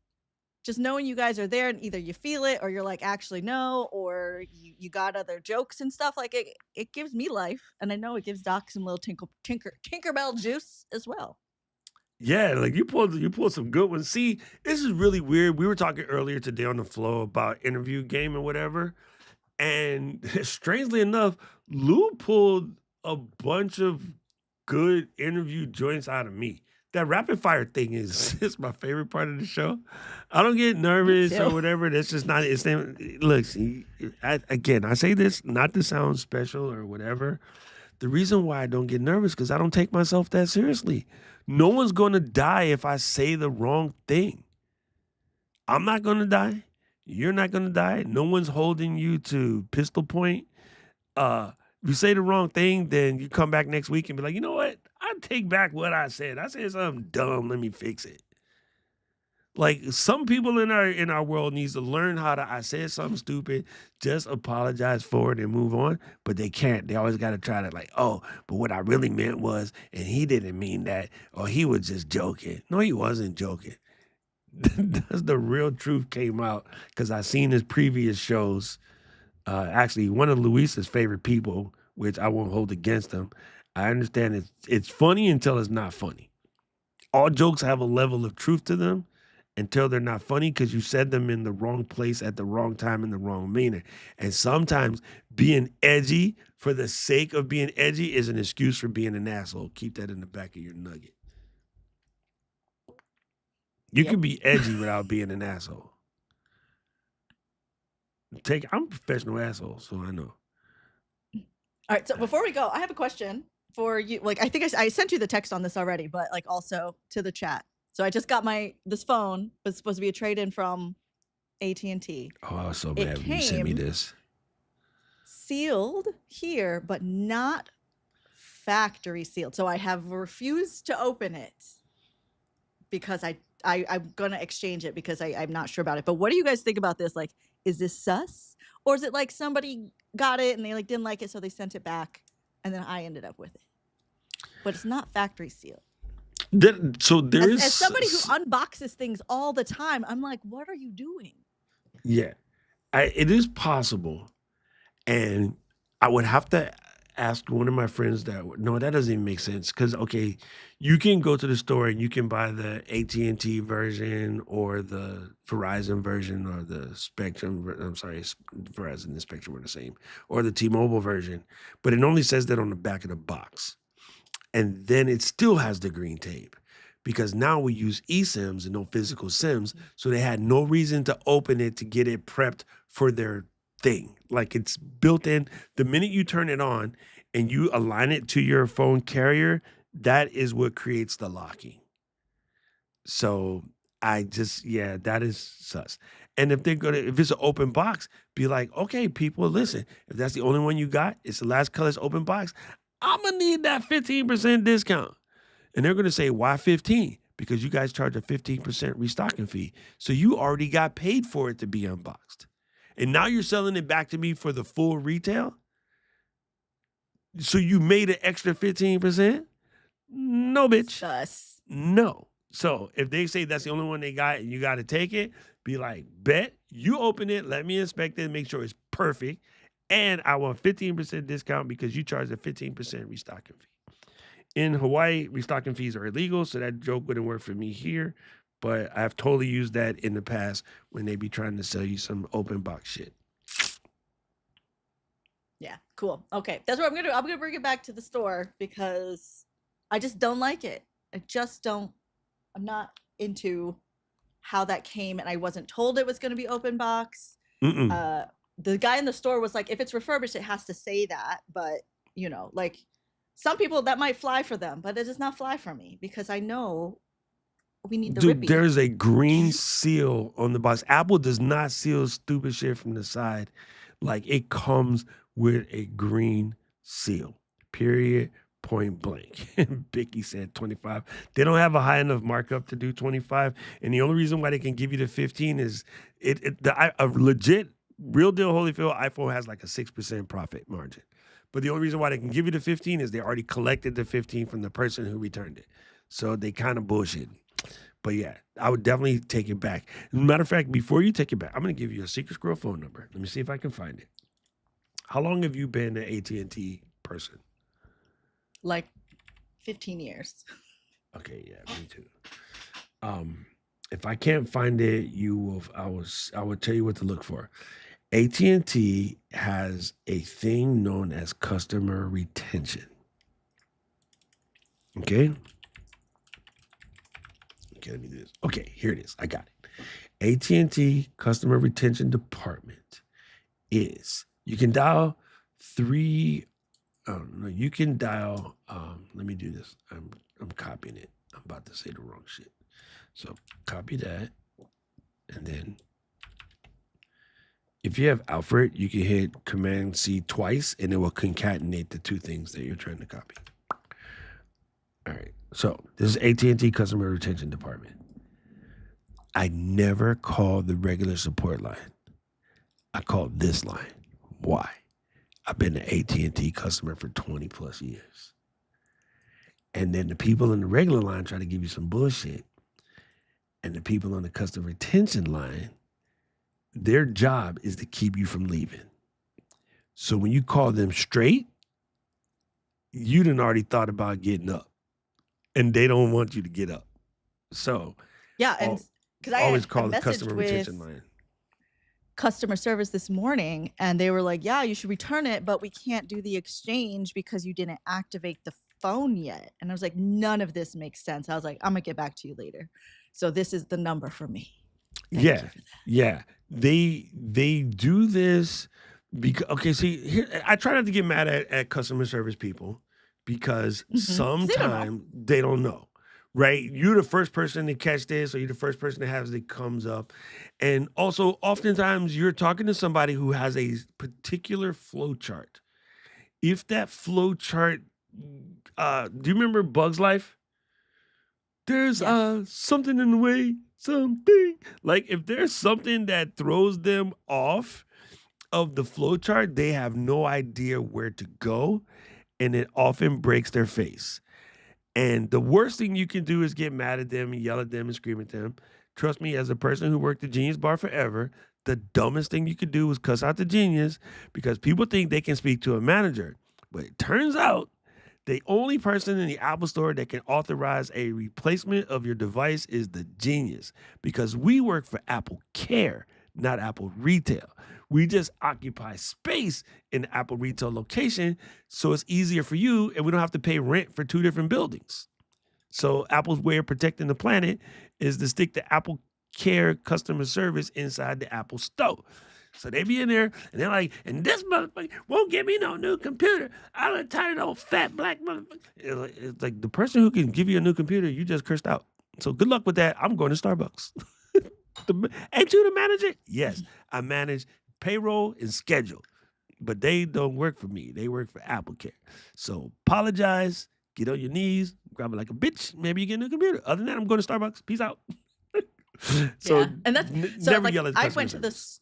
[SPEAKER 2] just knowing you guys are there and either you feel it or you're like, actually no, or you got other jokes and stuff, like it gives me life. And I know it gives Doc some little Tinkerbell juice as well.
[SPEAKER 1] Yeah, like you pulled some good ones. See, this is really weird. We were talking earlier today on the flow about interview game and whatever. And strangely enough, Lou pulled a bunch of good interview joints out of me. That rapid fire thing is my favorite part of the show. I don't get nervous or whatever. That's just not it's look, see, I say this not to sound special or whatever. The reason why I don't get nervous because I don't take myself that seriously. No one's gonna die if I say the wrong thing. I'm not gonna die. You're not gonna die. No one's holding you to pistol point. If you say the wrong thing, then you come back next week and be like, you know what? I take back what I said. I said something dumb. Let me fix it. Like some people in our world needs to learn how to. I said something stupid. Just apologize for it and move on. But they can't. They always got to try to like, oh, but what I really meant was, and he didn't mean that, or he was just joking. No, he wasn't joking. That's the real truth came out because I seen his previous shows. Actually, one of Luis's favorite people, which I won't hold against him. I understand it's funny until it's not funny. All jokes have a level of truth to them until they're not funny because you said them in the wrong place at the wrong time in the wrong manner. And sometimes being edgy for the sake of being edgy is an excuse for being an asshole. Keep that in the back of your nugget. You can be edgy without being an asshole. I'm a professional asshole, so I know.
[SPEAKER 2] All right, so before we go, I have a question for you. Like, I think I sent you the text on this already, but like also to the chat. So I just got this phone was supposed to be a trade-in from AT&T.
[SPEAKER 1] Oh, I was so mad when you sent me this.
[SPEAKER 2] Sealed here, but not factory sealed. So I have refused to open it because I'm gonna exchange it because I'm not sure about it. But what do you guys think about this? Like, is this sus? Or is it like somebody got it and they like didn't like it, so they sent it back and then I ended up with it? But it's not factory sealed.
[SPEAKER 1] So there is
[SPEAKER 2] as somebody who unboxes things all the time, I'm like, what are you doing?
[SPEAKER 1] Yeah, it is possible. And I would have to ask one of my friends that doesn't even make sense. Because okay, you can go to the store and you can buy the AT&T version or the Verizon version or the Spectrum. I'm sorry, Verizon and Spectrum are the same, or the T-Mobile version, but it only says that on the back of the box. And then it still has the green tape because now we use eSIMs and no physical SIMs. So they had no reason to open it to get it prepped for their thing. Like it's built in. The minute you turn it on and you align it to your phone carrier, that is what creates the locking. So that is sus. And if it's an open box, be like, okay, people, listen, if that's the only one you got, it's the last color's open box, I'm gonna need that 15% discount. And they're gonna say, why 15? because you guys charge a 15% restocking fee. So you already got paid for it to be unboxed. And now you're selling it back to me for the full retail? So you made an extra 15%? No, bitch.
[SPEAKER 2] Sus.
[SPEAKER 1] No. So if they say that's the only one they got and you got to take it, be like, bet, you open it, let me inspect it, make sure it's perfect. And I want 15% discount because you charge a 15% restocking fee. In Hawaii, restocking fees are illegal, so that joke wouldn't work for me here. But I've totally used that in the past when they be trying to sell you some open box shit.
[SPEAKER 2] Yeah, cool. Okay, that's what I'm gonna do. I'm gonna bring it back to the store because I just don't like it. I just don't. I'm not into how that came, and I wasn't told it was going to be open box. The guy in the store was like, if it's refurbished, it has to say that. But you know, like some people that might fly for them, but it does not fly for me because I know we need the
[SPEAKER 1] Dude,
[SPEAKER 2] rippy.
[SPEAKER 1] there's a green seal on the box. Apple does not seal stupid shit from the side. Like it comes with a green seal. Period. Point blank. Bicky said 25. They don't have a high enough markup to do 25. And the only reason why they can give you the 15 is a legit, real deal Holyfield iPhone has like a 6% profit margin. But the only reason why they can give you the 15 is they already collected the 15 from the person who returned it. So they kind of bullshit. But yeah, I would definitely take it back. Matter of fact, before you take it back, I'm going to give you a secret squirrel phone number. Let me see if I can find it. How long have you been an AT&T person?
[SPEAKER 2] Like 15 years.
[SPEAKER 1] Okay, yeah, me too. If I can't find it, I will tell you what to look for. AT&T has a thing known as customer retention. Okay? Okay, let me do this. Okay, here it is. I got it. AT&T Customer Retention Department is, you can dial you can dial, let me do this. I'm copying it. I'm about to say the wrong shit. So copy that. And then if you have Alfred, you can hit Command C twice and it will concatenate the two things that you're trying to copy. All right. So this is AT&T Customer Retention Department. I never call the regular support line. I call this line. Why? I've been an AT&T customer for 20 plus years. And then the people in the regular line try to give you some bullshit. And the people on the customer retention line, their job is to keep you from leaving. So when you call them straight, you done already thought about getting up. And they don't want you to get up. So
[SPEAKER 2] yeah, and because I
[SPEAKER 1] always
[SPEAKER 2] had
[SPEAKER 1] call the
[SPEAKER 2] messaged
[SPEAKER 1] customer
[SPEAKER 2] with
[SPEAKER 1] retention line.
[SPEAKER 2] customer service this morning, and they were like, "Yeah, you should return it, but we can't do the exchange because you didn't activate the phone yet." And I was like, "None of this makes sense." I was like, "I'm gonna get back to you later." So this is the number for me. Thank you for that.
[SPEAKER 1] Yeah. They do this because, okay, see, here, I try not to get mad at customer service people because sometimes they don't know, right? You're the first person to catch this, or you're the first person that has it comes up. And also, oftentimes, you're talking to somebody who has a particular flow chart. If that flow chart, do you remember Bug's Life? There's something in the way, something. Like if there's something that throws them off of the flow chart, they have no idea where to go, and it often breaks their face. And the worst thing you can do is get mad at them and yell at them and scream at them. Trust me, as a person who worked at Genius Bar forever, the dumbest thing you could do is cuss out the genius because people think they can speak to a manager. But it turns out the only person in the Apple Store that can authorize a replacement of your device is the genius, because we work for Apple Care, not Apple Retail. We just occupy space in the Apple Retail location, so it's easier for you, and we don't have to pay rent for two different buildings. So Apple's way of protecting the planet is to stick the Apple Care customer service inside the Apple Store. So they be in there and they're like, and this motherfucker won't give me no new computer. I'm a tired old fat black motherfucker. It's like the person who can give you a new computer, you just cursed out. So good luck with that. I'm going to Starbucks. Ain't you the manager? Yes, I manage payroll and schedule, but they don't work for me. They work for Apple Care. So apologize, Get on your knees, grab it like a bitch. Maybe you get a new computer. Other than that, I'm going to Starbucks. Peace out. So
[SPEAKER 2] Yeah, and that's so
[SPEAKER 1] never
[SPEAKER 2] like
[SPEAKER 1] yell at
[SPEAKER 2] I
[SPEAKER 1] customer
[SPEAKER 2] went to
[SPEAKER 1] service.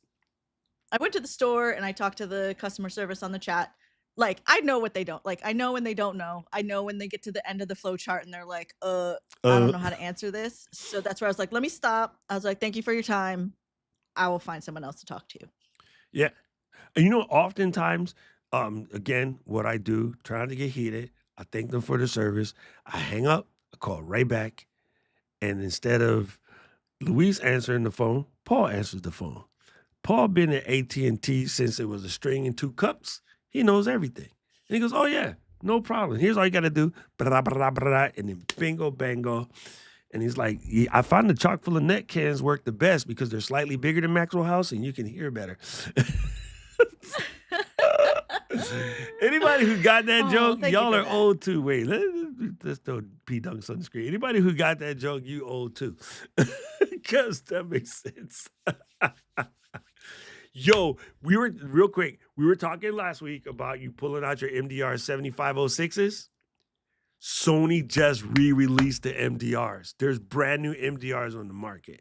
[SPEAKER 2] I went to the store and I talked to the customer service on the chat. Like I know what they don't like. I know when they don't know. I know when they get to the end of the flow chart and they're like, I don't know how to answer this. So that's where I was like, let me stop. I was like, thank you for your time. I will find someone else to talk to.
[SPEAKER 1] Yeah. And you know, oftentimes, again, what I do, trying to get heated, I thank them for the service. I hang up, I call right back. And instead of Luis answering the phone, Paul answers the phone. Paul been at AT&T since it was a string and 2 cups. He knows everything. And he goes, oh yeah, no problem. Here's all you got to do. Blah, blah, blah, blah, and then bingo, bango. And he's like, yeah, I find the chock full of net cans work the best because they're slightly bigger than Maxwell House and you can hear better. Anybody who got that joke, y'all are old too. Wait, let's throw P Dunks on the screen. Anybody who got that joke, you old too. Because that makes sense. Yo, we were talking last week about you pulling out your MDR 7506s. Sony just re-released the MDRs. There's brand new MDRs on the market.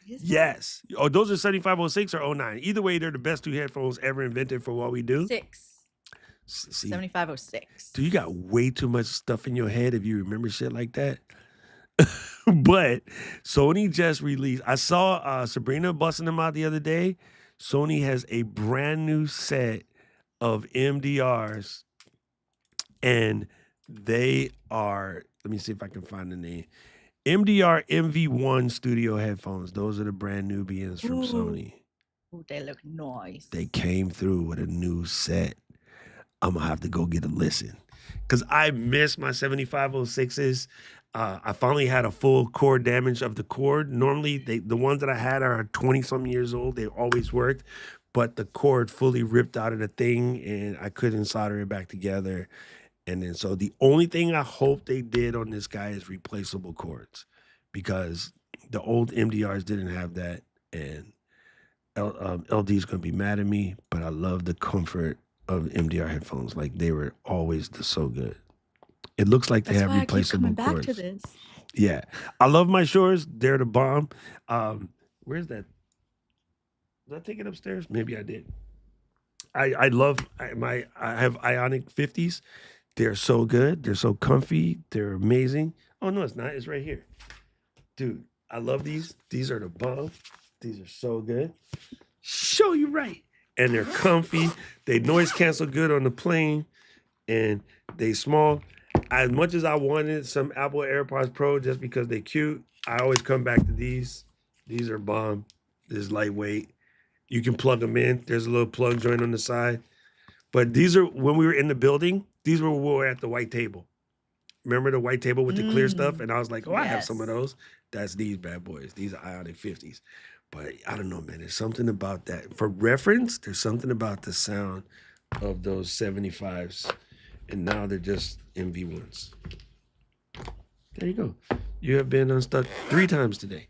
[SPEAKER 1] Yes. Oh, those are 7506 or 09. Either way, they're the best 2 headphones ever invented for what we do.
[SPEAKER 2] 7506.
[SPEAKER 1] Dude, you got way too much stuff in your head if you remember shit like that. But Sony just released. I saw Sabrina busting them out the other day. Sony has a brand new set of MDRs, and they are. Let me see if I can find the name. MDR MV1 studio headphones. Those are the brand new beings from Sony.
[SPEAKER 2] Ooh, they look nice.
[SPEAKER 1] They came through with a new set. I'm gonna have to go get a listen because I miss my 7506s. I finally had a full cord damage of the cord. Normally, the ones that I had are 20-something years old. They always worked, but the cord fully ripped out of the thing, and I couldn't solder it back together. And then so the only thing I hope they did on this guy is replaceable cords, because the old MDRs didn't have that, and LD is going to be mad at me, but I love the comfort of MDR headphones. Like, they were always so good. It looks like they have replaceable cords. Back to this. Yeah, I love my Shores. They're the bomb. Where's that? Did I take it upstairs? Maybe I did. I love I have Ionic 50s. They're so good. They're so comfy. They're amazing. Oh no, it's not. It's right here, dude. I love these. These are the bomb. These are so good. Show you right. And they're comfy. They noise cancel good on the plane, and they small. As much as I wanted some Apple AirPods Pro just because they're cute, I always come back to these. These are bomb. This is lightweight. You can plug them in. There's a little plug joint on the side. But these are, when we were in the building, these were when we were at the white table. Remember the white table with the clear stuff? And I was like, oh, I have some of those. That's these bad boys. These are Ionic 50s. But I don't know, man. There's something about that. For reference, there's something about the sound of those 75s. And now they're just MV1s. There you go. You have been unstuck 3 times today.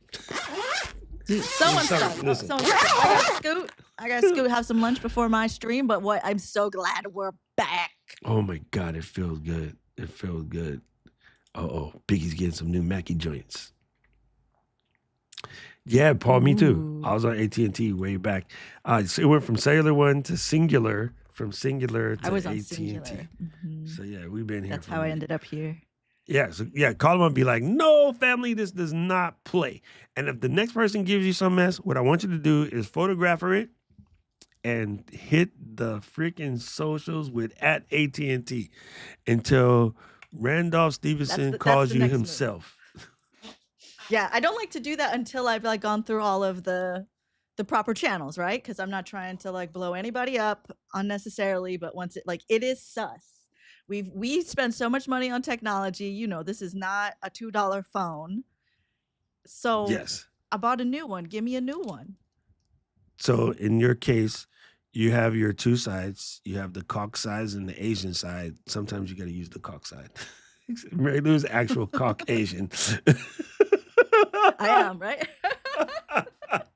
[SPEAKER 2] So unstuck.
[SPEAKER 1] Listen.
[SPEAKER 2] So unstuck. I gotta scoot, have some lunch before my stream, but I'm so glad we're back.
[SPEAKER 1] Oh my God, it feels good. It feels good. Uh-oh, Biggie's getting some new Mackie joints. Yeah, Paul, me too. I was on AT&T way back. So it went from cellular one to singular, from singular to
[SPEAKER 2] I was on
[SPEAKER 1] AT&T.
[SPEAKER 2] singular. Mm-hmm.
[SPEAKER 1] So yeah, we've been here.
[SPEAKER 2] That's how I ended up here.
[SPEAKER 1] Yeah, so yeah, call them up and be like, no, family, this does not play. And if the next person gives you some mess, what I want you to do is photograph it and hit the freaking socials with @AT&T until Randolph Stevenson calls you himself.
[SPEAKER 2] Yeah, I don't like to do that until I've like gone through all of the proper channels, right? Because I'm not trying to like blow anybody up unnecessarily. But once it is sus. We spend so much money on technology. You know, this is not a $2 phone. So
[SPEAKER 1] yes,
[SPEAKER 2] I bought a new one. Give me a new one. So
[SPEAKER 1] in your case, you have your 2 sides. You have the cock size and the Asian side. Sometimes you got to use the cock side. Mary Lou's actual Caucasian.
[SPEAKER 2] I am, right?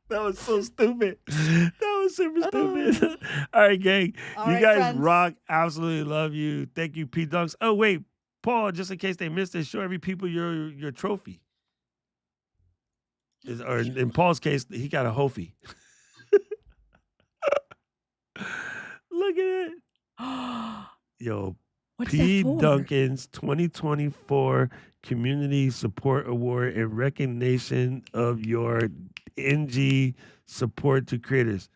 [SPEAKER 1] That was so stupid. That was super stupid. All right, gang. You guys rock. Absolutely love you. Thank you, P Dunks. Oh, wait. Paul, just in case they missed it, show every people your trophy. Or in Paul's case, he got a Hofi. Look at it. Yo,
[SPEAKER 2] What's
[SPEAKER 1] P.
[SPEAKER 2] that for?
[SPEAKER 1] Duncan's 2024 Community Support Award in recognition of your NG support to creators.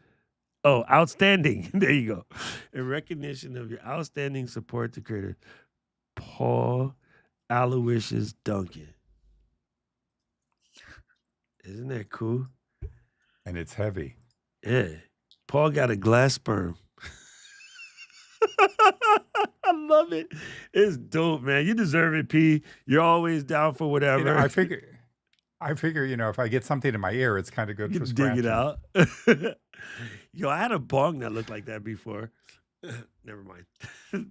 [SPEAKER 1] Oh, outstanding. There you go. In recognition of your outstanding support to creators. Paul Aloysius Duncan. Isn't that cool?
[SPEAKER 3] And it's heavy.
[SPEAKER 1] Yeah. Paul got a glass sperm. I love it. It's dope, man. You deserve it, P. You're always down for whatever.
[SPEAKER 3] You know, I figure, you know, if I get something in my ear, it's kind of good
[SPEAKER 1] you
[SPEAKER 3] for
[SPEAKER 1] can dig it
[SPEAKER 3] scratching.
[SPEAKER 1] out. Yo, I had a bong that looked like that before. Never mind.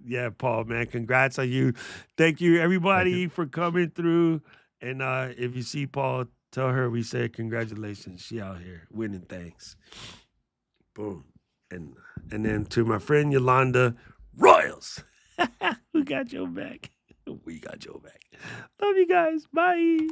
[SPEAKER 1] Yeah, Paul, man. Congrats on you. Thank you, everybody, for coming through. And if you see Paul, tell her we said congratulations. She out here winning things. Boom. And then to my friend Yolanda, Royals. We got your back. We got your back. Love you guys. Bye.